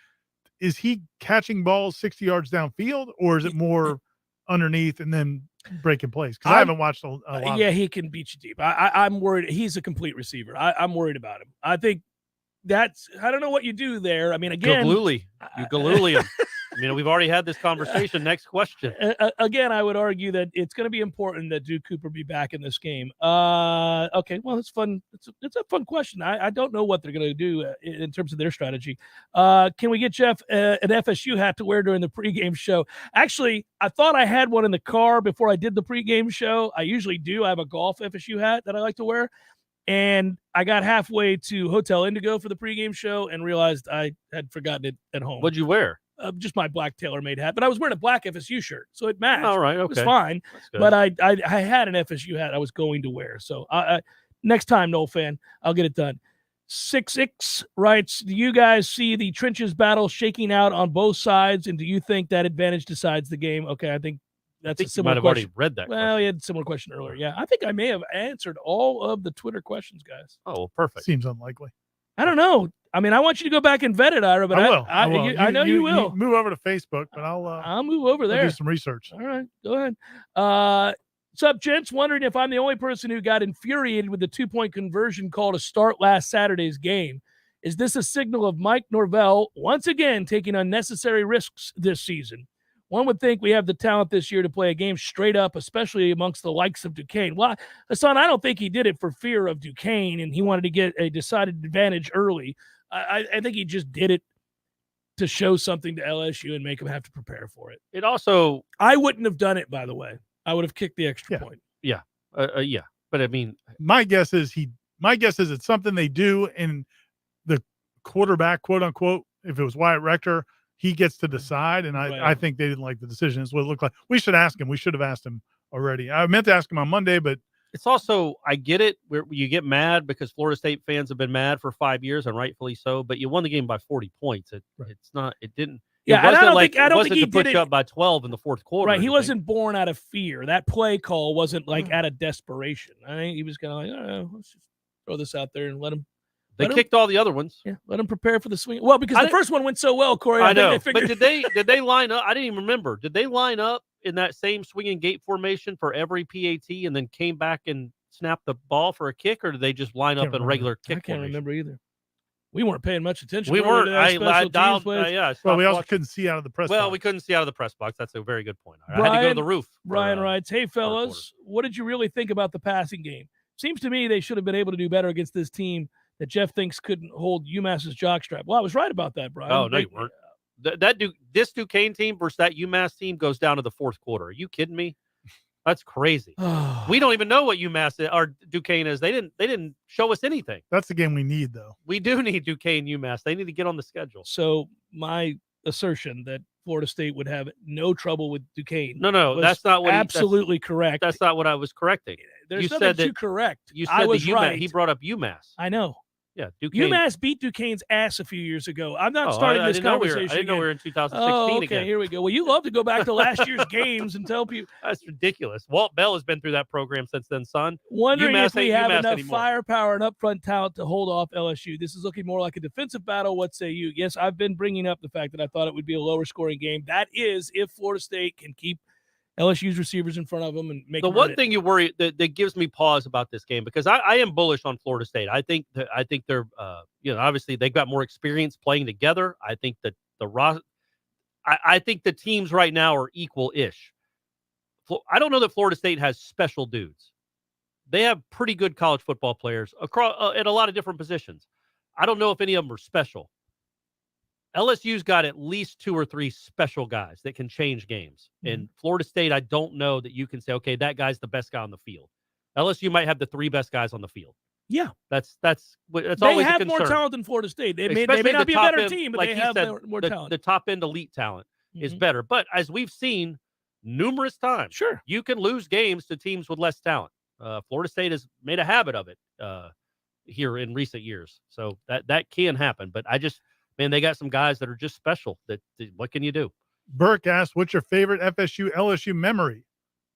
Is he catching balls 60 yards downfield, or is it more underneath and then breaking plays? Because I haven't watched a lot. Yeah, he can beat you deep. I'm worried. He's a complete receiver. I'm worried about him. I think I don't know what you do there. I mean, again, you Galooly him. I mean, we've already had this conversation. Next question. Again, I would argue that it's going to be important that Duke Cooper be back in this game. Okay, well, it's fun. It's a fun question. I don't know what they're going to do in terms of their strategy. Can we get Jeff an FSU hat to wear during the pregame show? Actually, I thought I had one in the car before I did the pregame show. I usually do. I have a golf FSU hat that I like to wear. And I got halfway to Hotel Indigo for the pregame show and realized I had forgotten it at home. What'd you wear? Just my black TaylorMade hat, but I was wearing a black FSU shirt, so it matched. All right, okay. It was fine. But I had an FSU hat I was going to wear. So next time, Nole fan, I'll get it done. 6-6 writes, do you guys see the trenches battle shaking out on both sides, and do you think that advantage decides the game? Okay, I think that's a similar you might have question. already read that. Well, he had a similar question earlier. Yeah, I think I may have answered all of the Twitter questions, guys. Oh, well, perfect. Seems unlikely. I don't know. I mean, I want you to go back and vet it, Ira, but I will. I know you will. You move over to Facebook, but I'll move over there. I'll do some research. All right, go ahead. What's up, gents? Wondering if I'm the only person who got infuriated with the 2-point conversion call to start last Saturday's game. Is this a signal of Mike Norvell once again taking unnecessary risks this season? One would think we have the talent this year to play a game straight up, especially amongst the likes of Duquesne. Well, Hassan, I don't think he did it for fear of Duquesne, and he wanted to get a decided advantage early. I think he just did it to show something to LSU and make them have to prepare for it. It also, I wouldn't have done it, by the way. I would have kicked the extra point. Yeah, yeah. But I mean, my guess is it's something they do, and the quarterback, quote unquote, if it was Wyatt Rector, he gets to decide, and I think they didn't like the decision. Is what it looked like. We should ask him. We should have asked him already. I meant to ask him on Monday, but it's also, I get it, where you get mad because Florida State fans have been mad for 5 years, and rightfully so. But you won the game by 40 points. It's not. It didn't. Yeah, it wasn't I don't think he to did put it you up by 12 in the fourth quarter. Right, he wasn't born out of fear. That play call wasn't like out of desperation. I think he was kind of like, oh, let's just throw this out there and let him. They kicked all the other ones. Yeah, let them prepare for the swing. Well, because the first one went so well, Corey. I know. But did they line up? I didn't even remember. Did they line up in that same swinging gate formation for every PAT and then came back and snapped the ball for a kick, or did they just line up in regular kick? I can't remember either. We weren't paying much attention. We weren't. I dialed. Well, we also couldn't see out of the press box. Well, we couldn't see out of the press box. That's a very good point. I had to go to the roof. Brian writes, hey, fellas, what did you really think about the passing game? Seems to me they should have been able to do better against this team that Jeff thinks couldn't hold UMass's jockstrap. Well, I was right about that, Brian. Oh, no, you weren't. This Duquesne team versus that UMass team goes down to the fourth quarter. Are you kidding me? That's crazy. We don't even know what UMass or Duquesne is. They didn't show us anything. That's the game we need, though. We do need Duquesne UMass. They need to get on the schedule. So my assertion that Florida State would have no trouble with Duquesne. No, that's not what absolutely correct. That's not what I was correcting. There's nothing to correct. You said I was right. He brought up UMass. I know. Yeah, Duquesne. UMass beat Duquesne's ass a few years ago. I'm not starting this conversation. I didn't know we were in 2016 okay, again. Here we go. Well, you love to go back to last year's games and tell people. That's ridiculous. Walt Bell has been through that program since then, son. Wondering if we have enough firepower and upfront talent to hold off LSU. This is looking more like a defensive battle. What say you? Yes, I've been bringing up the fact that I thought it would be a lower scoring game. That is if Florida State can keep LSU's receivers in front of them and make the one thing you worry that gives me pause about this game, because I am bullish on Florida State. I think they're obviously they've got more experience playing together. I think that I think the teams right now are equal-ish. I don't know that Florida State has special dudes. They have pretty good college football players across at a lot of different positions. I don't know if any of them are special. LSU's got at least 2 or 3 special guys that can change games. And Florida State, I don't know that you can say, okay, that guy's the best guy on the field. LSU might have the 3 best guys on the field. Yeah. That's always a concern. They have more talent than Florida State. They may not be a better team, but like they have more talent. The top-end elite talent is better. But as we've seen numerous times, sure, you can lose games to teams with less talent. Florida State has made a habit of it here in recent years. So that can happen. But man, they got some guys that are just special. What can you do? Burke asked, what's your favorite FSU LSU memory?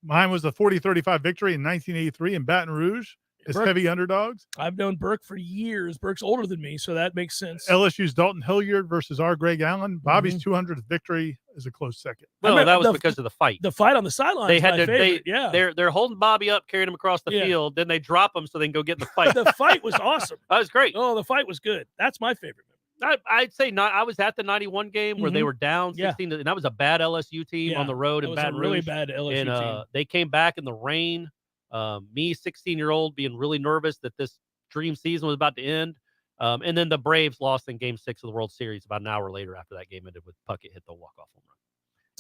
Mine was the 40-35 victory in 1983 in Baton Rouge as Burke, heavy underdogs. I've known Burke for years. Burke's older than me, so that makes sense. LSU's Dalton Hilliard versus our Greg Allen. Bobby's 200th victory is a close second. Well, that was because of the fight. The fight on the sideline. They had to. They're holding Bobby up, carrying him across the field. Then they drop him so they can go get in the fight. The fight was awesome. That was great. Oh, the fight was good. That's my favorite. I'd say not. I was at the 91 game where they were down 16, and that was a bad LSU team on the road in Baton Rouge. Really bad LSU team. They came back in the rain. Me, 16-year-old, being really nervous that this dream season was about to end. And then the Braves lost in Game 6 of the World Series about an hour later after that game ended with Puckett hit the walk-off home run.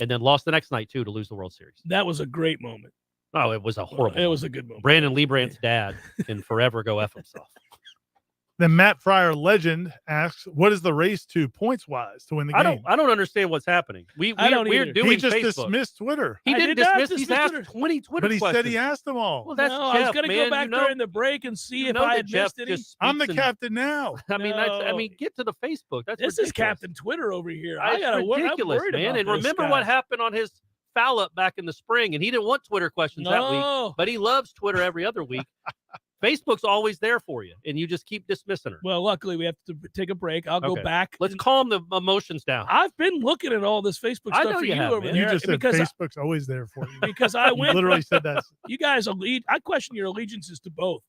And then lost the next night, too, to lose the World Series. That was a great moment. Oh, it was a horrible moment. Was a good moment. Brandon Liebrandt's dad can forever go F himself. Then Matt Fryer, legend, asks, what is the race to points-wise to win the game? I don't understand what's happening. We're doing He just Facebook. dismissed Twitter. He didn't dismiss. He's asked 20 Twitter But he questions. said he asked them all. Well, that's No, Jeff, I was going to man. go back during the break and see if know I that had Jeff missed any. just I'm the speaks in- captain now. I mean, get to the Facebook. That's This ridiculous. is Captain Twitter over here. That's I got ridiculous, man. And remember what happened on his foul up back in the spring, and he didn't want Twitter questions that week, but he loves Twitter every other week. Facebook's always there for you, and you just keep dismissing her. Well, luckily, we have to take a break. I'll go back. Let's calm the emotions down. I've been looking at all this Facebook I stuff know for you you have, over man. there. You just said because Facebook's always there for you. Because I went. literally said that. You guys, I question your allegiances to both.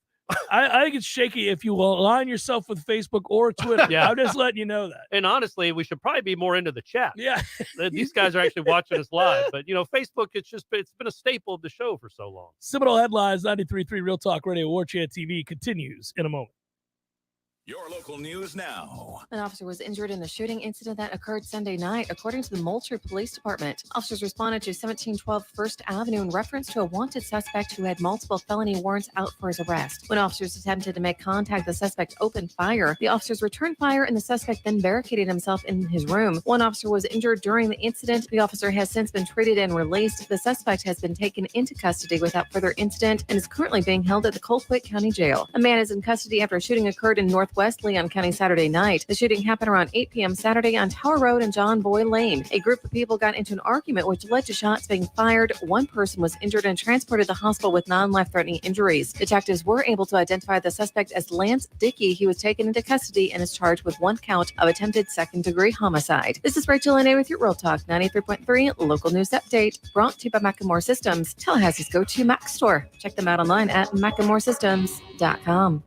I think it's shaky if you will align yourself with Facebook or Twitter. Yeah. I'm just letting you know that. And honestly, we should probably be more into the chat. Yeah. These guys are actually watching us live. But, Facebook, it's been a staple of the show for so long. Seminole Headlines, 93.3 Real Talk Radio, Warchant TV continues in a moment. Your local news now. An officer was injured in a shooting incident that occurred Sunday night, according to the Moultrie Police Department. Officers responded to 1712 First Avenue in reference to a wanted suspect who had multiple felony warrants out for his arrest. When officers attempted to make contact, the suspect opened fire. The officers returned fire, and the suspect then barricaded himself in his room. One officer was injured during the incident. The officer has since been treated and released. The suspect has been taken into custody without further incident and is currently being held at the Colquitt County Jail. A man is in custody after a shooting occurred in Northwest Leon County Saturday night. The shooting happened around 8 p.m. Saturday on Tower Road and John Boy Lane. A group of people got into an argument which led to shots being fired. One person was injured and transported to the hospital with non-life-threatening injuries. Detectives were able to identify the suspect as Lance Dickey. He was taken into custody and is charged with one count of attempted second-degree homicide. This is Rachel Lene with your Real Talk 93.3 local news update, brought to you by Macklemore Systems, Tallahassee's go-to Mac store. Check them out online at MacklemoreSystems.com.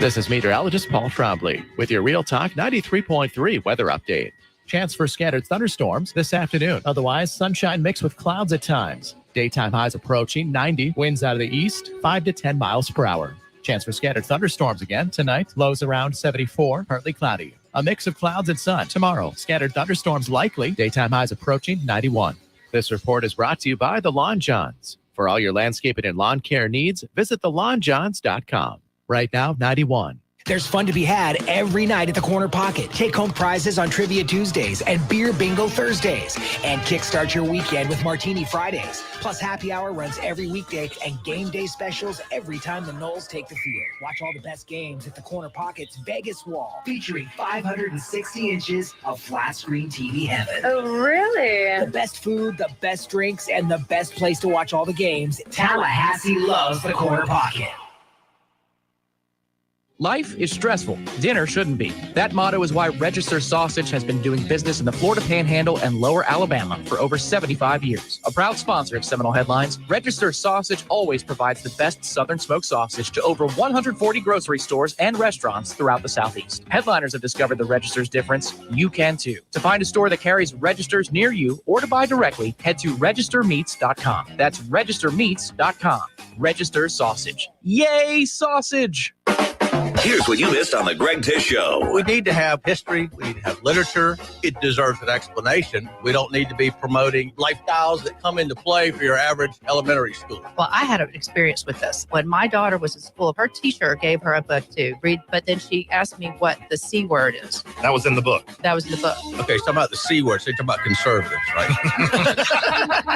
This is meteorologist Paul Trombley with your Real Talk 93.3 weather update. Chance for scattered thunderstorms this afternoon. Otherwise, sunshine mixed with clouds at times. Daytime highs approaching 90, winds out of the east, 5 to 10 miles per hour. Chance for scattered thunderstorms again tonight. Lows around 74, partly cloudy. A mix of clouds and sun. Tomorrow, scattered thunderstorms likely. Daytime highs approaching 91. This report is brought to you by The Lawn Johns. For all your landscaping and lawn care needs, visit thelawnjohns.com. Right now, 91. There's fun to be had every night at the Corner Pocket. Take home prizes on Trivia Tuesdays and Beer Bingo Thursdays. And kickstart your weekend with Martini Fridays. Plus, happy hour runs every weekday and game day specials every time the Noles take the field. Watch all the best games at the Corner Pocket's Vegas Wall, featuring 560 inches of flat screen TV heaven. Oh, really? The best food, the best drinks, and the best place to watch all the games. Tallahassee loves the Corner Pocket. Life is stressful. Dinner shouldn't be. That motto is why Register Sausage has been doing business in the Florida Panhandle and Lower Alabama for over 75 years. A proud sponsor of Seminole Headlines, Register Sausage always provides the best Southern smoked sausage to over 140 grocery stores and restaurants throughout the Southeast. Headliners have discovered the Register's difference. You can too. To find a store that carries Registers near you or to buy directly, head to registermeats.com. That's registermeats.com. Register Sausage. Yay, sausage! Here's what you missed on the Greg Tish Show. We need to have history. We need to have literature. It deserves an explanation. We don't need to be promoting lifestyles that come into play for your average elementary school. Well, I had an experience with this. When my daughter was in school, her teacher gave her a book to read, but then she asked me what the C word is. That was in the book. That was in the book. Okay, so talking about the C word. So you're talking about conservatives, right?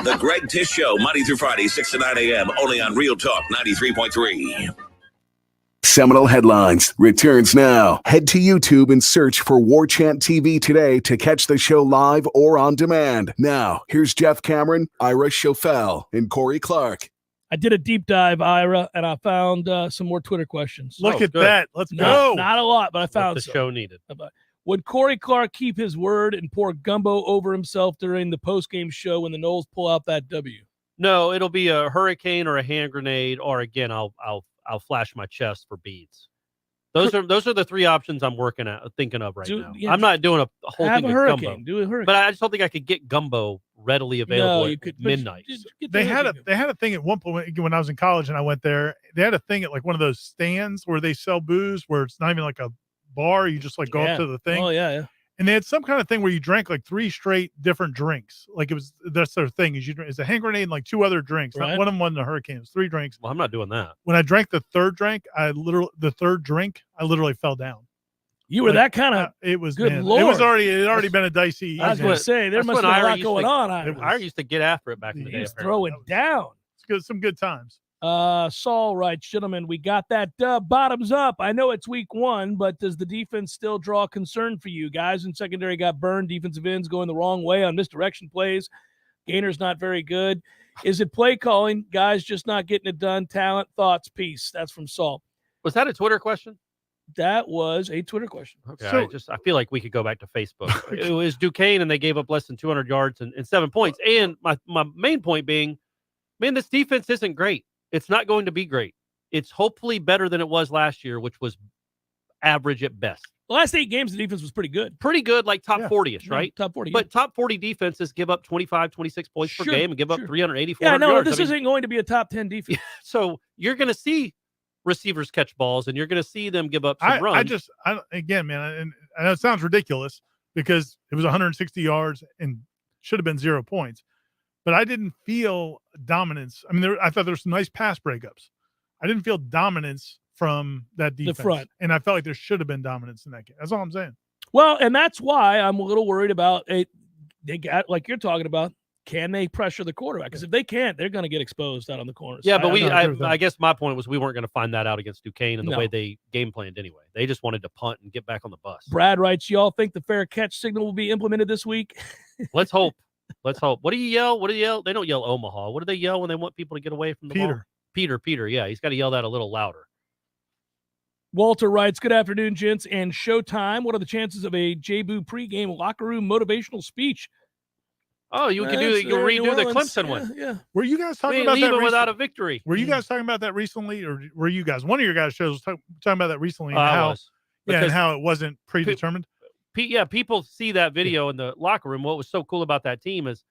The Greg Tish Show, Monday through Friday, 6 to 9 a.m., only on Real Talk 93.3. Seminole Headlines returns now. Head to YouTube and search for Warchant TV today to catch the show live or on demand. Now, here's Jeff Cameron, Ira Schofel, and Corey Clark. I did a deep dive, Ira, and I found some more Twitter questions. Look at that. Let's go. Not a lot, but I found the some. show needed. Would Corey Clark keep his word and pour gumbo over himself during the postgame show when the Noles pull out that W? No, it'll be a hurricane or a hand grenade, or again, I'll flash my chest for beads. Those are the three options I'm thinking of right now. Yeah, I'm not doing a whole have thing a of hurricane. gumbo, Do a hurricane. but I just don't think I could get gumbo readily available you at could, midnight. They had a thing at one point when I was in college and I went there. They had a thing at like one of those stands where they sell booze, where it's not even like a bar. You just like go up to the thing. Oh yeah. And they had some kind of thing where you drank like 3 straight different drinks. Like that's their thing. It's a hand grenade and like 2 other drinks. Right. One of them wasn't a hurricane. It was 3 drinks. Well, I'm not doing that. When I drank the third drink, I literally fell down. You were that kind of. It was good. Man, Lord. it had already been a dicey. I was going to say there must be a lot going on. I used to get after it back in the day. He's throwing down. It's good. Some good times. Saul writes, gentlemen, we got that bottoms up. I know it's week 1, but does the defense still draw concern for you? Guys in secondary got burned. Defensive ends going the wrong way on misdirection plays. Gainer's not very good. Is it play calling? Guys just not getting it done. Talent, thoughts, peace. That's from Saul. Was that a Twitter question? That was a Twitter question. Okay, I feel like we could go back to Facebook. It was Duquesne, and they gave up less than 200 yards and 7 points. And my main point being, man, this defense isn't great. It's not going to be great. It's hopefully better than it was last year, which was average at best. The last 8 games, the defense was pretty good. Pretty good, like top 40-ish, right? Top 40. But top 40 defenses give up 25, 26 points per game and give up 384 Yeah, no, yards. this isn't going to be a top 10 defense. So you're going to see receivers catch balls, and you're going to see them give up some runs. Again, man, and I know it sounds ridiculous because it was 160 yards and should have been 0 points. But I didn't feel dominance. I mean, I thought there were some nice pass breakups. I didn't feel dominance from that defense. The front. And I felt like there should have been dominance in that game. That's all I'm saying. Well, and that's why I'm a little worried about it. They got, like you're talking about, can they pressure the quarterback? Because if they can't, they're going to get exposed out on the corners. Yeah, but I guess my point was we weren't going to find that out against Duquesne and the way they game planned anyway. They just wanted to punt and get back on the bus. Brad writes, y'all think the fair catch signal will be implemented this week? Let's hope. Let's hope. What do you yell? They don't yell Omaha. What do they yell when they want people to get away from the ball? Peter. Yeah, he's got to yell that a little louder. Walter writes, good afternoon, gents, and showtime. What are the chances of a J-Boo pregame locker room motivational speech? Oh, you can redo the Clemson one. Yeah. Were you guys talking about that without a victory? Were you guys talking about that recently, or were you guys? One of your guys' shows was talking about that recently. And and how it wasn't predetermined. People see that video in the locker room. What was so cool about that team is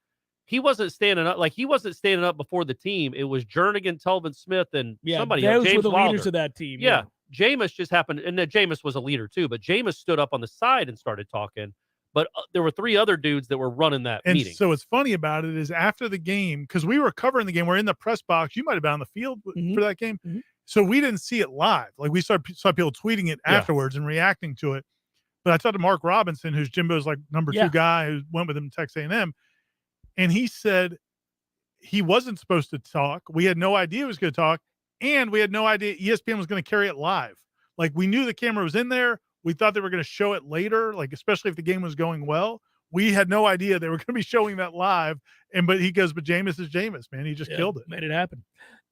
he wasn't standing up. Like, he wasn't standing up before the team. It was Jernigan, Tulvin Smith, and somebody else. Those James were the Wilder. leaders of that team. Yeah. Jameis just happened, and then Jameis was a leader too, but Jameis stood up on the side and started talking. But there were 3 other dudes that were running that meeting. So what's funny about it is after the game, because we were covering the game, we're in the press box. You might have been on the field for that game. Mm-hmm. So we didn't see it live. Like, we saw people tweeting it afterwards and reacting to it. But I talked to Mark Robinson, who's Jimbo's like number 2 guy, who went with him to Texas A&M. And he said he wasn't supposed to talk. We had no idea he was going to talk. And we had no idea ESPN was going to carry it live. Like, we knew the camera was in there. We thought they were going to show it later, like, especially if the game was going well. We had no idea they were going to be showing that live. But he goes, but Jameis is Jameis, man. He just killed it. Made it happen.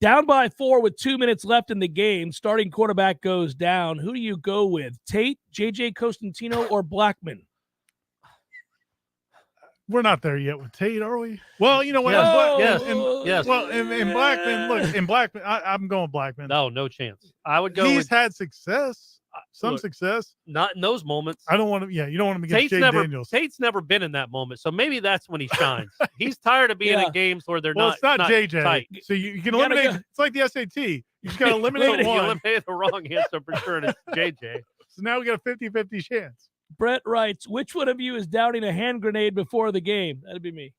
Down by 4 with 2 minutes left in the game. Starting quarterback goes down. Who do you go with? Tate, J.J. Costantino, or Blackman? We're not there yet with Tate, are we? Well, you know what? Yes. Well, in Blackman, look, in Blackman, I'm going Blackman. No chance. I would go. He's had success, success. Not in those moments. I don't want to. Yeah, you don't want him against Jayden Daniels. Tate's never been in that moment, so maybe that's when he shines. He's tired of being in games where they're it's not JJ. Tight. So you can eliminate. It's like the SAT. You just got to eliminate one. You eliminated the wrong answer for sure, and it's JJ. So now we got a 50-50 chance. Brett writes, which one of you is doubting a hand grenade before the game? That'd be me.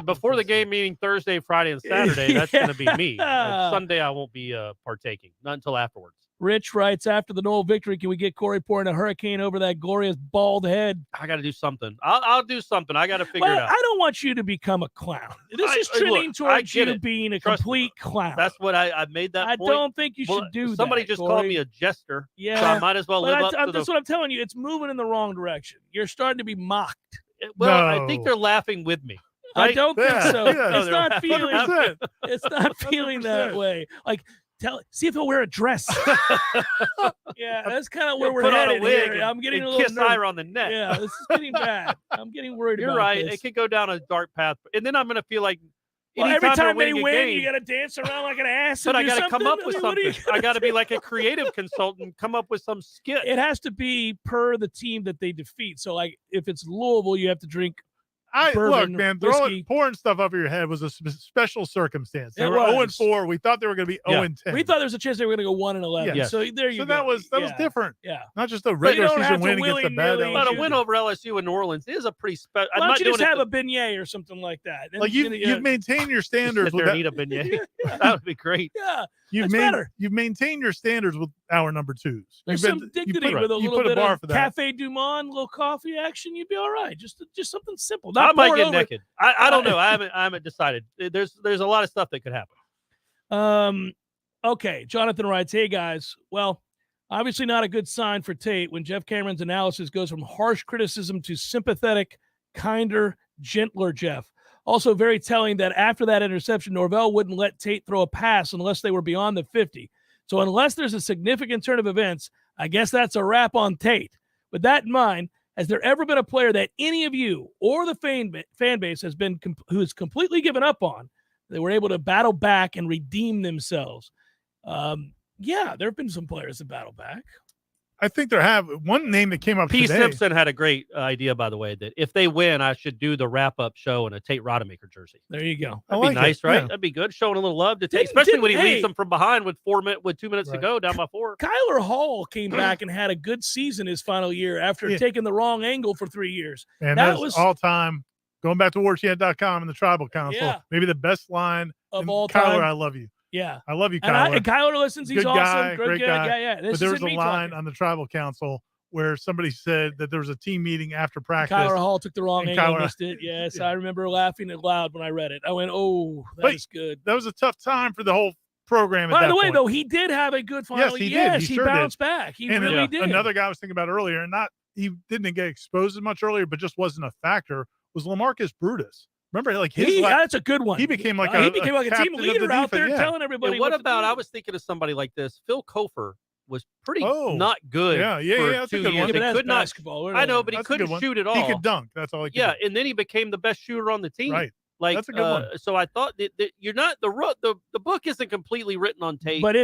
Before the game, meaning Thursday, Friday, and Saturday, that's going to be me. Sunday, I won't be partaking. Not until afterwards. Rich writes, after the Noel victory, can we get Corey pouring a hurricane over that glorious bald head? I got to do something. I'll do something. I got to figure it out. I don't want you to become a clown. This is trending towards you being a complete clown. That's what I made that point. I don't think you should do that. Somebody just called me a jester. Yeah. So I might as well live up to that's what I'm telling you. It's moving in the wrong direction. You're starting to be mocked. Well, I think they're laughing with me. Right? I don't think so. Yeah, it's not feeling. 100%. It's not feeling that way. Like, see if he'll wear a dress. Yeah, that's kind of where we're headed here. I'm getting a little kiss Ira on the neck. Yeah, this is getting bad. I'm getting worried. You're about right. this. It could go down a dark path, and then I'm going to feel like. Every time they win, you got to dance around like an ass. But I got to come up with something. I got to be like a creative consultant, come up with some skit. It has to be per the team that they defeat. So, like, if it's Louisville, you have to drink. Bourbon, look, man, whiskey. pouring stuff over your head was a special circumstance. They It were was. 0-4. We thought they were going to be 0-10. We thought there was a chance they were going to go 1-11. Yeah. So there you So go. that was different. Yeah. Not just a regular don't have season to win against a bad willy-nilly- LSU. But a win over LSU in New Orleans is a pretty special. Why don't you just have a beignet or something like that? Like you've maintained your standards with there and eat a beignet. That would be great. Yeah. You've better. You've maintained your standards with our number twos. There's You've some dignity with a you little put a bit bar of for that. Cafe Du Monde, a little coffee action. You'd be all right. Just something simple. I Not might pour it get over. naked. I don't know. I haven't decided. There's a lot of stuff that could happen. Okay. Jonathan writes, hey guys. Well, obviously not a good sign for Tate when Jeff Cameron's analysis goes from harsh criticism to sympathetic, kinder, gentler Jeff. Also very telling that after that interception, Norvell wouldn't let Tate throw a pass unless they were beyond the 50. So unless there's a significant turn of events, I guess that's a wrap on Tate. With that in mind, has there ever been a player that any of you or the fan base has been who's completely given up on? They were able to battle back and redeem themselves. Yeah, there have been some players that battle back. I think there have. One name that came up P. today. Simpson had a great idea, by the way, that if they win, I should do the wrap-up show in a Tate Rodemaker jersey. There you go. That'd be nice, right? That'd be good. Showing a little love to Tate, especially when he leads them from behind with 2 minutes to go down by 4. Kyler Hall came back and had a good season his final year after taking the wrong angle for 3 years. And that was all time. Going back to warchant.com and the Tribal Council, maybe the best line of all Kyler, time. I love you. Yeah. I love you, Kyler. And Kyler listens. He's Good awesome. guy, great guy. Yeah. But there was a line on the Tribal Council where somebody said that there was a team meeting after practice. Kyler Hall took the wrong angle and missed it. Yes, I remember laughing out loud when I read it. I went, oh, that's good. That was a tough time for the whole program. By the way, though, he did have a good final. Yes, he did. He He sure bounced did. back. He and really did. Another guy I was thinking about earlier, and he didn't get exposed as much earlier, but just wasn't a factor, was LaMarcus Brutus. Remember, like that's a good one. He became like a captain team of leader the out there defense, telling everybody. And what about? I was thinking of somebody like this. Phil Kofer was pretty not good. Yeah, for that's a 2 good years. one. He could not. Basketball. I know, but he That's a good couldn't one. shoot at all. He could dunk. That's all he could. Yeah, and then he became the best shooter on the team. Right. Like that's a good one. So I thought that you're not the book isn't completely written on Tate, but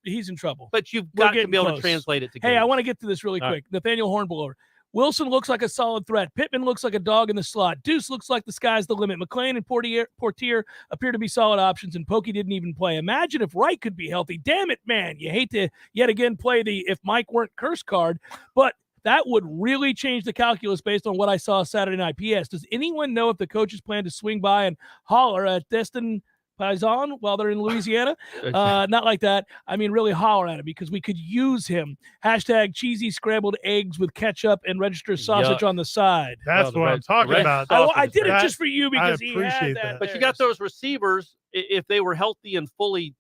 he's in trouble. But you've We're got to getting be able close. to translate it to. Hey, games. I want to get to this really All quick. Nathaniel Hornblower. Wilson looks like a solid threat. Pittman looks like a dog in the slot. Deuce looks like the sky's the limit. McClain and Portier appear to be solid options, and Pokey didn't even play. Imagine if Wright could be healthy. Damn it, man. You hate to yet again play the if Mike weren't curse card, but that would really change the calculus based on what I saw Saturday night. P.S. Does anyone know if the coaches plan to swing by and holler at Destin Paisan while they're in Louisiana? Not like that. I mean, really holler at him because we could use him. Hashtag cheesy scrambled eggs with ketchup and register sausage on the side. That's what I'm talking about. I did it just for you because he had that. But you got those receivers, if they were healthy and fully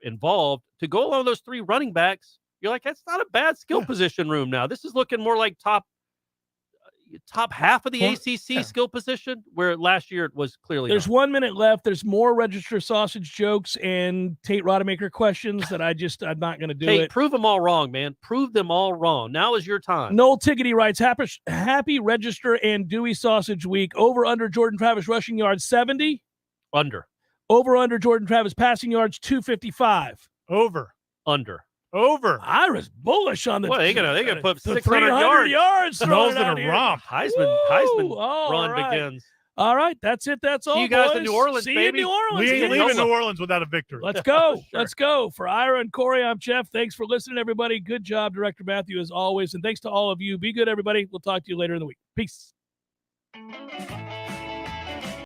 involved, to go along those 3 running backs. You're like, that's not a bad skill position room now. This is looking more like top half of the ACC skill position, where last year it was clearly. There's 1 minute left. There's more register sausage jokes and Tate Rodemaker questions that I'm not going to do it. Prove them all wrong, man. Prove them all wrong. Now is your time. Noel Tiggety writes, happy register and Dewey sausage week. Over under Jordan Travis rushing yards 70. Under. Over under Jordan Travis passing yards 255. Over. Under. Over. Ira's bullish on the. Well, they're gonna put 600 yards. Noel's gonna romp. Heisman run begins. All right, that's it. That's all. See you guys boys. in New Orleans, See baby. you in New Orleans. We ain't leaving New Orleans without a victory. Let's go. Sure. Let's go. For Ira and Corey, I'm Jeff. Thanks for listening, everybody. Good job, Director Matthew, as always. And thanks to all of you. Be good, everybody. We'll talk to you later in the week. Peace.